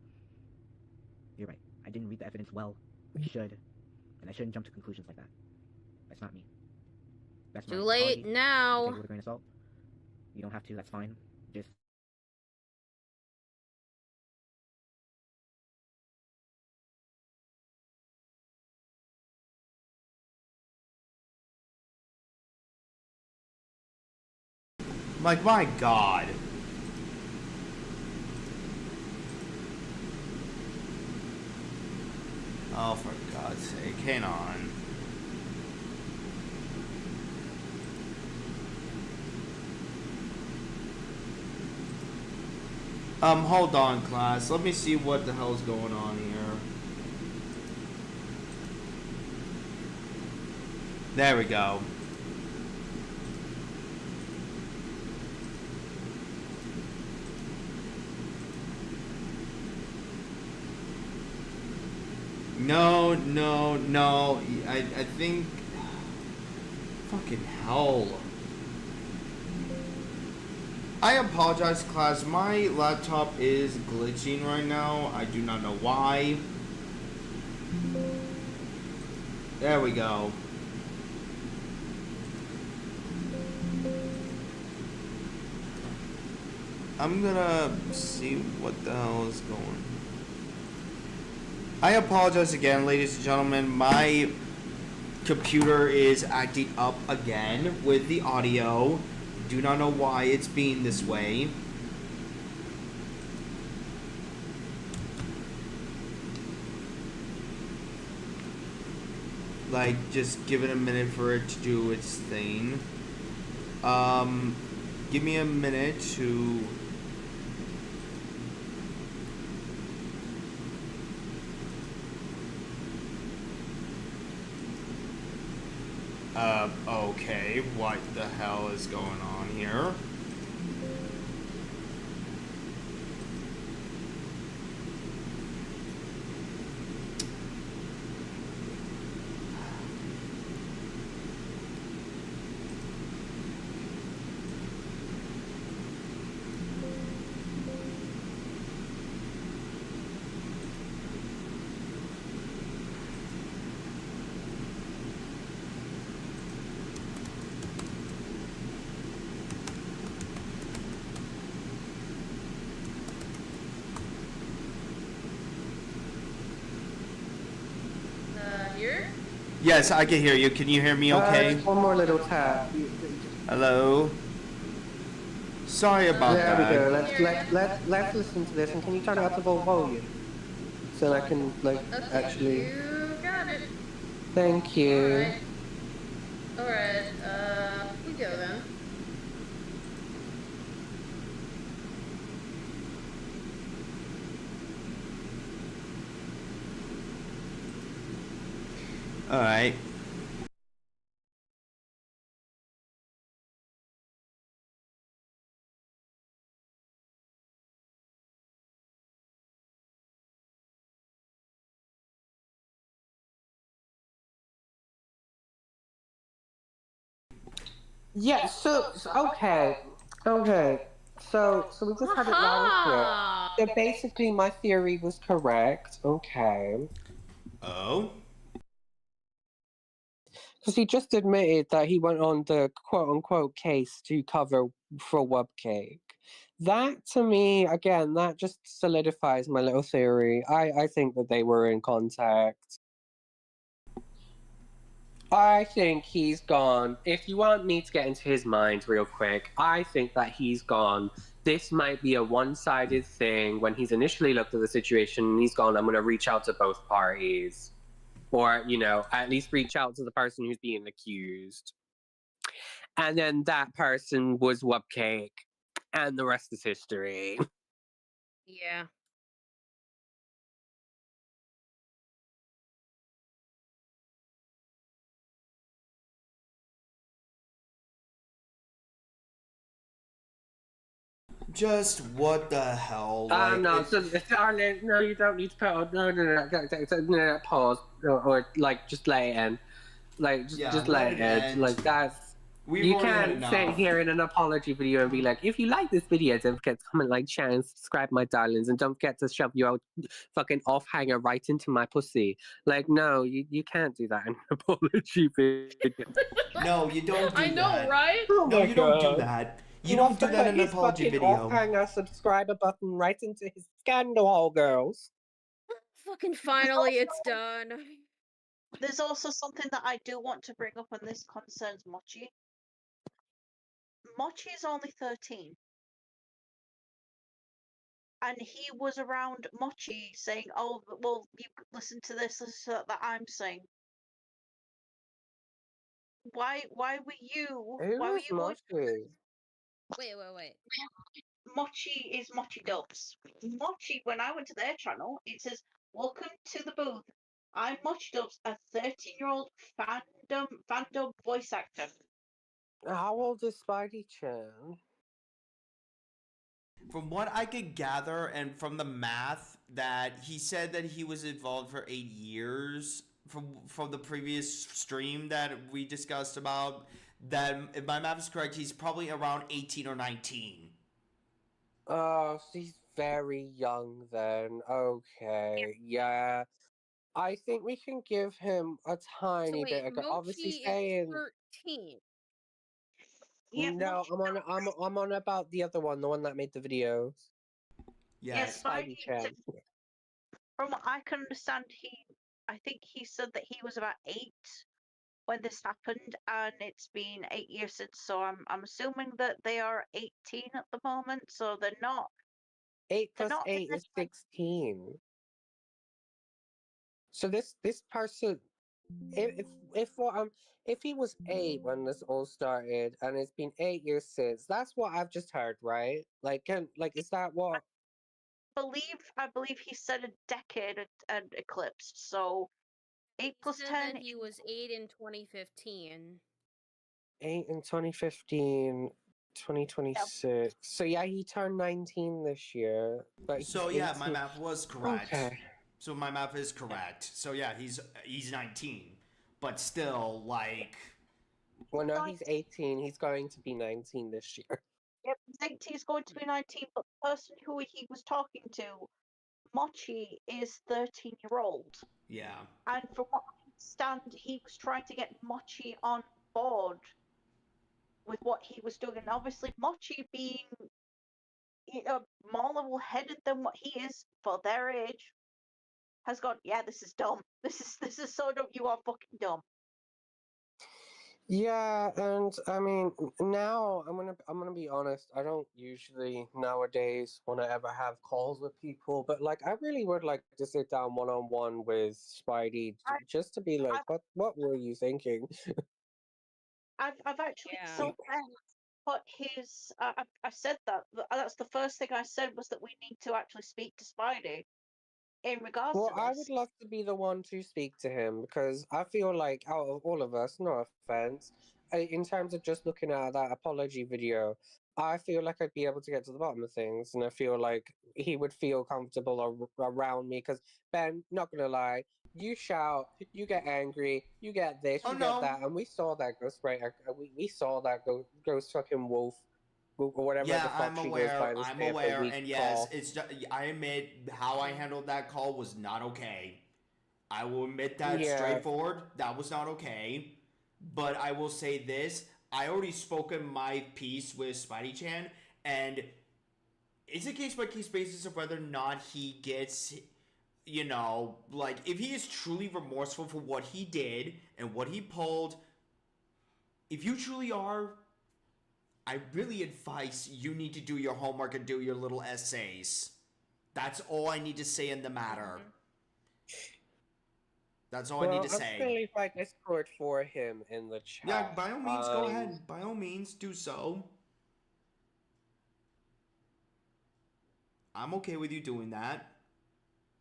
You're right. I didn't read the evidence well. I should. And I shouldn't jump to conclusions like that. That's not me. That's Too my late apology. now. Take it with a grain of salt. You don't have to, that's fine. Just Like, my God. Oh, for God's sake, hang on. Hold on, class. Let me see what the hell's going on here. There we go. No, no, no. I think... Fucking hell. I apologize, class. My laptop is glitching right now. I do not know why. There we go. I'm gonna see what the hell is going. I apologize again, ladies and gentlemen. My computer is acting up again with the audio. Do not know why it's being this way. Like, just give it a minute for it to do its thing. Give me a minute to... Okay, what the hell is going on here? Here? Yes, I can hear you. Can you hear me okay? Just one more little tap. Hello? Sorry about There we go. that. Let's listen to this, and can you turn it up to full volume so I can actually? You got it. Thank you. Alright, we go then. Alright. Yeah. Okay. Okay. So we just had it loud and clear. So basically, my theory was correct. Okay. Oh? Because he just admitted that he went on the quote unquote case to cover for Webcake. That to me, again, that just solidifies my little theory. I think that they were in contact. I think he's gone. If you want me to get into his mind real quick, I think that he's gone. This might be a one sided thing. When he's initially looked at the situation, he's gone, I'm going to reach out to both parties. Or, at least reach out to the person who's being accused. And then that person was Webcake. And the rest is history. Yeah. Just what the hell? Like, No, darling, no, you don't need to put on. No, pause. Or just lay it in. Just lay it in. That's. You can't sit here in an apology video and be like, if you like this video, don't forget to comment, share, and subscribe, my darlings, and don't forget to shove your fucking off hanger right into my pussy. No, you can't do that in an apology video. No, you don't do I know, that. right? Oh No, my you don't do God. that. You don't do that in an apology video. Off hanger subscriber button right into his scandal hole, girls. Fucking finally, it's done. There's also something that I do want to bring up, and this concerns Mochi. Mochi is only 13. And he was around Mochi saying, oh, well, you listen to this that I'm saying. Why were you... Who why were was you going... Mochi? Wait. Mochi is Mochi Dubs. Mochi, when I went to their channel, it says, "Welcome to the booth. I'm Mochi Dubs, a 13-year-old fandom voice actor." How old is Spidey Chan? From what I could gather, and from the math, that he said that he was involved for 8 years. From the previous stream that we discussed about, that if my math is correct, he's probably around 18 or 19. Oh, so he's very young then. Okay, yeah. I think we can give him a So tiny wait, bit of obviously Mochi is saying 13. Yeah, no. Mochi I'm on about the other one, the one that made the videos. Yeah, Spidey Chan. from what I can understand, I think he said that he was about 8 when this happened, and it's been 8 years since. So I'm assuming that they are 18 at the moment. So they're not 8 they're plus not in 8 their is 16. So this person, if what if he was 8 when this all started, and it's been 8 years since, that's what I've just heard, right? Is that what? I believe he said a decade had eclipsed. So 8 He plus said 10. that he was 8 in 2015. 8 in 2015, 2026. So yeah, he turned 19 this year, but he's so yeah, my 18. math was correct. Okay. So my math is correct. So yeah, he's 19, but still, like, Well, no, he's 18. He's going to be 19 this year. Yep, he's 18, he's going to be 19, but the person who he was talking to, Mochi, is 13-year-old. yeah. And from what I understand, he was trying to get Mochi on board with what he was doing. And obviously, Mochi being more level-headed than what he is for their age, has gone, yeah, this is dumb. This is so dumb. You are fucking dumb. Yeah, and I mean, now I'm gonna be honest. I don't usually nowadays want to ever have calls with people, but like I really would like to sit down one on one with Spidey just to be like, what were you thinking? I've actually Yeah. so put his. I said that. That's the first thing I said was that we need to actually speak to Spidey in regards Well, to I this. would love to be the one to speak to him because I feel like out of all of us, no offense, in terms of just looking at that apology video, I feel like I'd be able to get to the bottom of things, and I feel like he would feel comfortable around me. Because Ben, not gonna lie, you shout, you get angry, you get this, Oh you get no. that, and we saw that ghost right. We saw that ghost fucking wolf, or whatever the Yeah, fuck she goes by this I'm day of the aware, week and yes, call. it's just, I admit how I handled that call was not okay. I will admit that Yeah. straightforward. That was not okay. But I will say this: I already spoken my piece with Spidey Chan, and it's a case by case basis of whether or not he gets, like, if he is truly remorseful for what he did and what he pulled. If you truly are, I really advise you need to do your homework and do your little essays. That's all I need to say in the matter. Mhm. That's all I need Well, to I'm just say. gonna leave my Discord for him in the Yeah, chat. by all means, go ahead. By all means, do so. I'm okay with you doing that.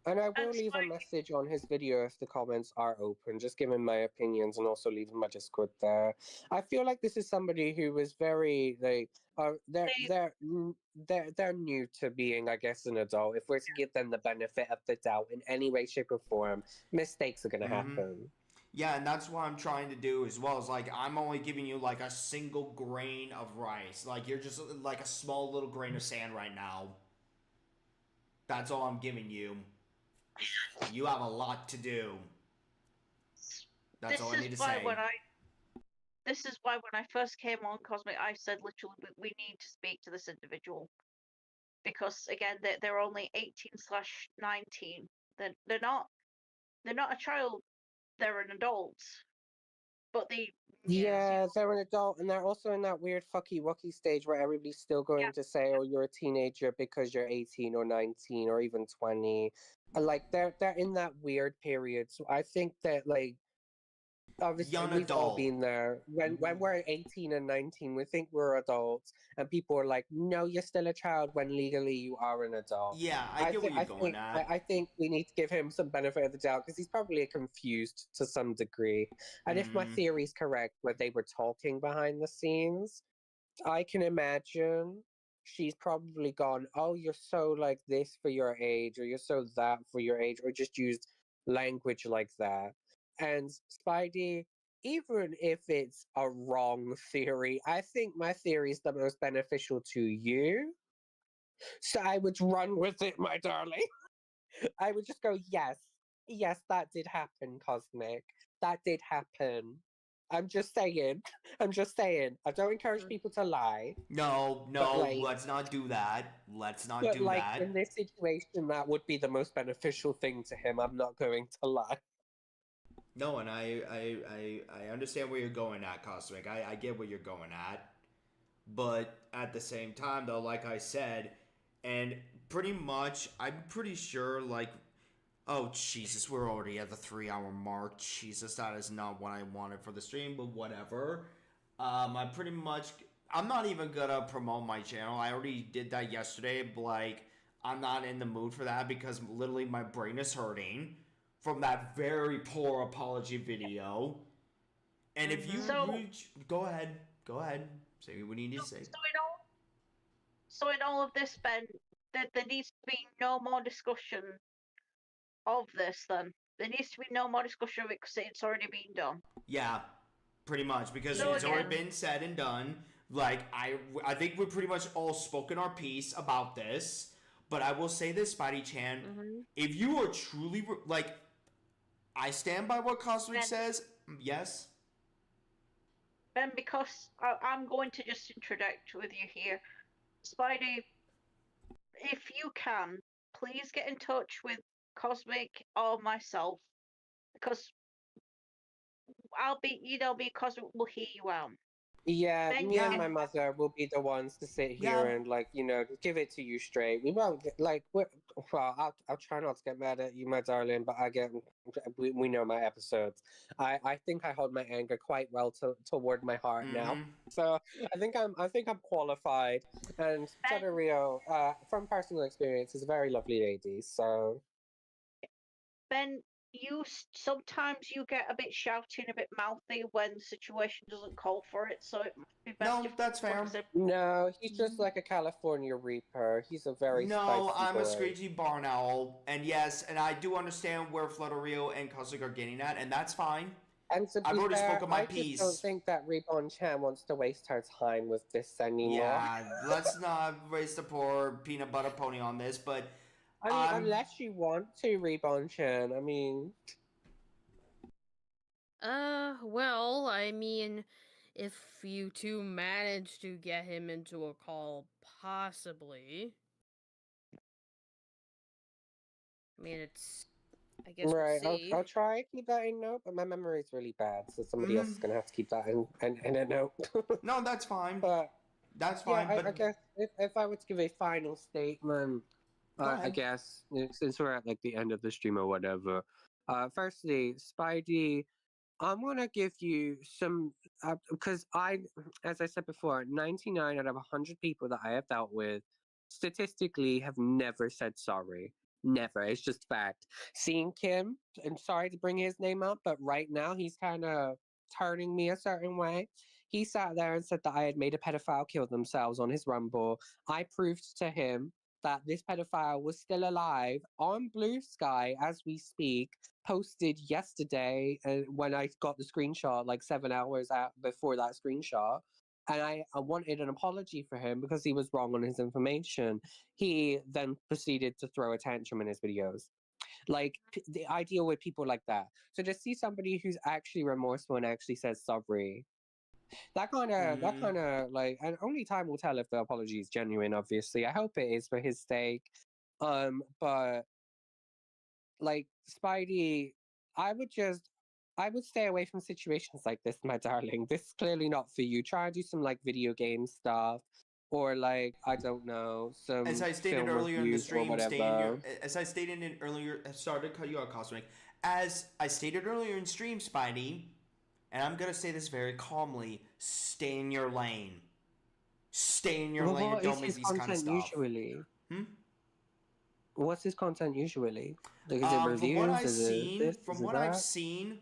And I will And leave a Spidey, message on his video if the comments are open, just giving my opinions and also leaving my Discord there. I feel like this is somebody who was very they're new to being, I guess, an adult. If we're to give them the benefit of the doubt in any way, shape, or form, mistakes are gonna happen. Yeah, and that's what I'm trying to do as well. Is like I'm only giving you like a single grain of rice. Like you're just like a small little grain of sand right now. That's all I'm giving you. You have a lot to do. That's all I need to say. This is why when I first came on Cosmic, I said literally we need to speak to this individual because again they're only 18/19. They're not a child. They're an adult, but they Yeah, they're an adult, and they're also in that weird fucky wucky stage where everybody's still going to say, "Oh, you're a teenager because you're 18 or 19 or even 20." And like they're in that weird period. So I think that like Obviously, young we've all adult. been there. When we're 18 and 19, we think we're adults, and people are like, "No, you're still a child," when legally you are an adult. Yeah, I get where you're going at. I think we need to give him some benefit of the doubt because he's probably confused to some degree. And if my theory's correct, where they were talking behind the scenes, I can imagine she's probably gone, "Oh, you're so like this for your age, or you're so that for your age," or just used language like that. And Spidey, even if it's a wrong theory, I think my theory is the most beneficial to you. So I would run with it, my darling. I would just go, yes, yes, that did happen, Cosmic. That did happen. I'm just saying. I'm just saying. I don't encourage people to lie. No, let's not do that. Let's not do Like that. in this situation, that would be the most beneficial thing to him. I'm not going to lie. No, and I understand where you're going at, Cosmic. I get where you're going at. But at the same time, though, like I said, and pretty much, I'm pretty sure, like, oh, Jesus, we're already at the 3 hour mark. Jesus, that is not what I wanted for the stream, but whatever. I'm not even gonna promote my channel. I already did that yesterday, but, like, I'm not in the mood for that because literally my brain is hurting from that very poor apology video. And if you go ahead, say what you need to say. So in all of this, Ben, there needs to be no more discussion of this. Then there needs to be no more discussion of it because it's already been done. Yeah, pretty much because So it's again- already been said and done. Like I think we're pretty much all spoken our piece about this. But I will say this, Spidey Chan, if you are truly like, I stand by what Cosmic says. Yes. Ben, because I'm going to just interject with you here, Spidey. If you can, please get in touch with Cosmic or myself, because I'll be, me and Cosmic will hear you out. Yeah, Ben, me and my mother will be the ones to sit here and, like, give it to you straight. We won't get, like, well, I'll try not to get mad at you, my darling, but we know my episodes. I think I hold my anger quite well toward my heart now. So I think I'm qualified. And Rio, from personal experience, is a very lovely lady. So Ben, sometimes you get a bit shouty and a bit mouthy when the situation doesn't call for it, so it might be best. No, that's fair. No, he's just like a California Reaper. He's a very No, spicy I'm boy. a screechy barn owl, and yes, and I do understand where Rio and Cosmic are getting at, and that's fine. And to be I've already fair, spoken my I piece. just don't think that Reborn Chan wants to waste her time with this anymore. Yeah, let's not waste the poor peanut butter pony on this, but I mean, unless you want to, Reborn Chan, I mean... Well, I mean, if you two manage to get him into a call, possibly. I mean, I guess right, we'll see. I'll try to keep that in note, but my memory is really bad, so somebody else is going to have to keep that in a note. No, that's fine. But that's fine. Yeah, but I guess if I were to give a final statement, I guess, since we're at like the end of the stream or whatever, firstly, Spidey, I'm gonna give you some because as I said before, 99 out of 100 people that I have dealt with, statistically, have never said sorry. Never. It's just fact. Seeing Kim, I'm sorry to bring his name up, but right now he's kind of turning me a certain way. He sat there and said that I had made a pedophile kill themselves on his Rumble. I proved to him that this pedophile was still alive on Blue Sky as we speak, posted yesterday when I got the screenshot, like 7 hours before that screenshot. And I wanted an apology for him because he was wrong on his information. He then proceeded to throw a tantrum in his videos. Like, the ideal with people like that. So to see somebody who's actually remorseful and actually says sorry, that kind of like, and only time will tell if the apology is genuine, obviously. I hope it is for his sake. But like, Spidey, I would stay away from situations like this, my darling. This is clearly not for you. Try and do some like video game stuff, or like, I don't know, some as I stated film earlier in the reviews or stream, whatever. as I stated in earlier, sorry to cut you out, Cosmic. As I stated earlier in stream, Spidey, and I'm gonna say this very calmly, stay in your lane. Stay in your Well, lane and what don't is make his these kind of content stuff. usually? Hmm? What's his content usually? Like, is it From what reviews? I've Is it seen, this? Is it that?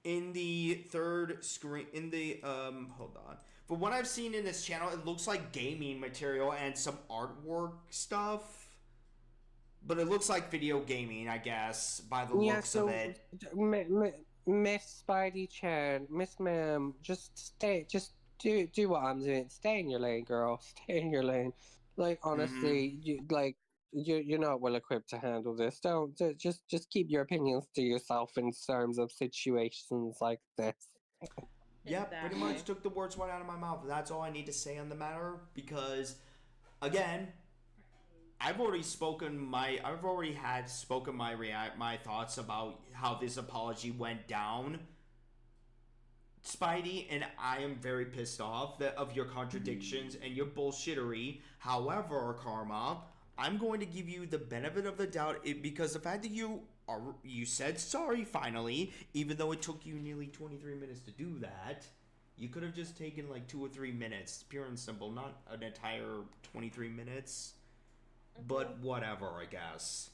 in the third screen, in the hold on. From what I've seen in this channel, it looks like gaming material and some artwork stuff. But it looks like video gaming, I guess, by the Yeah, looks of so it. Miss Spidey Chan, Miss Ma'am, just do what I'm doing. Stay in your lane, girl. Stay in your lane. Like honestly, you're not well equipped to handle this. Don't just keep your opinions to yourself in terms of situations like this. Yeah, pretty much Exactly. took the words right out of my mouth. That's all I need to say on the matter because, again, I've already had spoken my thoughts about how this apology went down, Spidey, and I am very pissed off of your contradictions and your bullshittery. However, Karma, I'm going to give you the benefit of the doubt because the fact that you said sorry finally, even though it took you nearly 23 minutes to do that. You could have just taken like 2 or 3 minutes, pure and simple, not an entire 23 minutes. But whatever, I guess.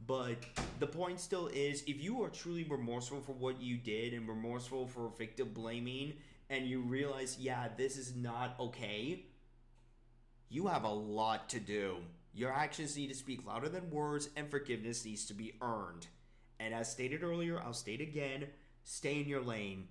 But the point still is, if you are truly remorseful for what you did and remorseful for victim blaming, and you realize, yeah, this is not okay, you have a lot to do. Your actions need to speak louder than words, and forgiveness needs to be earned. And as stated earlier, I'll state again, stay in your lane.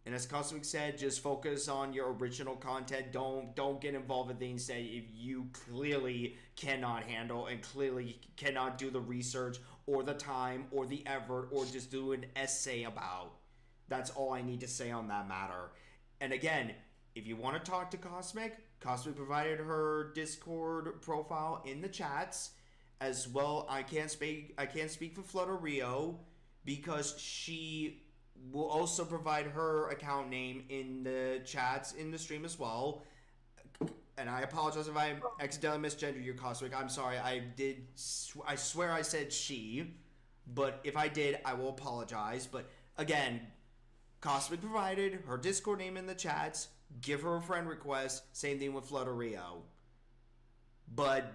And as Cosmic said, just focus on your original content. Don't get involved in things that if you clearly cannot handle and clearly cannot do the research or the time or the effort or just do an essay about. That's all I need to say on that matter. And again, if you want to talk to Cosmic, Cosmic provided her Discord profile in the chats. As well, I can't speak for Flutter Rio because she will also provide her account name in the chats in the stream as well. And I apologize if I accidentally misgendered you, Cosmic. I'm sorry. I swear I said she, but if I did, I will apologize. But again, Cosmic provided her Discord name in the chats. Give her a friend request. Same thing with Flutter Rio. But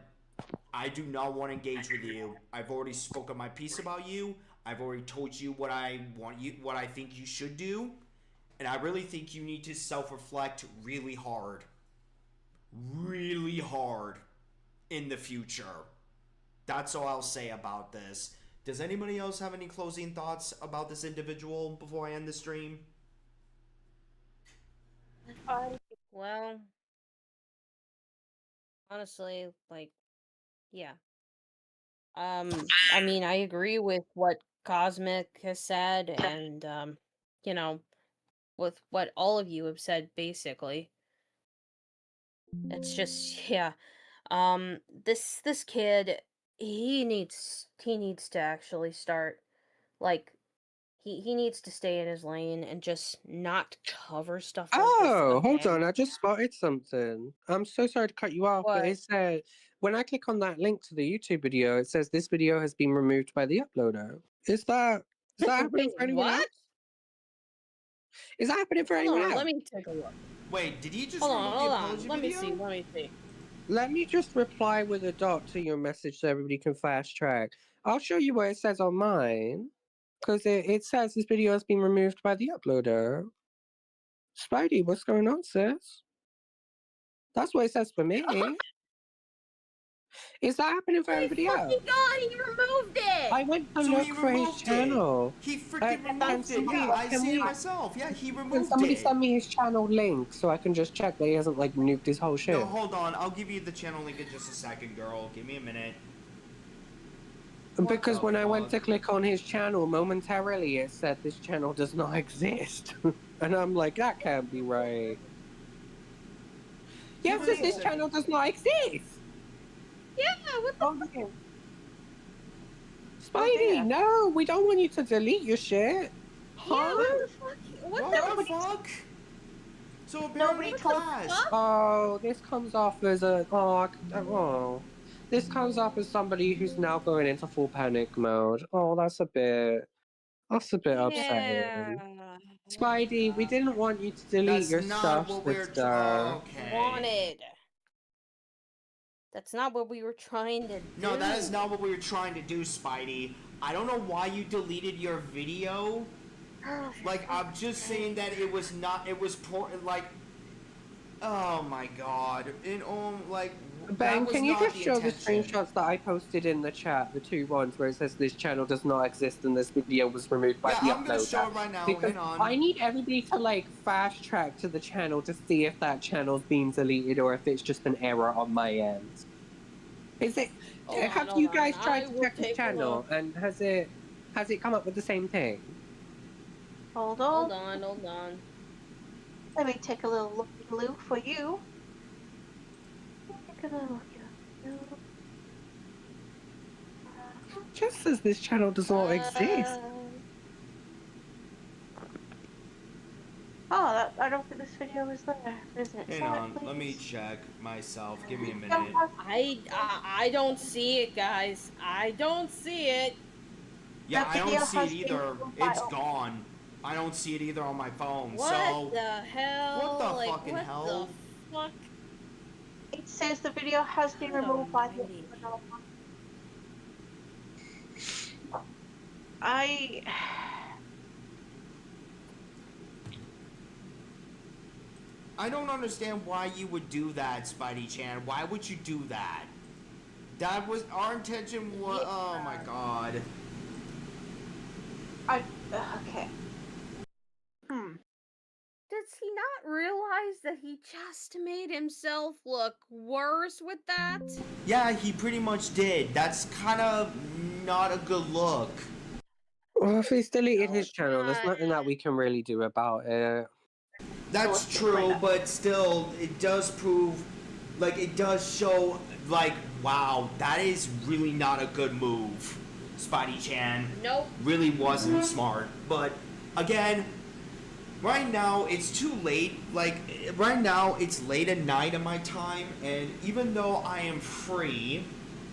I do not want to engage with you. I've already spoken my piece about you. I've already told you what I think you should do, and I really think you need to self-reflect really hard in the future. That's all I'll say about this. Does anybody else have any closing thoughts about this individual before I end the stream? Well, honestly, like, yeah. I mean, I agree with what Cosmic has said and you know, with what all of you have said basically. It's just yeah. This kid, he needs to actually start like he needs to stay in his lane and just not cover stuff like this Oh, hold on. again. I just spotted something. I'm so sorry to cut you off, but What? it said when I click on that link to the YouTube video, it says this video has been removed by the uploader. Is that happening Wait, for anyone what? else? Is that happening for Hold anyone on, let else? me take a look. Wait, did he just Hold on, remove the hold apology on. Let me see. video? Let me see. Let me just reply with a dot to your message so everybody can fast track. I'll show you what it says on mine. Because it says this video has been removed by the uploader. Spidey, what's going on, sis? That's what it says for me. Is that happening for Oh my everybody fucking else? god, he removed it! I went to So he look for his removed it. channel. He freaking Can removed it. Yeah, I can see it we myself. Yeah, he can removed somebody it. send me his channel link so I can just check that he hasn't like nuked his whole shit? No, hold on. I'll give you the channel link in just a second, girl. Give me a minute. Because the when I went fuck? to click on his channel, momentarily it said this channel does not exist. And I'm like, that can't be right. Yes, Give me a this second. channel does not exist. Yeah, what the Oh, Spidey, no, we don't want you to delete your shit. Huh? Yeah, what the fuck? What the fuck? So apparently Nobody told Clash. Oh, this comes off as this comes off as somebody who's now going into full panic mode. Oh, that's a bit upsetting. Yeah. Spidey, we didn't want you to delete That's your not stuff, what we're sister. okay. Wanted. That's not what we were trying to do. No, that is not what we were trying to do, Spidey. I don't know why you deleted your video. Like, I'm just saying that it was not, it was poor, like, oh my god. Like, that Ben, was can you not just the show the intention. screenshots that I posted in the chat, the 2 ones where it says this channel does not exist and this video was removed by the Yeah, I'm gonna uploader? show it right now, Because hang on. I need everybody to like fast track to the channel to see if that channel's been deleted or if it's just an error on my end. Is it? Have you guys tried to check this channel and has it come up with the same thing? Hold Hold on. on. Let me take a little look for you. Take a little look. Just says this channel does not exist. Oh, I don't think this video is there, is it? Hang Sorry, on, please. let me check myself. Give me a You minute. don't have- I don't see it, guys. I don't see it. Yeah, That I don't video see has it been either. removed by- It's gone. I don't see it either on my phone. What So, the hell? what the Like, fucking what hell? the fuck? It says the video has been God removed by the almighty. I don't understand why you would do that, Spidey Chan. Why would you do that? That was our intention. Was, oh my god. Okay. Does he not realize that he just made himself look worse with that? Yeah, he pretty much did. That's kind of not a good look. Well, if he's deleted No, his it's channel, there's not. nothing that we can really do about it. That's true, but still, it does prove, like, it does show, like, wow, that is really not a good move, Spidey Chan. Nope. Really wasn't smart. But, again, right now, it's too late. Like, right now, it's late at night at my time, and even though I am free,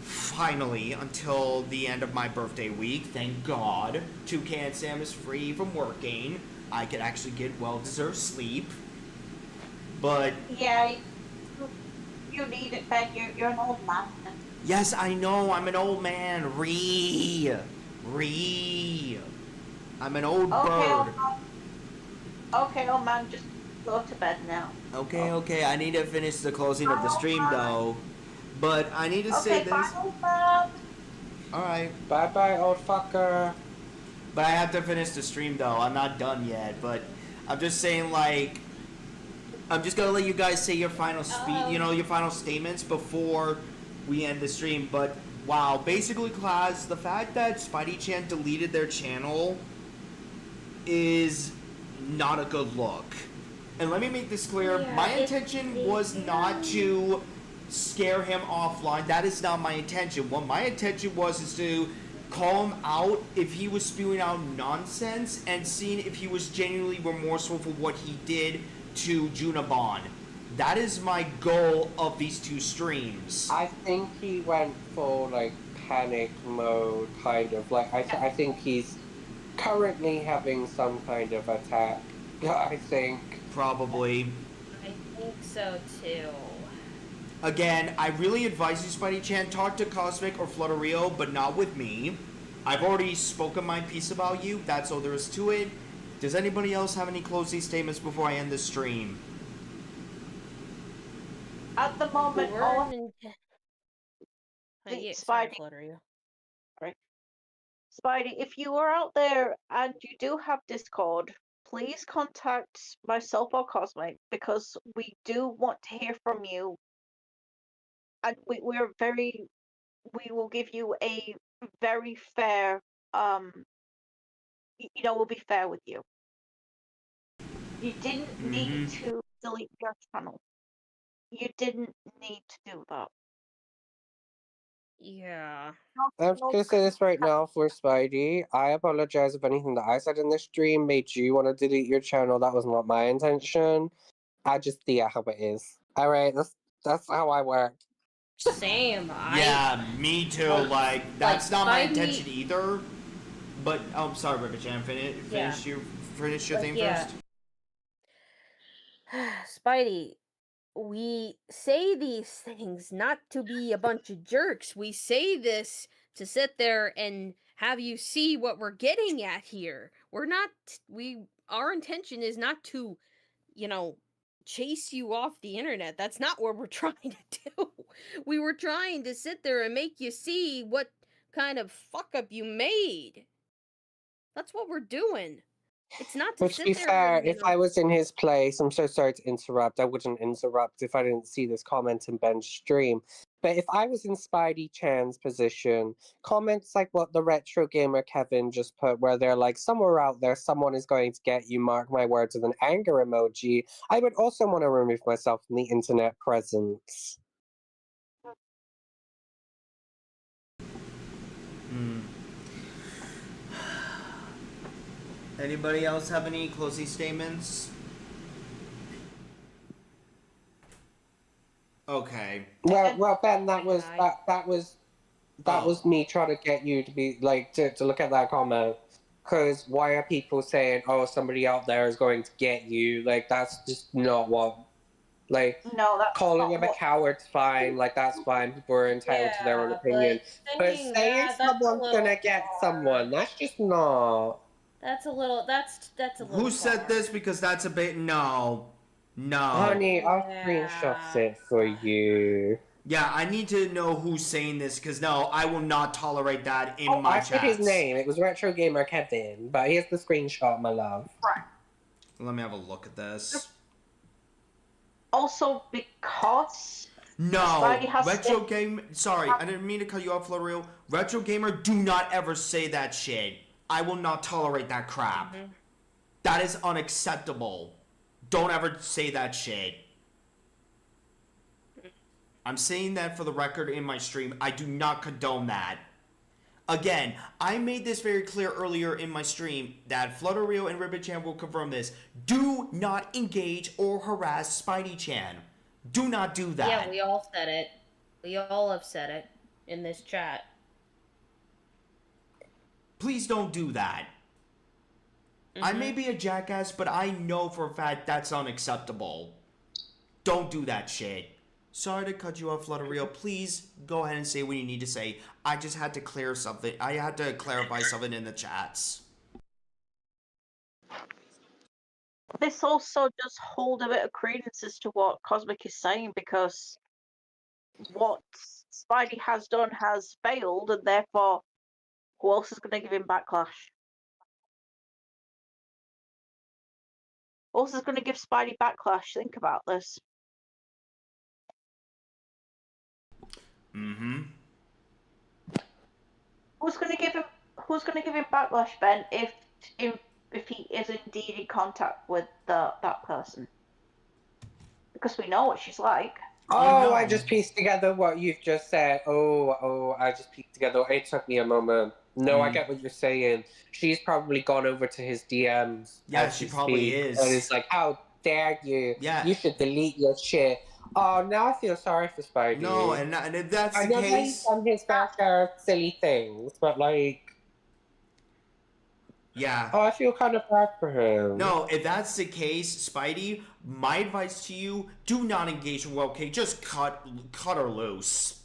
finally, until the end of my birthday week, thank God, Toucan Sam is free from working. I could actually get well-deserved sleep. But Yeah, you need it, Ben. You're an old man. yes, I know, I'm an old man. I'm an old bird. Okay, old man, just go to bed now. Okay, I need to finish the closing of the stream though. But I need to say Okay, this. bye, old man. Alright. Bye-bye, old fucker. But I have to finish the stream though. I'm not done yet. But I'm just saying, like, I'm just gonna let you guys say your final your final statements before we end the stream. But wow, basically, class, the fact that Spidey Chan deleted their channel is not a good look. And let me make this clear: my intention was not to scare him offline. That is not my intention. What my intention was is to call him out if he was spewing out nonsense and seeing if he was genuinely remorseful for what he did to Junabon. That is my goal of these 2 streams. I think he went full like panic mode, kind of like I think he's currently having some kind of attack. I think Probably. I think so too. Again, I really advise you, Spidey Chan, talk to Cosmic or Flutterio, but not with me. I've already spoken my piece about you. That's all there is to it. Does anybody else have any closing statements before I end the stream? At the moment, Sorry, Spidey. Flutterio. Spidey, if you are out there and you do have Discord, please contact myself or Cosmic because we do want to hear from you. And we will give you a very fair, we'll be fair with you. You didn't need to delete your channel. You didn't need to do that. Yeah. I'm just gonna say this right now for Spidey. I apologize if anything that I said in this stream made you want to delete your channel. That was not my intention. I just see how it is. Alright, that's how I work. Same. Yeah, me too. Like, that's not my Spidey- intention either. But, oh, I'm sorry, Ribbit Chan. Finish your finish your But thing yeah. first? Spidey, we say these things not to be a bunch of jerks. We say this to sit there and have you see what we're getting at here. We're not our intention is not to, you know, chase you off the internet. That's not what we're trying to do. We were trying to sit there and make you see what kind of fuck up you made. That's what we're doing. It's not to But to sit be there fair, and, if I was in his place, I'm so sorry to interrupt. I wouldn't interrupt if I didn't see this comment in Ben's stream. But if I was in Spidey Chan's position, comments like what the retro gamer Kevin just put, where they're like, somewhere out there, someone is going to get you, mark my words, with an anger emoji, I would also want to remove myself from the internet presence. Anybody else have any closing statements? Okay. Well, Ben, that was Hi. that was me trying to get you to be like to look at that comment. Because why are people saying, "Oh, somebody out there is going to get you"? Like that's just not what. Like No, that's calling not him a what. coward's fine. Like that's fine. People are entitled to their own opinion. But saying saying that, that's a someone's little gonna get far. someone, that's just not. That's a little. That's a little. Who said far. this? Because that's a bit. No. Honey, I'll screenshot it for you. Yeah, I need to know who's saying this because no, I will not tolerate that in my I chats. said his name. It was Retro Gamer Kevin. But here's the screenshot, my love. Right. Let me have a look at this. Also, because No, Spidey has Retro to- Game. Sorry, I didn't mean to cut you off, Florio. Retro Gamer, do not ever say that shit. I will not tolerate that crap. That is unacceptable. Don't ever say that shit. I'm saying that for the record in my stream. I do not condone that. Again, I made this very clear earlier in my stream that Flutterio and Ribbit-chan will confirm this. Do not engage or harass Spidey-chan. Do not do that. Yeah, we all said it. We all have said it in this chat. Please don't do that. I may be a jackass, but I know for a fact that's unacceptable. Don't do that shit. Sorry to cut you off, Flutterio. Please go ahead and say what you need to say. I just had to clear something. I had to clarify something in the chats. This also does hold a bit of credence as to what Cosmic is saying, because what Spidey has done has failed, and therefore, who else is going to give him backlash? Who else is going to give Spidey backlash? Think about this. Who's going to give him? Who's going to give him backlash, Ben? If he is indeed in contact with that person, because we know what she's like. Oh, I just pieced together what you've just said. I just pieced together. It took me a moment. No, I get what you're saying. She's probably gone over to his DMs. Yeah, she probably is. And it's like, how dare you? Yeah. You should delete your shit. Oh, now I feel sorry for Spidey. No, and if that's I the know case... he's done his fair share of silly things, but like... Yeah. Oh, I feel kind of bad for him. No, if that's the case, Spidey, my advice to you, do not engage with okay? Just cut her loose.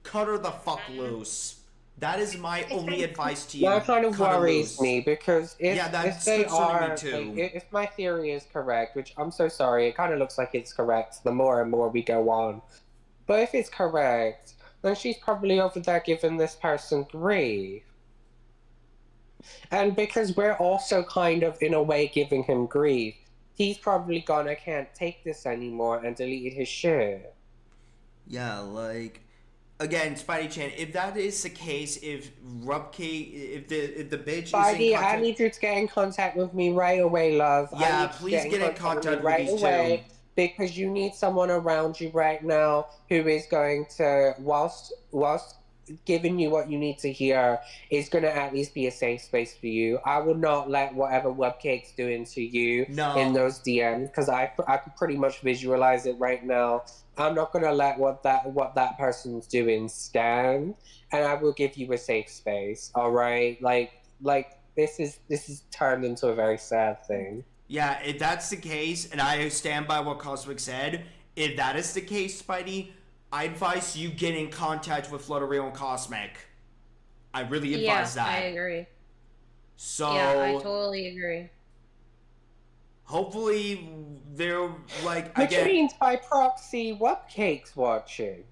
Cut her the fuck loose. That is my only advice to you. That kind of Cut her worries loose. me, because if they concerning are, me too. like, if my theory is correct, which I'm so sorry, it kind of looks like it's correct the more and more we go on. But if it's correct, then she's probably over there giving this person grief. And because we're also kind of, in a way, giving him grief, he's probably gone, I can't take this anymore, and deleted his shit. Yeah, like... Again, Spidey-chan, if that is the case, if Rupke, if the bitch Spidey, is in contact... I need you to get in contact with me right away, love. Yeah, please get in contact with these two. Because you need someone around you right now who is going to, whilst giving you what you need to hear, is going to at least be a safe space for you. I will not let whatever Webcake's doing to you in those DMs, because I can pretty much visualize it right now. I'm not going to let what that person's doing stand, and I will give you a safe space, all right? Like this is turned into a very sad thing. Yeah, if that's the case, and I stand by what Cosmic said, if that is the case, Spidey, I advise you get in contact with Flutterio and Cosmic. I really advise that. I agree. So Yeah, I totally agree. hopefully they're like Which again. means by proxy, Wupcake's watching.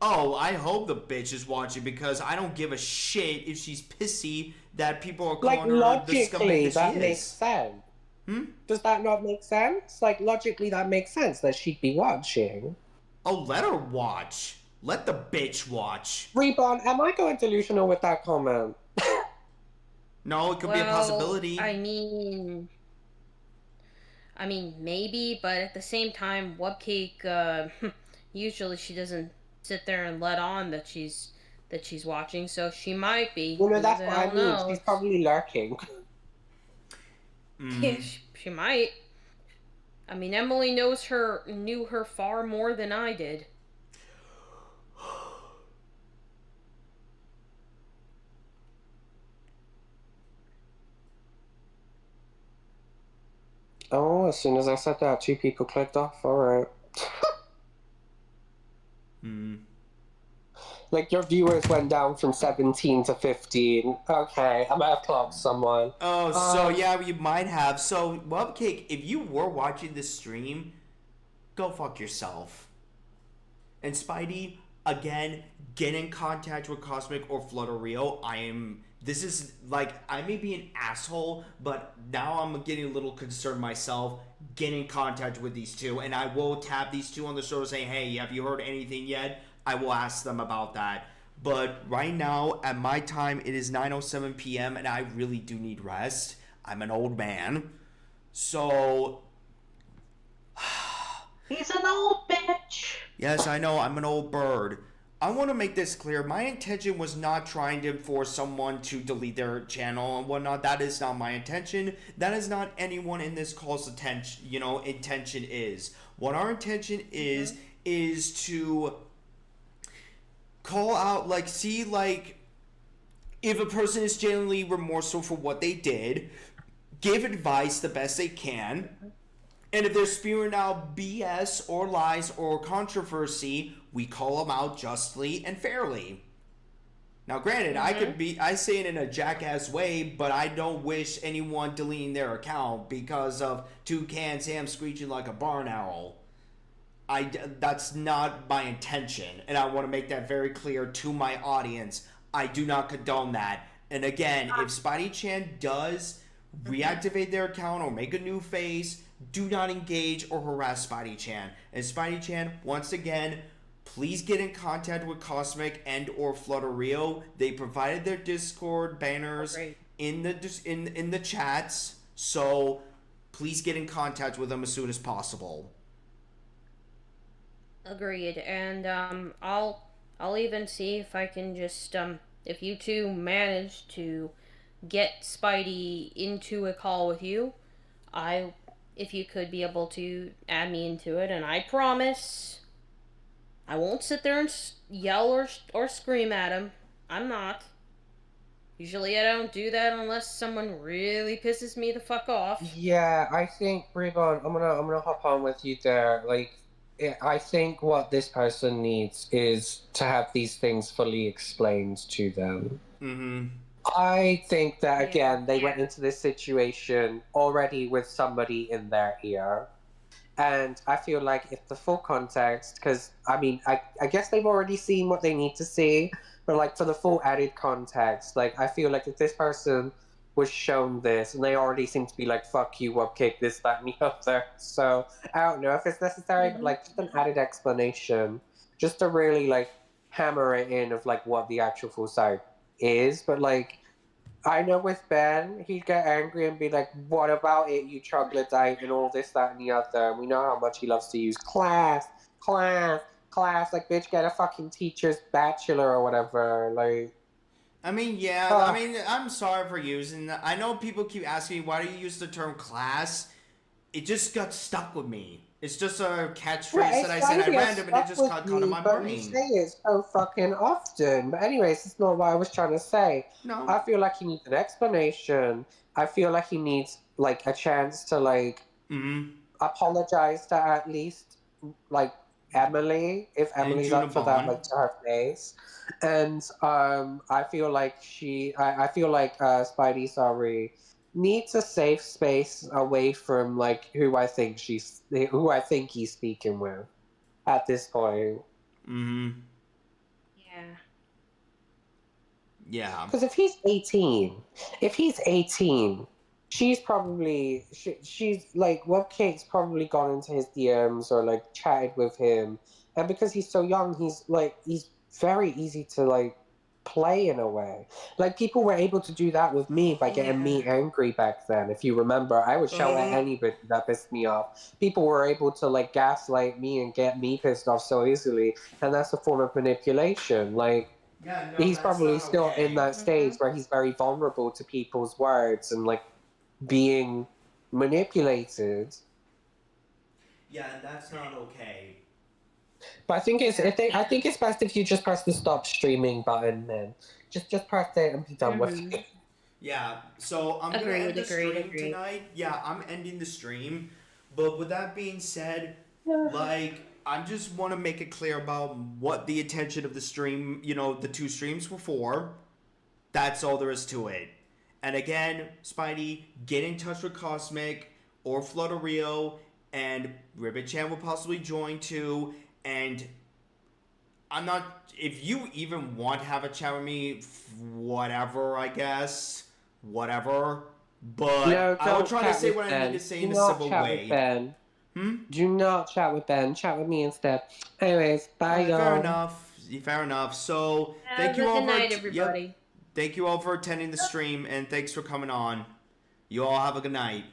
Oh, I hope the bitch is watching because I don't give a shit if she's pissy that people are calling Like, her the logically, scumbag that she makes is. sense. Hmm? Does that not make sense? Like, logically, that makes sense that she'd be watching. Oh, let her watch. Let the bitch watch. Reborn, am I going delusional with that comment? No, it could be a possibility. I mean, maybe, but at the same time, Wupcake, usually she doesn't sit there and let on that she's watching, so she might be. Well, no, Who that's the what hell I mean. knows? She's probably lurking. Yeah, she might. Emily knew her far more than I did. Oh, as soon as I said that, 2 people clicked off. Alright. Like, your viewers went down from 17 to 15. Okay, I might have clocked someone. Oh, so yeah, you might have. So, Webcake, if you were watching this stream, go fuck yourself. And Spidey, again, get in contact with Cosmic or Flutterio. This is, like, I may be an asshole, but now I'm getting a little concerned myself. Get in contact with these two, and I will tap these two on the shoulder saying, hey, have you heard anything yet? I will ask them about that. But right now, at my time, it is 9:07 p.m., and I really do need rest. I'm an old man. So... He's an old bitch. Yes, I know, I'm an old bird. I want to make this clear. My intention was not trying to force someone to delete their channel and whatnot. That is not my intention. That is not anyone in this call's intention is. What our intention is to call out, if a person is genuinely remorseful for what they did, give advice the best they can. And if they're spewing out BS or lies or controversy, we call them out justly and fairly. Now, granted, I say it in a jackass way, but I don't wish anyone deleting their account because of Toucan Sam screeching like a barn owl. That's not my intention, and I want to make that very clear to my audience. I do not condone that. And again, if Spidey Chan does reactivate their account or make a new face, do not engage or harass Spidey Chan. And Spidey Chan, once again, please get in contact with Cosmic and or Flutterio. They provided their Discord banners in the chats, so please get in contact with them as soon as possible. Agreed, and I'll even see if I can just if you two manage to get Spidey into a call with you, if you could be able to add me into it, and I promise I won't sit there and yell or scream at him. I'm not. Usually I don't do that unless someone really pisses me the fuck off. Yeah, I think, Reborn, I'm gonna hop on with you there. I think what this person needs is to have these things fully explained to them. Mm-hmm. I think that, again, they went into this situation already with somebody in their ear. And I feel like if the full context, because, I guess they've already seen what they need to see, but, for the full added context, I feel like if this person was shown this, and they already seem to be fuck you, Wupcake, this, that, and the other. So, I don't know if it's necessary, but, just an added explanation, just to really, hammer it in of, what the actual full side is. But, I know with Ben, he'd get angry and be like, what about it, you troglodyte, and all this, that, and the other. And we know how much he loves to use class, bitch, get a fucking teacher's bachelor or whatever, I'm sorry for using that. I know people keep asking me, why do you use the term class? It just got stuck with me. It's just a catchphrase Right, that I it's said gotta at be random, and it stuck just with caught in you, my but you brain. say it so fucking often. But anyways, it's not what I was trying to say. No. I feel like he needs an explanation. I feel like he needs like a chance to like Mm-hmm. apologize to at least like Emily, if And Emily's Juna up for that, Bond. like to her face. And I feel like I feel like Spidey, sorry, needs a safe space away from like who I think he's speaking with at this point. Mm-hmm. Yeah. Yeah. Because if he's 18, she's like, Webcake's probably gone into his DMs or like chatted with him. And because he's so young, he's very easy to like play in a way. Like people were able to do that with me by getting me angry back then. If you remember, I would shout at anybody that pissed me off. People were able to like gaslight me and get me pissed off so easily. And that's a form of manipulation. Like, Yeah, no, he's that's probably not still in okay. that stage where he's very vulnerable to people's words and like being manipulated. Yeah, and that's not okay. But I think I think it's best if you just press the stop streaming button, then just press it and be done with Mhm. it. Yeah, so I'm gonna end the Agreed. stream tonight. Yeah, I'm ending the stream. But with that being said, like, I just want to make it clear about what the intention of the stream, the two streams were for. That's all there is to it. And again, Spidey, get in touch with Cosmic or Flutterio, and Ribbit Chan will possibly join too. And I'm not. If you even want to have a chat with me, whatever, I guess. Whatever. But No, I will don't try to chat say with what I Ben. need to say Do in a not civil chat way. with Ben. Do not chat with Ben. Chat with me instead. Anyways, bye, y'all. Fair enough. Fair enough. So, thank Have you a all good for night, everybody. Thank you all for attending the stream, and thanks for coming on. You all have a good night.